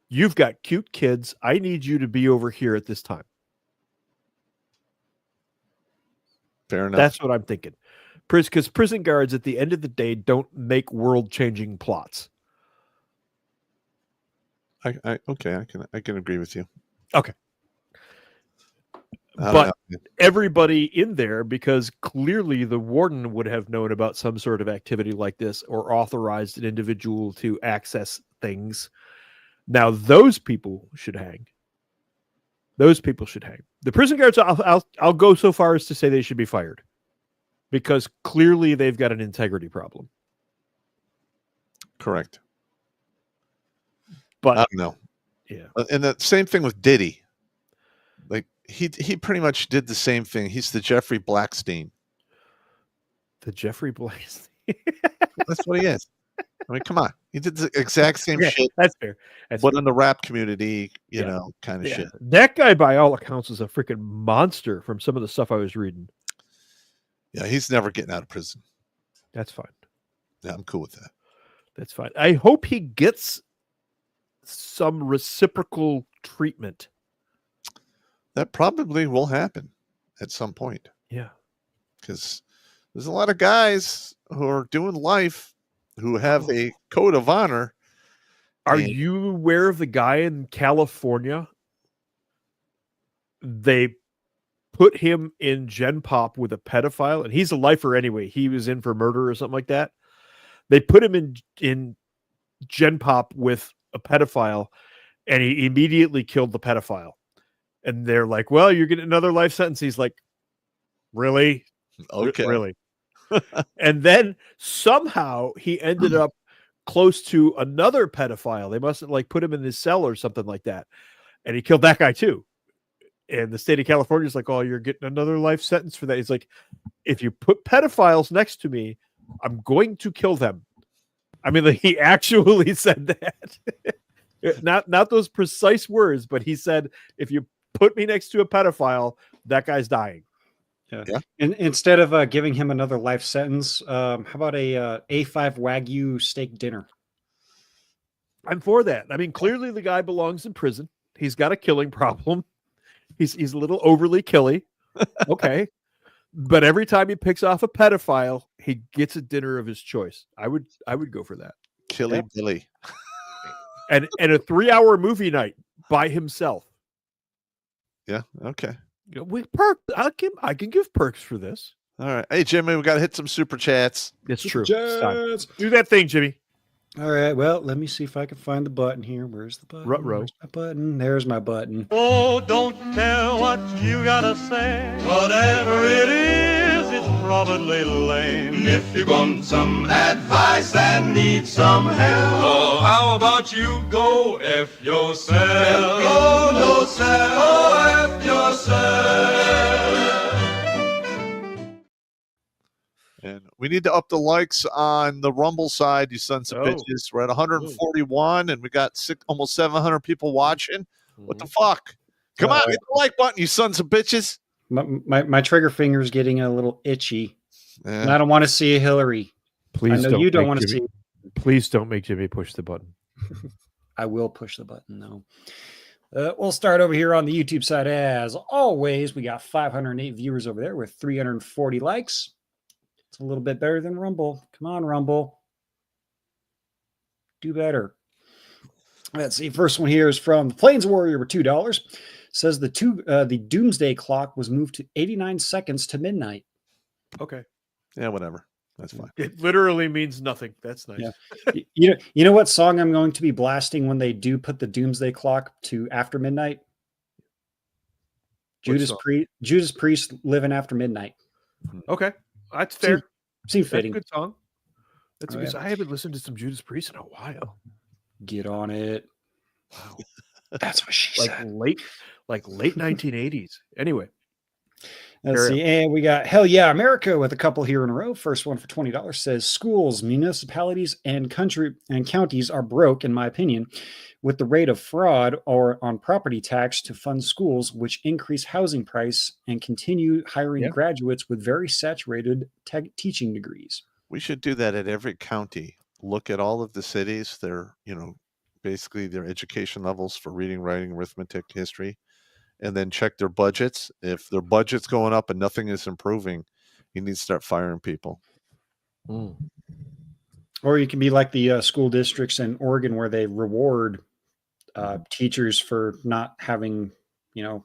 you've got cute kids. I need you to be over here at this time. Fair enough. That's what I'm thinking. Because prison guards, at the end of the day, don't make world-changing plots. I can agree with you. Okay. But everybody in there, because clearly the warden would have known about some sort of activity like this or authorized an individual to access things. Now those people should hang. Those people should hang. The prison guards, I'll go so far as to say they should be fired, because clearly they've got an integrity problem. Correct. But I don't know. Yeah. And the same thing with Diddy. Like he pretty much did the same thing. He's the Jeffrey Blackstein. The Jeffrey Blackstein. That's what he is. I mean, come on. He did the exact same shit. That's fair. But in the rap community, you know, kind of shit. That guy, by all accounts, is a freaking monster from some of the stuff I was reading. Yeah, he's never getting out of prison. That's fine. Yeah, I'm cool with that. That's fine. I hope he gets some reciprocal treatment. That probably will happen at some point. Yeah. Because there's a lot of guys who are doing life who have a code of honor. Are you aware of the guy in California? They put him in Gen Pop with a pedophile, and he's a lifer anyway. He was in for murder or something like that. They put him in Gen Pop with a pedophile, and he immediately killed the pedophile. And they're like, well, you're getting another life sentence. He's like, really? Okay. Really? And then somehow he ended up close to another pedophile. They must have like put him in his cell or something like that. And he killed that guy too. And the state of California is like, oh, you're getting another life sentence for that. He's like, if you put pedophiles next to me, I'm going to kill them. I mean, like, he actually said that. not those precise words, but he said, if you put me next to a pedophile, that guy's dying. Yeah. And instead of giving him another life sentence, how about a A5 Wagyu steak dinner? I'm for that. I mean, clearly the guy belongs in prison. He's got a killing problem. He's a little overly killy. Okay. But every time he picks off a pedophile, he gets a dinner of his choice. I would go for that. Killy Billy. And a 3-hour movie night by himself. Yeah. Okay. I can give perks for this. All right. Hey, Jimmy, we got to hit some super chats. It's true. It's time. Do that thing, Jimmy. All right. Well, let me see if I can find the button here. Where's the button? Ruh-roh. Where's my button? There's my button. Oh, don't care what you gotta say. Whatever it is, it's probably lame. If you want some advice and need some help, oh, how about you go F yourself? Go yourself. Oh, F yourself. And we need to up the likes on the Rumble side, you sons of bitches. We're at 141, and we got almost 700 people watching. What the fuck? Come on, hit the like button, you sons of bitches. My trigger finger is getting a little itchy. And I don't want to see Hillary. Please, I know you don't want to see. Please don't make Jimmy push the button. I will push the button, though. We'll start over here on the YouTube side. As always, we got 508 viewers over there with 340 likes. It's a little bit better than Rumble. Come on, Rumble. Do better. Let's see. First one here is from the Plains Warrior with $2. Says the doomsday clock was moved to 89 seconds to midnight. Okay. Yeah, whatever. That's fine. It literally means nothing. That's nice. Yeah. You know what song I'm going to be blasting when they do put the doomsday clock to after midnight? Judas Priest, Living After Midnight. Okay. That's fair. Seems fitting. That's a good song. That's Yeah. I haven't listened to some Judas Priest in a while. Get on it. Wow. That's what she said. Late 1980s. Anyway. Let's see. And we got Hell Yeah America with a couple here in a row. First one for $20 says schools, municipalities, and counties are broke, in my opinion, with the rate of fraud or on property tax to fund schools, which increase housing price and continue hiring graduates with very saturated teaching degrees. We should do that at every county. Look at all of the cities, basically their education levels for reading, writing, arithmetic, history, and then check their budgets. If their budget's going up and nothing is improving, you need to start firing people. Or you can be like the school districts in Oregon where they reward teachers for not having, 80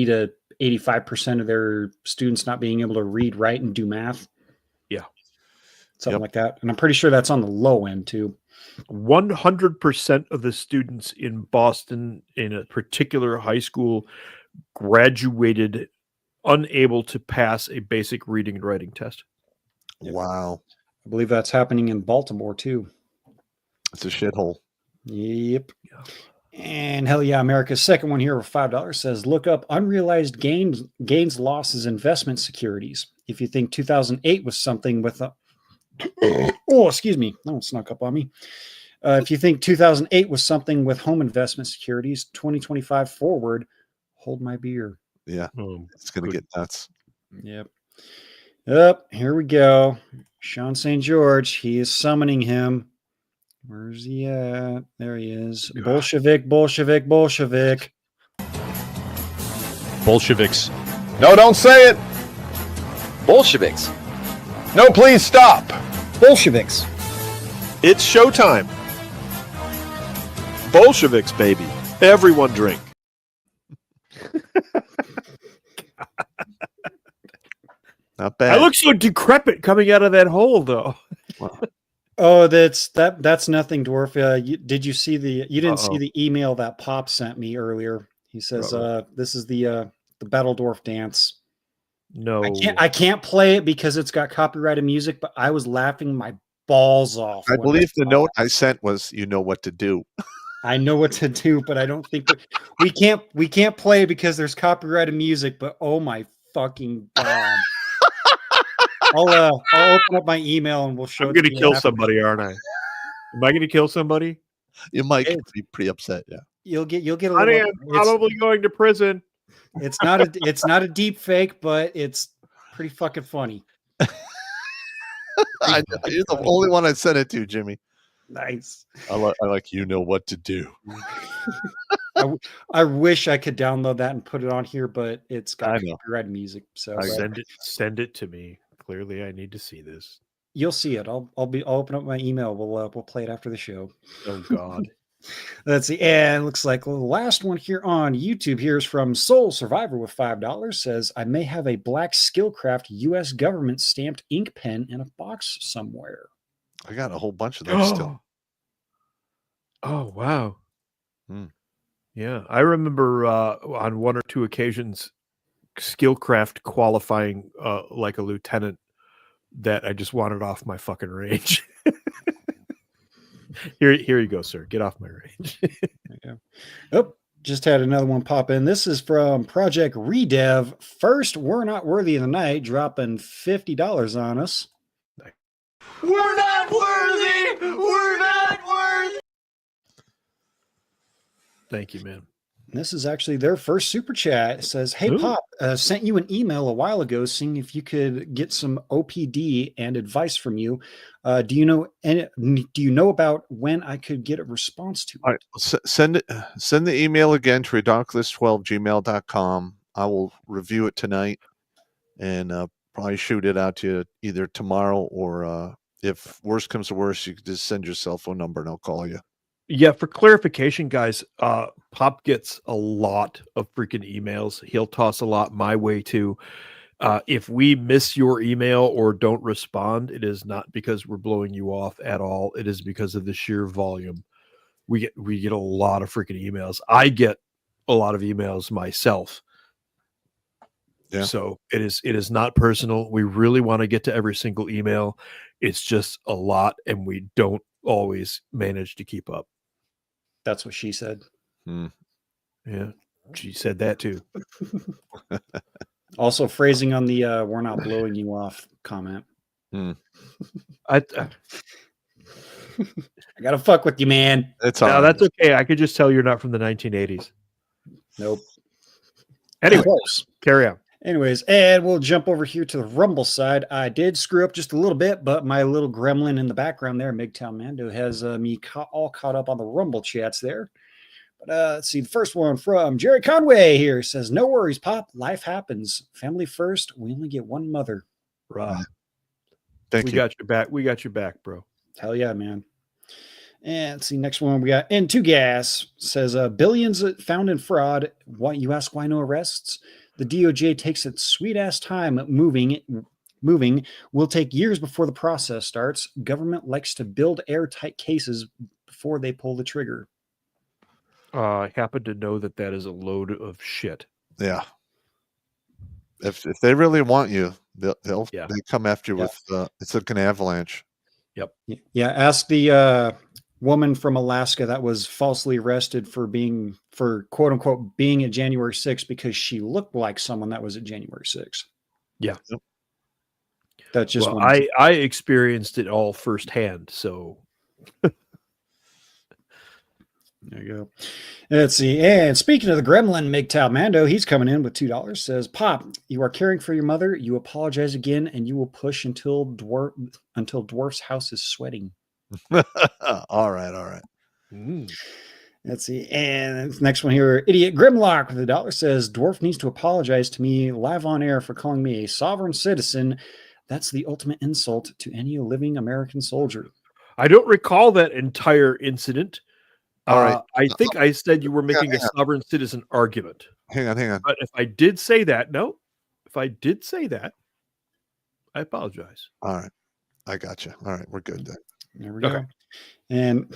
to 85% of their students not being able to read, write, and do math. Yeah. Something like that. And I'm pretty sure that's on the low end too. 100% of the students in Boston in a particular high school graduated unable to pass a basic reading and writing test. Wow. I believe that's happening in Baltimore too. It's a shithole. Yep. Yeah. And Hell Yeah America's second one here with $5 says look up unrealized gains, losses, investment securities. If you think 2008 was something with a excuse me. No, it snuck up on me. If you think 2008 was something with home investment securities, 2025 forward, hold my beer. Yeah. It's going to get nuts. Yep. Up, here we go. Sean St. George. He is summoning him. Where's he at? There he is. God. Bolshevik. Bolsheviks. No, don't say it. Bolsheviks. No, please stop. Bolsheviks. It's showtime. Bolsheviks, baby. Everyone drink. Not bad. I look so decrepit coming out of that hole, though. Oh, that's nothing, Dwarf. Did you see you didn't see the email that Pop sent me earlier? He says, this is the Battledorf dance. No, I can't play it because it's got copyrighted music, but I was laughing my balls off. I believe the note I sent was, you know what to do. I know what to do, but I don't think we can't play because there's copyrighted music, but oh my fucking God. I'll open up my email and we'll show I'm going to kill somebody, aren't I? Am I going to kill somebody? You might be pretty upset, yeah. You'll get a little. I am probably going to prison. It's not a deep fake, but it's pretty fucking funny. You're the only one I sent it to, Jimmy. Nice. I like you know what to do. I wish I could download that and put it on here, but it's got copyrighted music. So send it to me. Clearly, I need to see this. You'll see it. I'll open up my email. We'll play it after the show. Oh God. Let's see. And looks like the last one here on YouTube here is from Soul Survivor with $5. Says, I may have a black Skillcraft U.S. government stamped ink pen in a box somewhere. I got a whole bunch of those still. Oh, wow. Yeah. I remember on one or two occasions, Skillcraft qualifying like a lieutenant that I just wanted off my fucking range. Here you go, sir. Get off my range. There you go. Oh, just had another one pop in. This is from Project Redev. First, we're not worthy of the night, dropping $50 on us. We're not worthy. We're not worthy. Thank you, man. This is actually their first super chat. It says, "Hey, Ooh. Pop, sent you an email a while ago seeing if you could get some OPD and advice from you. Do you know about when I could get a response to All it?" right, send the email again to redonkulas12gmail.com. I will review it tonight and probably shoot it out to you either tomorrow or if worst comes to worst, you can just send your cell phone number and I'll call you. Yeah, for clarification, guys, Pop gets a lot of freaking emails. He'll toss a lot my way too. If we miss your email or don't respond, it is not because we're blowing you off at all. It is because of the sheer volume. We get a lot of freaking emails. I get a lot of emails myself. Yeah. So it is not personal. We really want to get to every single email. It's just a lot, and we don't always manage to keep up. That's what she said. Yeah, she said that too. Also, phrasing on the "we're not blowing you off" comment. I gotta fuck with you, man. That's all. No, that's okay. I could just tell you're not from the 1980s. Nope. Anyway, Close. Carry on. Anyways, and we'll jump over here to the Rumble side. I did screw up just a little bit, but my little gremlin in the background there, MGTOW Mando, has me all caught up on the Rumble chats there. But let's see, the first one from Jerry Conway here says, "No worries, Pop. Life happens. Family first. We only get one mother." Right. Thank we you. got your back. We got your back, bro. Hell yeah, man. And let's see, next one we got N2 Gas says, "Billions found in fraud. What you ask? Why no arrests? The DOJ takes its sweet ass time moving. Will take years before the process starts. Government likes to build airtight cases before they pull the trigger." I happen to know that is a load of shit. Yeah. If they really want you, they come after you with it's like an avalanche. Yep. Yeah. Ask the woman from Alaska that was falsely arrested for quote unquote being at January 6th because she looked like someone that was at January 6th. Yeah. Yep. That's just I experienced it all firsthand. So there you go. Let's see. And speaking of the gremlin, MGTOW Mando, he's coming in with $2. Says, "Pop, you are caring for your mother. You apologize again, and you will push until Dwarf's house is sweating." All right. Let's see. And this next one here, Idiot Grimlock with $1 says, "Dwarf needs to apologize to me live on air for calling me a sovereign citizen. That's the ultimate insult to any living American soldier." I don't recall that entire incident. All right. I think I said you were making a sovereign citizen argument. Hang on. But if I did say that, I apologize. All right. I got you. All right. We're good then. There we go. And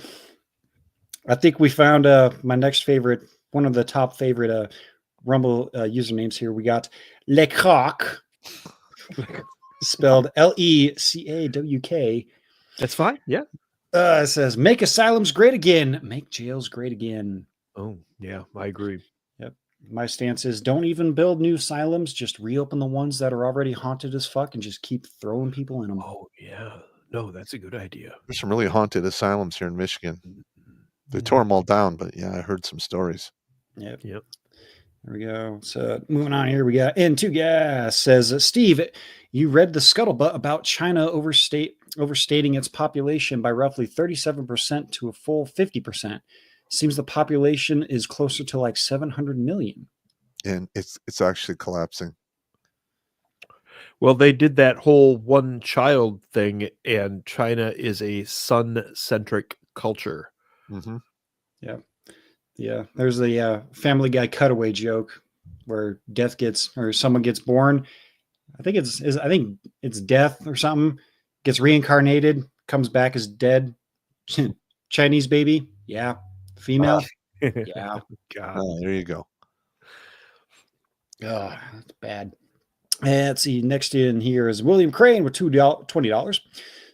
I think we found my next favorite, one of the top favorite Rumble usernames here. We got Lecawk, spelled LECAWK. That's fine. Yeah. It says, "Make asylums great again. Make jails great again." Oh, yeah. I agree. Yep. My stance is don't even build new asylums. Just reopen the ones that are already haunted as fuck and just keep throwing people in them. Oh, yeah. No, that's a good idea. There's some really haunted asylums here in Michigan. They tore them all down, but yeah, I heard some stories. Yep. Yep. There we go. So moving on here, we got N2 Gas says, "Steve, you read the scuttlebutt about China overstating its population by roughly 37% to a full 50%. Seems the population is closer to like 700 million. And it's actually collapsing. Well, they did that whole one child thing, and China is a son-centric culture. Mm-hmm. Yeah. Yeah. There's the Family Guy cutaway joke where someone gets born. I think it's death or something, gets reincarnated, comes back as dead. Chinese baby. Yeah. Female. Yeah. God. Oh, there you go. Oh, that's bad. And let's see. Next in here is William Crane with $20.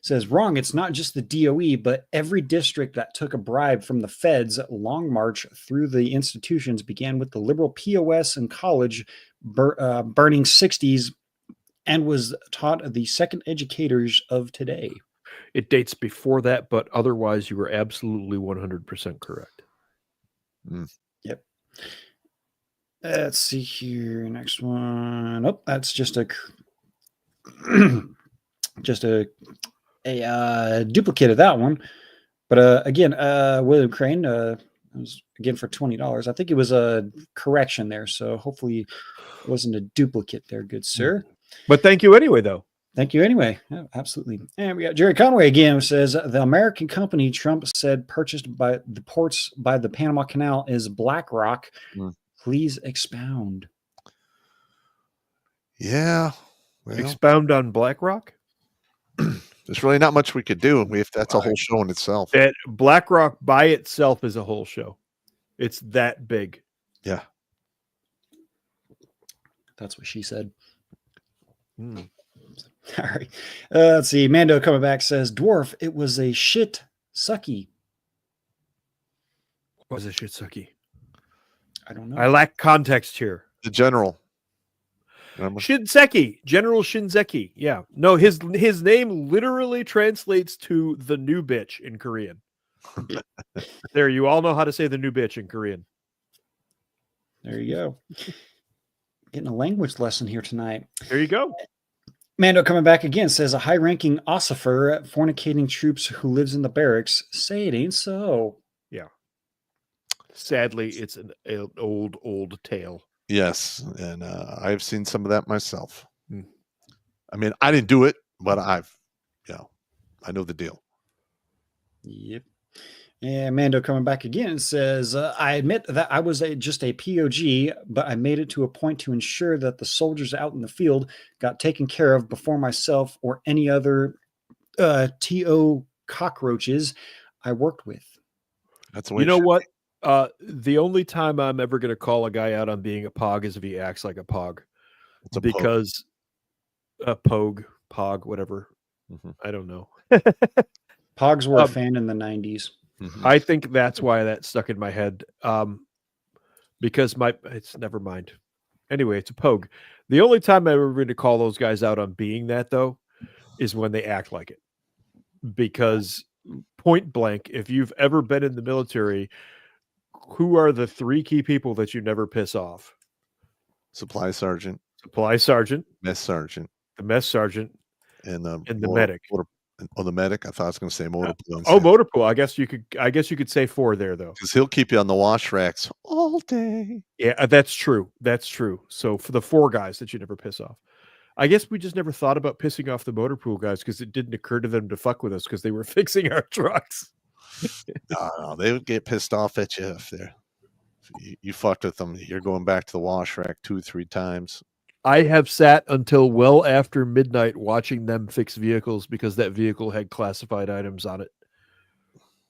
Says, "Wrong. It's not just the DOE, but every district that took a bribe from the feds. Long march through the institutions began with the liberal POS and college burning 60s and was taught the second educators of today." It dates before that, but otherwise you were absolutely 100% correct. Yep. Let's see here. Next one. Oh, that's just a just a duplicate of that one. But again, William Crane, it was again for $20. I think it was a correction there, so hopefully it wasn't a duplicate there, good sir. But thank you anyway, though. Thank you anyway. Yeah, absolutely. And we got Jerry Conway again, who says the American company Trump said purchased by the ports by the Panama Canal is BlackRock. Please expound. Yeah. Well, Expound on BlackRock? there's really not much we could do. That's a whole show in itself. That BlackRock by itself is a whole show. It's that big. Yeah. That's what she said. All right. Let's see. Mando coming back says, Dwarf, it was a shit sucky. What was a shit sucky? I don't know. I lack context here. The general. Remember? Shinseki. General Shinseki. Yeah. No, his name literally translates to the new bitch in Korean. There, you all know how to say the new bitch in Korean. There you go. Getting a language lesson here tonight. There you go. Mando coming back again says a high-ranking ossifer fornicating troops who lives in the barracks. Say it ain't so. Yeah. Sadly, it's an old tale. Yes, and I've seen some of that myself. I mean, I didn't do it, but I know the deal. Yep. And Mando coming back again says, I admit that I was just a POG, but I made it to a point to ensure that the soldiers out in the field got taken care of before myself or any other TO cockroaches I worked with. That's you know what? The only time I'm ever going to call a guy out on being a pog is if he acts like a pog. Because a pog, whatever. I don't know. Pogs were a fan in the 90s. I think that's why that stuck in my head. Because it's never mind. Anyway, it's a pogue. The only time I'm ever going to call those guys out on being that, though, is when they act like it. Because point blank, if you've ever been in the military, who are the three key people that you never piss off? Supply sergeant, mess sergeant, the mess sergeant, and the medic. The medic. I thought I was going to say motor pool. Motor pool. I guess you could say four there, though, because he'll keep you on the wash racks all day. Yeah, that's true. So for the four guys that you never piss off, I guess we just never thought about pissing off the motor pool guys because it didn't occur to them to fuck with us because they were fixing our trucks. No, they would get pissed off at you if you fucked with them. You're going back to the wash rack 2-3 times. I have sat until well after midnight watching them fix vehicles because that vehicle had classified items on it.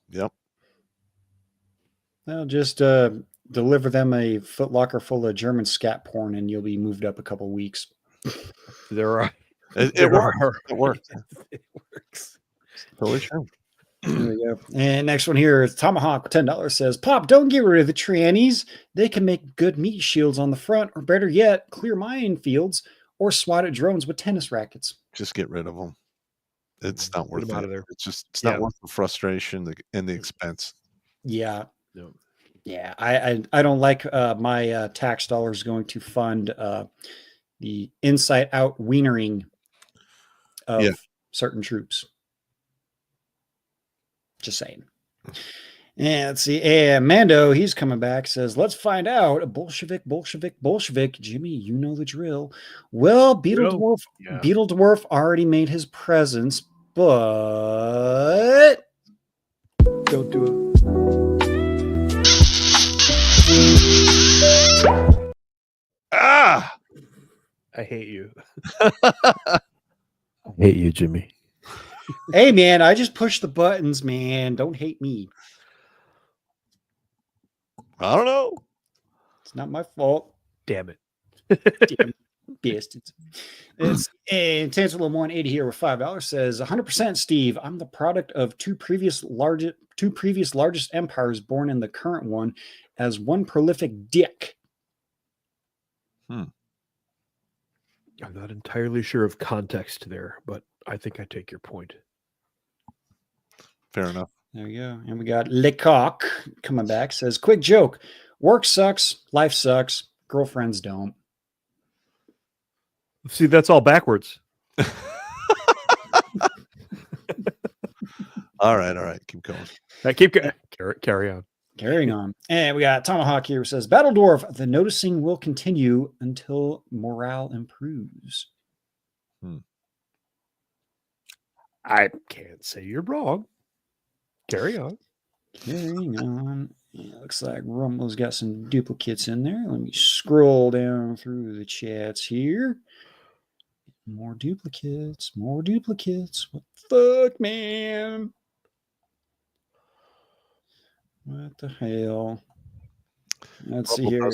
Yep. Well, just deliver them a Foot Locker full of German scat porn and you'll be moved up a couple weeks. It works. It works. Totally true. There we go. And next one here is Tomahawk $10 says, Pop, don't get rid of the trannies. They can make good meat shields on the front, or better yet, clear minefields or swat at drones with tennis rackets. Just get rid of them. It's not worth it. Out of there. It's not worth the frustration and the expense. Yeah. No. Yeah. I don't like my tax dollars going to fund the inside out wienering of certain troops. Just saying. And let's see. And Mando, he's coming back, says, let's find out. Bolshevik. Jimmy, you know the drill. Well, Beetle Dwarf already made his presence, but don't do it. I hate you. I hate you, Jimmy. Hey, man, I just push the buttons, man. Don't hate me. I don't know. It's not my fault. Damn it. Damn bastards. It's and Tantalum 180 here with $5 says 100% Steve. I'm the product of two previous largest empires born in the current one as one prolific dick. I'm not entirely sure of context there, but I think I take your point. Fair enough. There you go. And we got Lecoq coming back, says, quick joke. Work sucks. Life sucks. Girlfriends don't. See, that's all backwards. All right. Keep going. Carry on. Carrying on. And we got Tomahawk here who says, Battle Dwarf, the noticing will continue until morale improves. I can't say you're wrong. Carry on. Carrying on. Yeah, looks like Rumble's got some duplicates in there. Let me scroll down through the chats here. More duplicates. What the fuck, man? What the hell? Let's see here.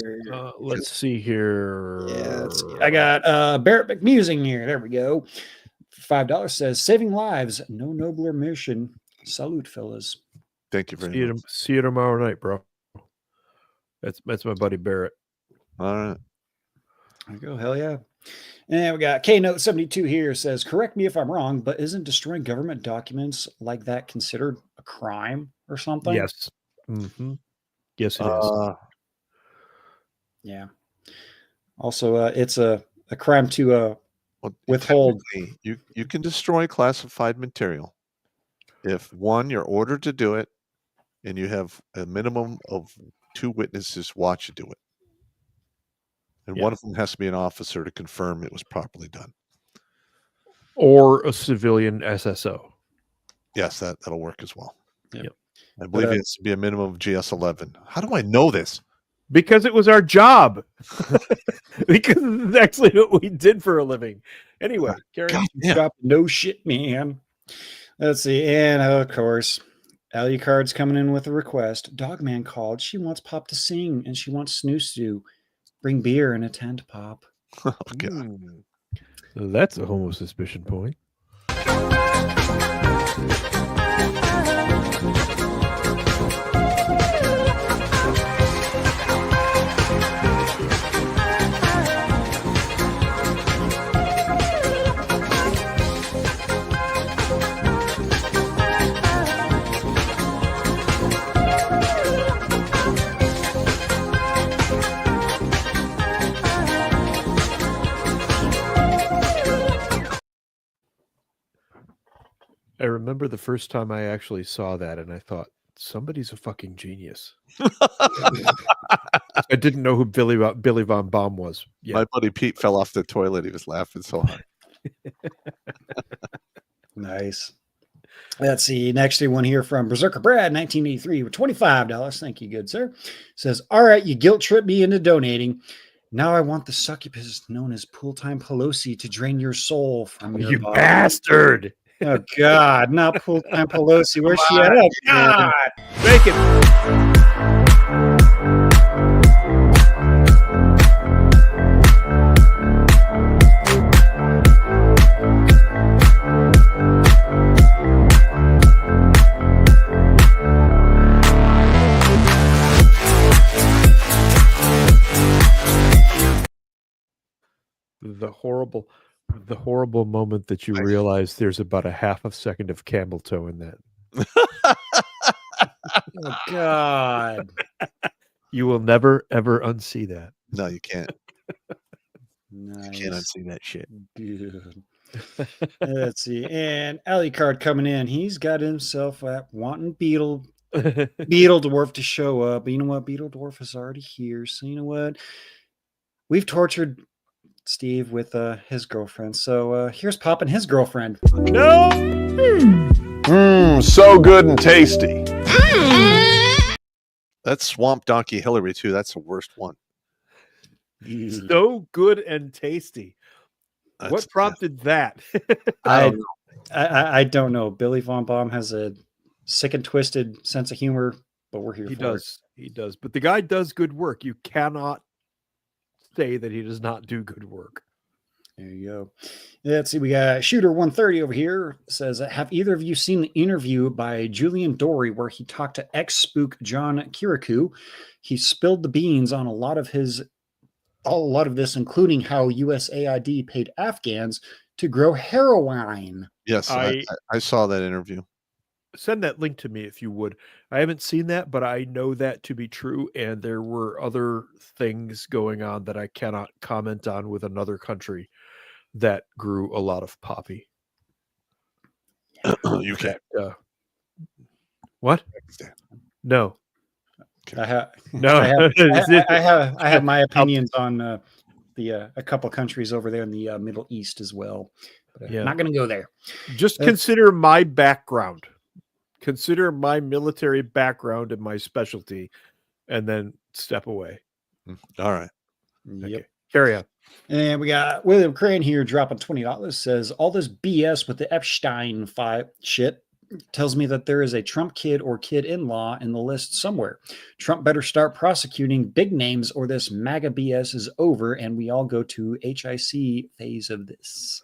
Let's see here. Yeah, let's see. I got Barrett McMusing here. There we go. $5 says, saving lives, no nobler mission. Salute, fellas. Thank you very much. See you tomorrow night, bro. That's my buddy Barrett. All right. There you go. Hell yeah. And we got K-Note 72 here says, correct me if I'm wrong, but isn't destroying government documents like that considered a crime or something? Yes. Mm-hmm. Yes, it is. Yeah. Also, it's a crime to withhold. You can destroy classified material if, one, you're ordered to do it, and you have a minimum of 2 witnesses watch you do it. And one of them has to be an officer to confirm it was properly done. Or a civilian SSO. Yes, that'll work as well. Yep. I believe it has to be a minimum of GS11. How do I know this? Because it was our job. Because it's actually what we did for a living. Anyway, carry on. No shit, man. Let's see. And of course, Alucard's coming in with a request. Dogman called. She wants Pop to sing, and she wants Snooze to bring beer and attend Pop. Oh, God. So that's a homo suspicion point. I remember the first time I actually saw that, and I thought, somebody's a fucking genius. I didn't know who Billy Von Baum was. My buddy Pete fell off the toilet. He was laughing so hard. Nice. Let's see. Next one here from Berserker Brad, 1983, with $25. Thank you, good sir. Says, all right, you guilt tripped me into donating. Now I want the succubus known as Pool-Time Pelosi to drain your soul from your body. Bastard! Oh, God. Not Pool-Time Pelosi. Where's she at? Oh, God. Make it. The horrible moment that you realize there's about a half a second of camel toe in that. Oh, God. You will never, ever unsee that. No, you can't. Nice. You can't unsee that shit. Good. Let's see. And Alucard coming in. He's got himself wanting Beetle Dwarf to show up. But you know what? Beetle Dwarf is already here. So you know what? We've tortured Steve with his girlfriend. So here's Pop and his girlfriend. No! So good and tasty. That's Swamp Donkey Hillary, too. That's the worst one. So good and tasty. What prompted that? I don't know. Billy Von Baum has a sick and twisted sense of humor, but we're here for it. He does. But the guy does good work. You cannot say that he does not do good work. There you go. Let's see. We got Shooter 130 over here. Says, have either of you seen the interview by Julian Dory where he talked to ex-spook John Kirikou? He spilled the beans on a lot of this, including how USAID paid Afghans to grow heroin. Yes, I saw that interview. Send that link to me if you would. I haven't seen that, but I know that to be true. And there were other things going on that I cannot comment on with another country that grew a lot of poppy. UK. What? No. I have No. I have my opinions on a couple countries over there in the Middle East as well. But I'm not going to go there. Just consider my background. Consider my military background and my specialty, and then step away. All right. Yep. Okay. Carry on. And we got William Crane here dropping $20. Says all this BS with the Epstein shit tells me that there is a Trump kid or kid-in-law in the list somewhere. Trump better start prosecuting big names or this MAGA BS is over and we all go to HIC phase of this.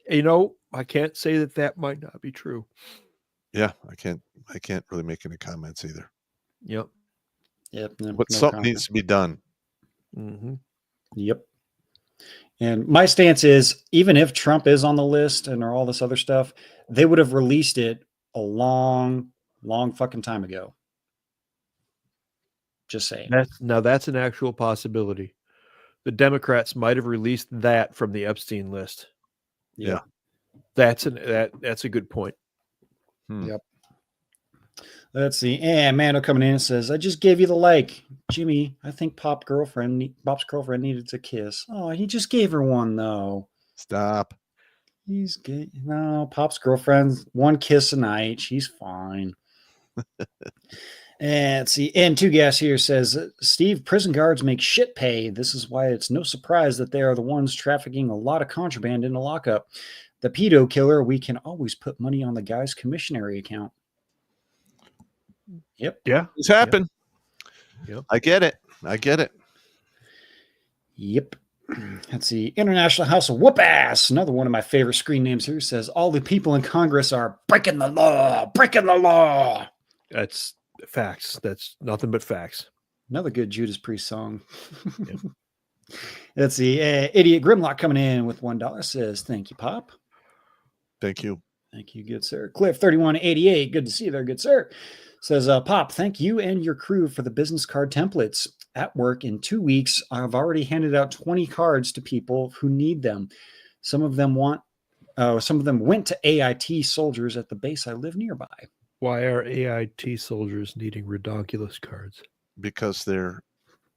You know, I can't say that might not be true. Yeah, I can't really make any comments either. Yep. But something needs to be done. Mm-hmm. Yep. And my stance is, even if Trump is on the list and all this other stuff, they would have released it a long fucking time ago. Just saying. That's an actual possibility. The Democrats might have released that from the Epstein list. Yeah. That's a good point. Yep. Let's see. And Mando coming in and says, I just gave you the like. Jimmy, I think Pop's girlfriend needed a kiss. Oh, he just gave her one, though. Stop. He's good. No, Pop's girlfriend, one kiss a night. She's fine. And let's see. And Two Gas here says, Steve, prison guards make shit pay. This is why it's no surprise that they are the ones trafficking a lot of contraband into lockup. The pedo killer, we can always put money on the guy's commissionary account. Yep. Yeah. It's happened. Yep. I get it. Yep. Let's see. International House of Whoop Ass. Another one of my favorite screen names here says, all the people in Congress are breaking the law. That's facts. That's nothing but facts. Another good Judas Priest song. Yep. Let's see. Idiot Grimlock coming in with $1 says, thank you, Pop. Thank you. Thank you, good sir. Cliff 3188. Good to see you there, good sir. Says, Pop, thank you and your crew for the business card templates. At work in 2 weeks, I've already handed out 20 cards to people who need them. Some of them went to AIT soldiers at the base I live nearby. Why are AIT soldiers needing Redonkulas cards? Because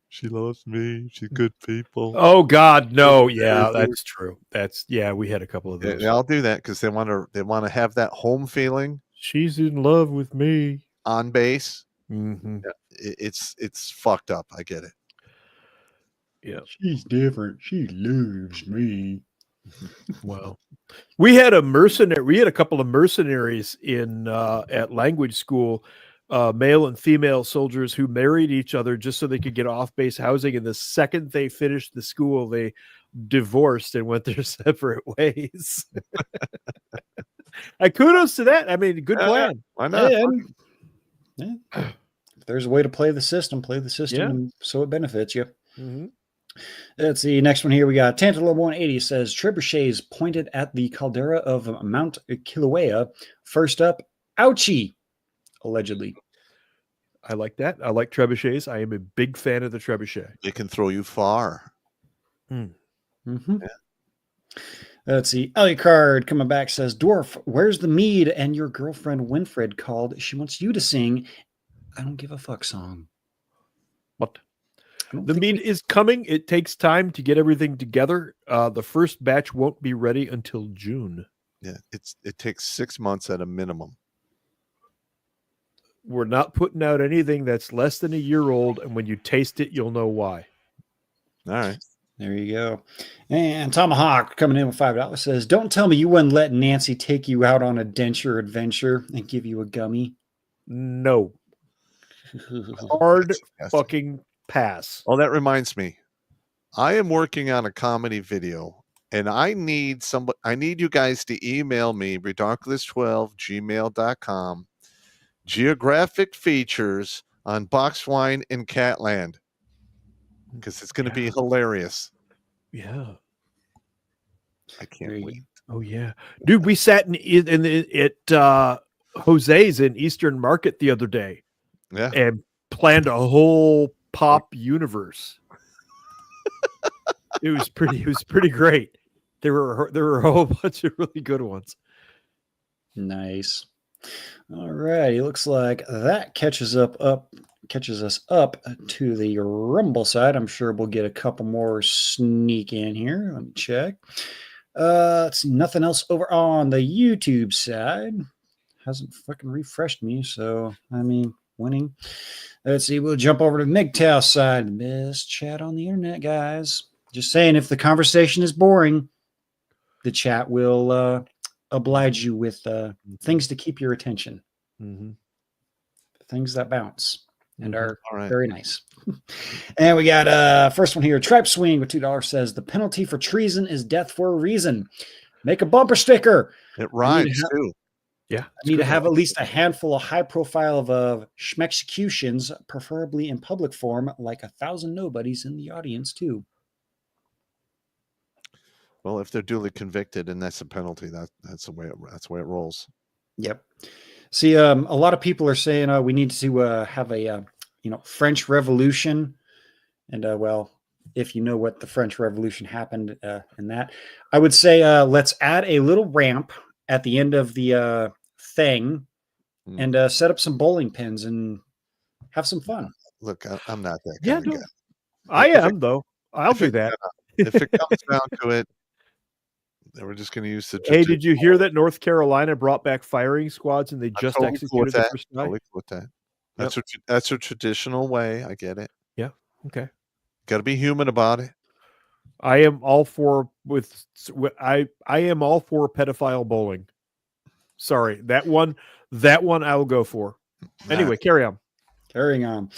she loves me. She's good people. Oh God, no. Yeah, that's true. We had a couple of those. Yeah, I'll do that because they want to have that home feeling. She's in love with me. On base. Mm-hmm. Yeah, it's fucked up. I get it. Yeah. She's different. She loves me. Well, we had a couple of mercenaries in at language school, male and female soldiers who married each other just so they could get off base housing. And the second they finished the school, they divorced and went their separate ways. Kudos to that. I mean, good plan. Why not? Yeah. If there's a way to play the system, and so it benefits you. Mm-hmm. Let's see. Next one here, we got Tantalum 180 says trebuchets pointed at the caldera of Mount Kilauea. First up, ouchie, allegedly. I like that. I like trebuchets. I am a big fan of the trebuchet. It can throw you far. Mm-hmm. Yeah. Let's see. Ellie Card coming back says, Dwarf, where's the mead and your girlfriend Winfred called? She wants you to sing I Don't Give a Fuck song. What? The mead is coming. It takes time to get everything together. The first batch won't be ready until June. Yeah, it takes 6 months at a minimum. We're not putting out anything that's less than a year old, and when you taste it, you'll know why. All right. There you go. And Tomahawk coming in with $5 says, don't tell me you wouldn't let Nancy take you out on a denture adventure and give you a gummy. No. Hard fucking pass. Oh, that reminds me. I am working on a comedy video, and I need you guys to email me, redonkulas12@gmail.com, geographic features on box wine in Catland. Because it's going to be hilarious. Yeah. I can't wait. Oh, yeah. Dude, we sat at Jose's in Eastern Market the other day. Yeah. And planned a whole pop universe. It was pretty great. There were a whole bunch of really good ones. Nice. All right. It looks like that catches us up to the Rumble side. I'm sure we'll get a couple more sneak in here. Let me check. It's nothing else over on the YouTube side. Hasn't fucking refreshed me, so I mean, winning. Let's see. We'll jump over to the MGTOW side. The best chat on the internet, guys. Just saying, if the conversation is boring, the chat will oblige you with things to keep your attention. Mm-hmm. Things that bounce and are right. very nice. And we got first one here. Tripe Swing with $2 says the penalty for treason is death for a reason. Make a bumper sticker. It rhymes too. Yeah. I need to have at least a handful of high profile of schmexecutions, preferably in public form, like 1,000 nobodies in the audience too. Well, if they're duly convicted and that's a penalty, that's the way it rolls. Yep. See, a lot of people are saying we need to have a French Revolution, and well, if you know what the French Revolution happened in that, I would say let's add a little ramp at the end of the thing, and set up some bowling pins and have some fun. Look, I'm not that kind of guy. I am though. I'll do that. If it comes down to it, then we're just going to use the. Hey, did you hear that North Carolina brought back firing squads and they just executed the first guy? Totally cool with that. That's a traditional way. I get it. Yeah. Okay. Got to be human about it. I am all for I am all for pedophile bowling. Sorry, that one I will go for. Anyway, carry on. Carrying on.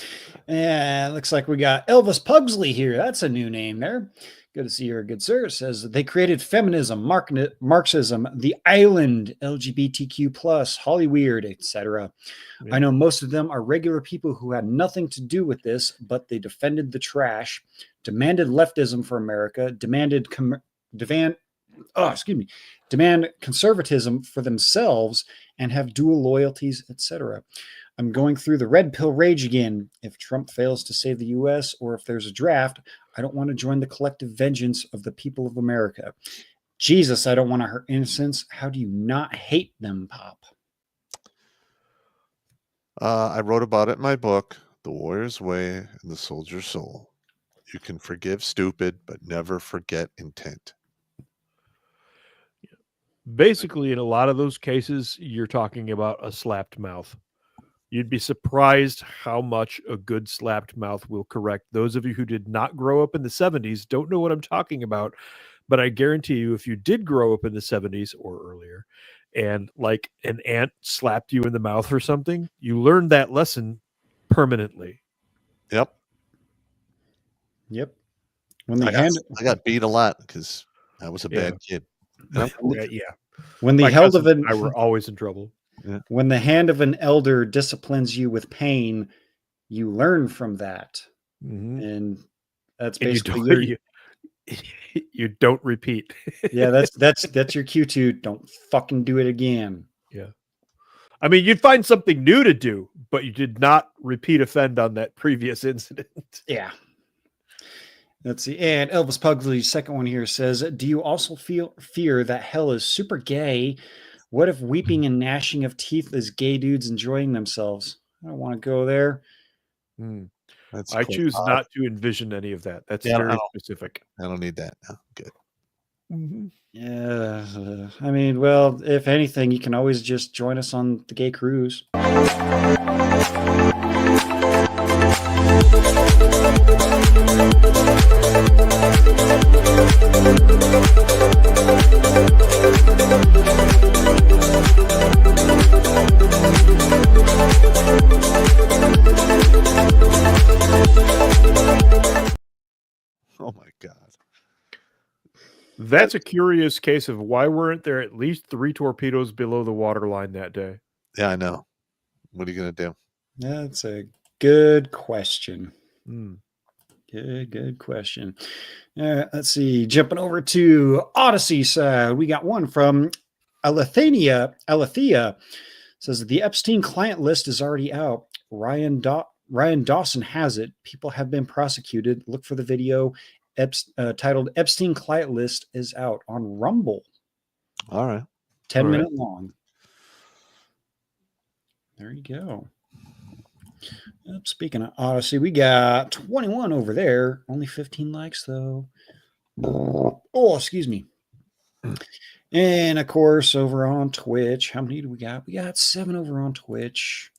And looks like we got Elvis Pugsley here. That's a new name there. Good to see you, good sir. It says they created feminism, Marxism, the island, LGBTQ+, Hollyweird, etc. Yeah. I know most of them are regular people who had nothing to do with this, but they defended the trash, demanded leftism for America, demand conservatism for themselves, and have dual loyalties, etc. I'm going through the red pill rage again. If Trump fails to save the U.S. or if there's a draft, I don't want to join the collective vengeance of the people of America. Jesus, I don't want to hurt innocents. How do you not hate them, Pop? I wrote about it in my book, The Warrior's Way and the Soldier's Soul. You can forgive stupid, but never forget intent. Basically, in a lot of those cases, you're talking about a slapped mouth. You'd be surprised how much a good slapped mouth will correct. Those of you who did not grow up in the 70s don't know what I'm talking about, but I guarantee you, if you did grow up in the 70s or earlier, and like an ant slapped you in the mouth or something, you learned that lesson permanently. Yep. I got beat a lot because I was a bad kid. Yeah. When the held of I were always in trouble. Yeah. When the hand of an elder disciplines you with pain, you learn from that, and that's basically you don't repeat. Yeah, that's your cue to don't fucking do it again. Yeah, I mean, you'd find something new to do, but you did not repeat offend on that previous incident. Yeah. Let's see. And Elvis Pugsley's second one here says, do you also fear that hell is super gay? What if weeping and gnashing of teeth is gay dudes enjoying themselves? I don't want to go there. I choose not to envision any of that. That's very specific. I don't need that. No, good. Yeah. I mean, well, if anything, you can always just join us on the gay cruise. Oh my God. That's a curious case of why weren't there at least 3 torpedoes below the waterline that day? Yeah, I know. What are you going to do? That's a good question. Good question. Let's see. Jumping over to Odyssey side, we got one from Alethea Says the Epstein client list is already out. Ryan Dawson has it. People have been prosecuted. Look for the video titled Epstein client list is out on Rumble. All right. 10-minute long. There you go. Speaking of Odyssey, we got 21 over there. Only 15 likes, though. Oh, excuse me. And, of course, over on Twitch, how many do we got? We got 7 over on Twitch.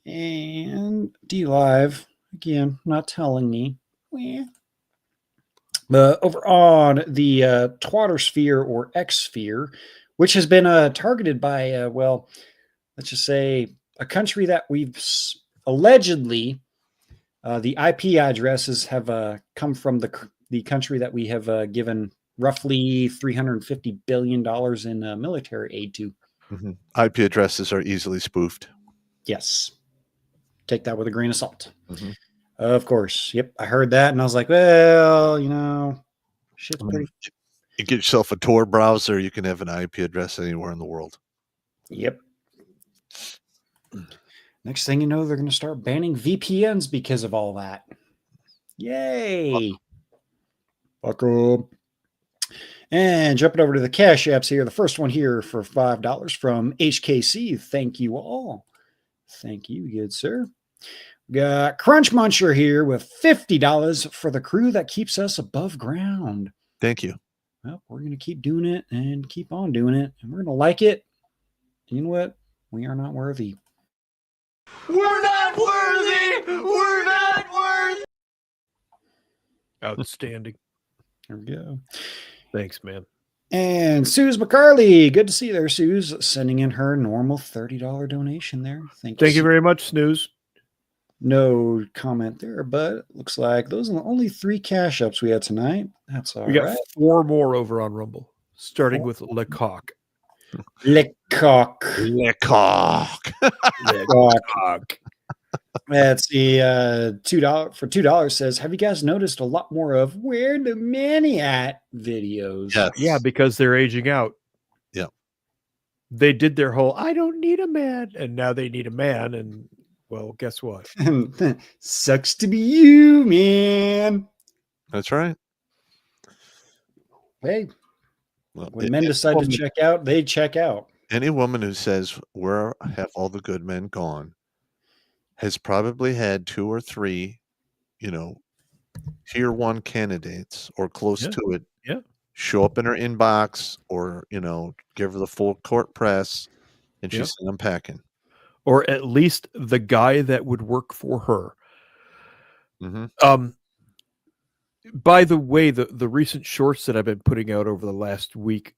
And D-Live, again, not telling me. But over on the Twattersphere or X-Sphere, which has been targeted by, well, let's just say a country that we've allegedly, the IP addresses have come from the country that we have given roughly $350 billion in military aid to. Mm-hmm. IP addresses are easily spoofed. Yes. Take that with a grain of salt. Mm-hmm. Of course. Yep. I heard that and I was like, well, you know, shit's pretty. You get yourself a Tor browser, you can have an IP address anywhere in the world. Yep. Next thing you know, they're going to start banning VPNs because of all that. Yay. Fuck up. And jumping over to the cash apps here. The first one here for $5 from HKC. Thank you all. Thank you, good sir. We got Crunch Muncher here with $50 for the crew that keeps us above ground. Thank you. Well, we're going to keep doing it and keep on doing it. And we're going to like it. You know what? We are not worthy. We're not worthy! We're not worthy! Outstanding. There we go. Thanks, man. And Suze McCarley, good to see you there, Suze, sending in her normal $30 donation there. Thank you very much, Snooze. No comment there, but it looks like those are the only 3 cash ups we had tonight. That's all right. We got 4 more over on Rumble, starting with Lecoq. Lecoq. Lecoq. Lecoq. That's the $2 for $2 says, have you guys noticed a lot more of Where the Manny at videos? Yes. Yeah, because they're aging out. Yeah. They did their whole I don't need a man, and now they need a man, and well, guess what? Sucks to be you, man. That's right. Hey, well, when men decide to check out, they check out. Any woman who says, where have all the good men gone, has probably had 2 or 3, tier 1 candidates or close to it. Yeah. Show up in her inbox or, give her the full court press and she's saying, I'm packing. Or at least the guy that would work for her. Mm-hmm. By the way, the recent shorts that I've been putting out over the last week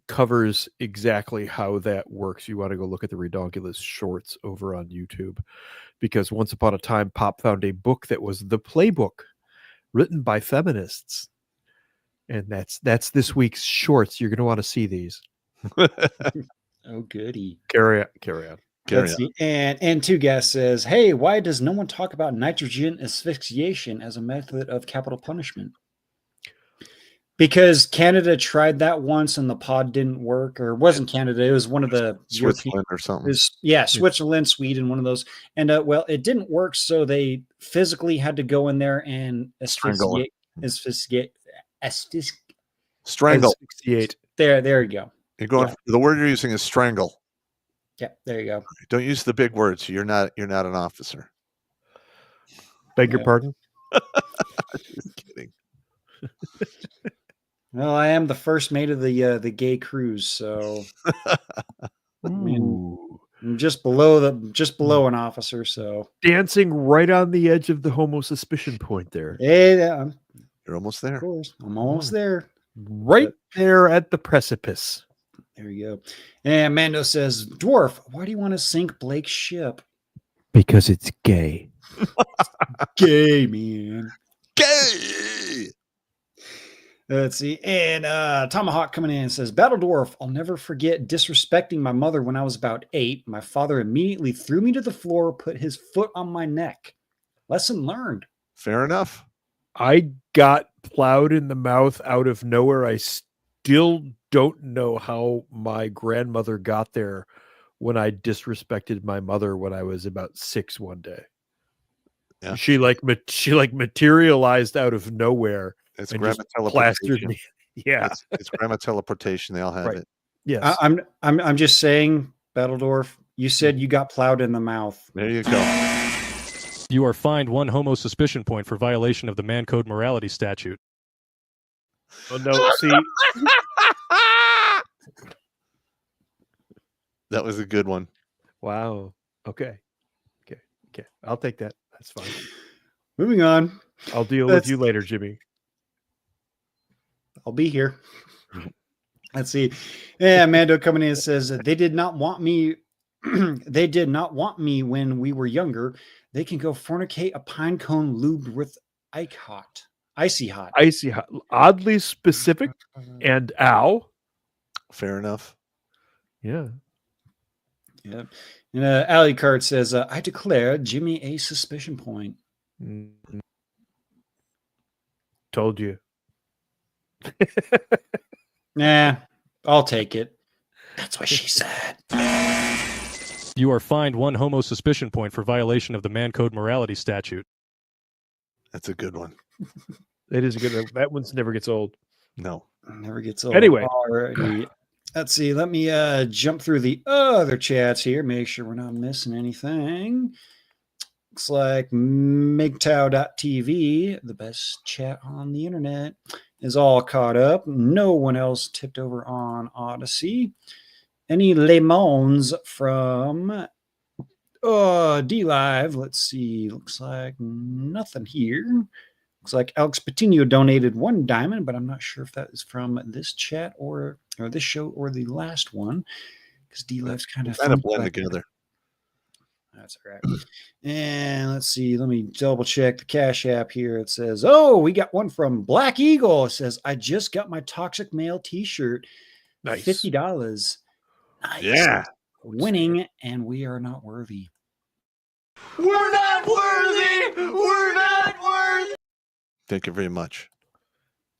covers exactly how that works. You want to go look at the Redonkulas shorts over on YouTube, because once upon a time, Pop found a book that was the playbook written by feminists. And that's this week's shorts. You're going to want to see these. Oh, goody. Carry on. And 2 guests says, hey, why does no one talk about nitrogen asphyxiation as a method of capital punishment? Because Canada tried that once and the pod didn't work, or it wasn't Canada. It was one of the Switzerland or something. Switzerland, Sweden, one of those. And well, it didn't work. So they physically had to go in there and asphyxiate. There you go. You're going. The word you're using is strangle. Yeah, there you go. Don't use the big words. You're not an officer. Beg your pardon? Just kidding. Well, I am the first mate of the gay cruise, so I mean, I'm just below an officer, so dancing right on the edge of the homo suspicion point there. Yeah, you're almost there. Of course, I'm almost there. Right there at the precipice. There you go. And Mando says, Dwarf, why do you want to sink Blake's ship? Because it's gay. Gay, man. Gay. Let's see. And Tomahawk coming in says, Battle Dwarf, I'll never forget disrespecting my mother when I was about 8. My father immediately threw me to the floor, put his foot on my neck. Lesson learned. Fair enough. I got plowed in the mouth out of nowhere. I still don't know how my grandmother got there when I disrespected my mother when I was about 6 one day. Yeah. She materialized out of nowhere. It's and grandma just plastered teleportation. me. Yeah. It's grandma teleportation. They all have Right. it. Yes. I'm just saying, Battledorf, you said you got plowed in the mouth. There you go. You are fined 1 homo suspicion point for violation of the Man Code Morality Statute. Oh no, see. That was a good one. Wow. Okay. I'll take that. That's fine. Moving on. I'll deal with you later, Jimmy. I'll be here. Let's see. Yeah, Mando coming in says they did not want me. They did not want me when we were younger. They can go fornicate a pine cone lubed with icy hot. Oddly specific and ow. Fair enough. Yeah. Yeah. And Alley Card says, I declare Jimmy a suspicion point. Told you. Nah, I'll take it. That's what she said. You are fined 1 homo suspicion point for violation of the Man Code Morality Statute. That's a good one. It is a good one. That one's never gets old. No. Never gets old. Anyway. Alrighty. Let's see. Let me jump through the other chats here. Make sure we're not missing anything. Looks like MGTOW.tv, the best chat on the internet, is all caught up. No one else tipped over on Odyssey. Any lemons from D-Live? Let's see. Looks like nothing here. Looks like Alex Patino donated 1 diamond, but I'm not sure if that is from this chat or this show or the last one, because D-Live's kind of blend together. That's all right. And let's see. Let me double check the Cash App here. It says, oh, we got one from Black Eagle. It says, I just got my Toxic Male t-shirt. Nice. $50. Nice. Yeah. Winning, and we are not worthy. We're not worthy. We're not worthy. Thank you very much.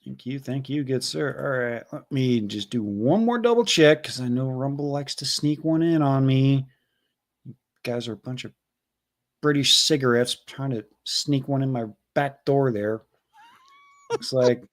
Thank you, good sir. All right, let me just do one more double check, because I know Rumble likes to sneak one in on me. You guys are a bunch of British cigarettes trying to sneak one in my back door there. Looks like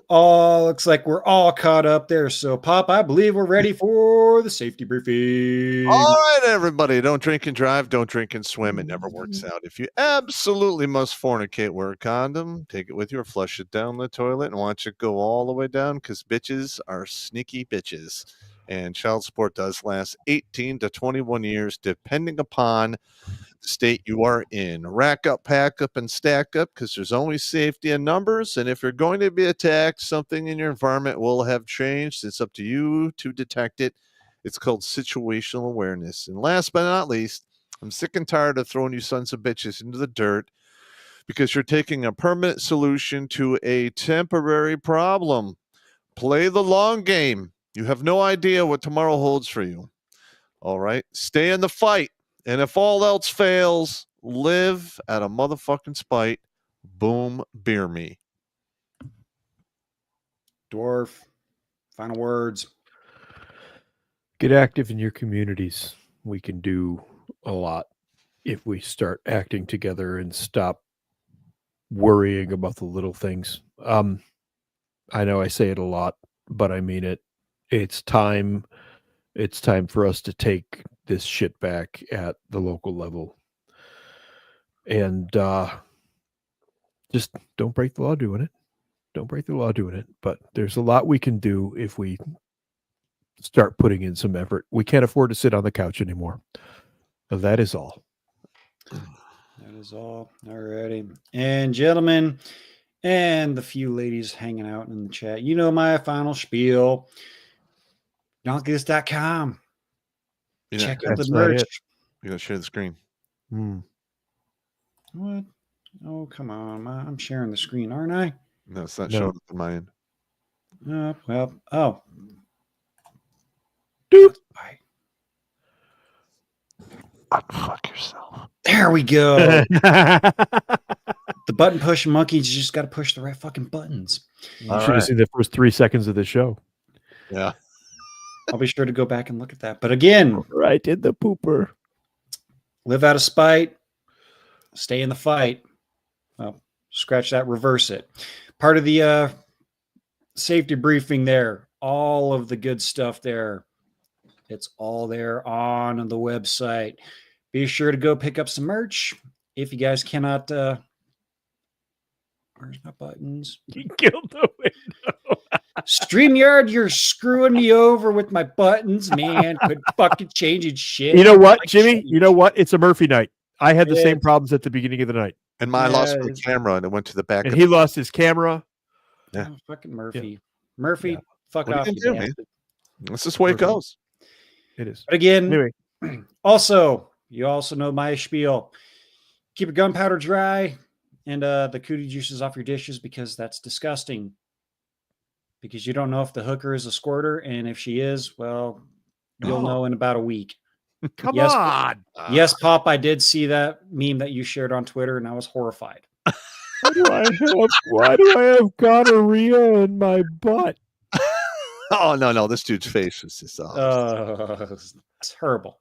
we're all caught up there. So, Pop, I believe we're ready for the safety briefing. All right, everybody. Don't drink and drive. Don't drink and swim. It never works out. If you absolutely must fornicate, wear a condom. Take it with you or flush it down the toilet and watch it go all the way down, because bitches are sneaky bitches. And child support does last 18 to 21 years, depending upon the state you are in. Rack up, pack up, and stack up, because there's always safety in numbers. And if you're going to be attacked, something in your environment will have changed. It's up to you to detect it. It's called situational awareness. And last but not least, I'm sick and tired of throwing you sons of bitches into the dirt, because you're taking a permanent solution to a temporary problem. Play the long game. You have no idea what tomorrow holds for you. All right? Stay in the fight. And if all else fails, live at a motherfucking spite. Boom, beer me. Dwarf, final words. Get active in your communities. We can do a lot if we start acting together and stop worrying about the little things. I know I say it a lot, but I mean it. It's time for us to take this shit back at the local level. And just don't break the law doing it. Don't break the law doing it. But there's a lot we can do if we start putting in some effort. We can't afford to sit on the couch anymore. That is all. That is all. Alrighty. And gentlemen, and the few ladies hanging out in the chat, you know my final spiel. Redonkulas.com. Check out the merch. You gotta share the screen. What? Oh, come on. I'm sharing the screen, aren't I? No, it's not showing up on my end. Dude. Fuck yourself. There we go. The button pushing monkeys just got to push the right fucking buttons. You should have seen the first 3 seconds of the show. Yeah. I'll be sure to go back and look at that. But again, right in the pooper. Live out of spite, stay in the fight. Well, scratch that, reverse it. Part of the safety briefing there, all of the good stuff there. It's all there on the website. Be sure to go pick up some merch. If you guys cannot, where's my buttons? You killed the window. StreamYard, you're screwing me over with my buttons, man. Quit fucking changing shit. You know what, Jimmy? You know what? It's a Murphy night. I had the same problems at the beginning of the night. And I lost my camera and it went to the back. And he lost his camera. Yeah. Oh, fucking Murphy. Yeah. Murphy, fuck what off. You do, man? This is the way it goes. It is. But again, anyway. Also, you also know my spiel. Keep your gunpowder dry and the cootie juices off your dishes because that's disgusting. Because you don't know if the hooker is a squirter, and if she is, well, you'll know in about a week. Come on. Yes, Pop, I did see that meme that you shared on Twitter, and I was horrified. Why do I have gonorrhea in my butt? Oh, no. This dude's face is just terrible.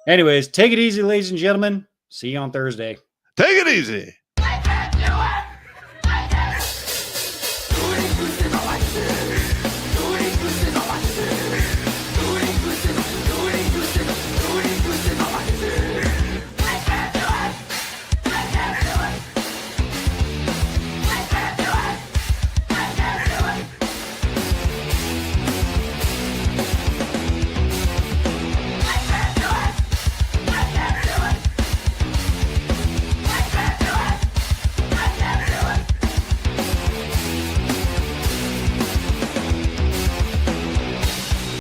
Anyways, take it easy, ladies and gentlemen. See you on Thursday. Take it easy.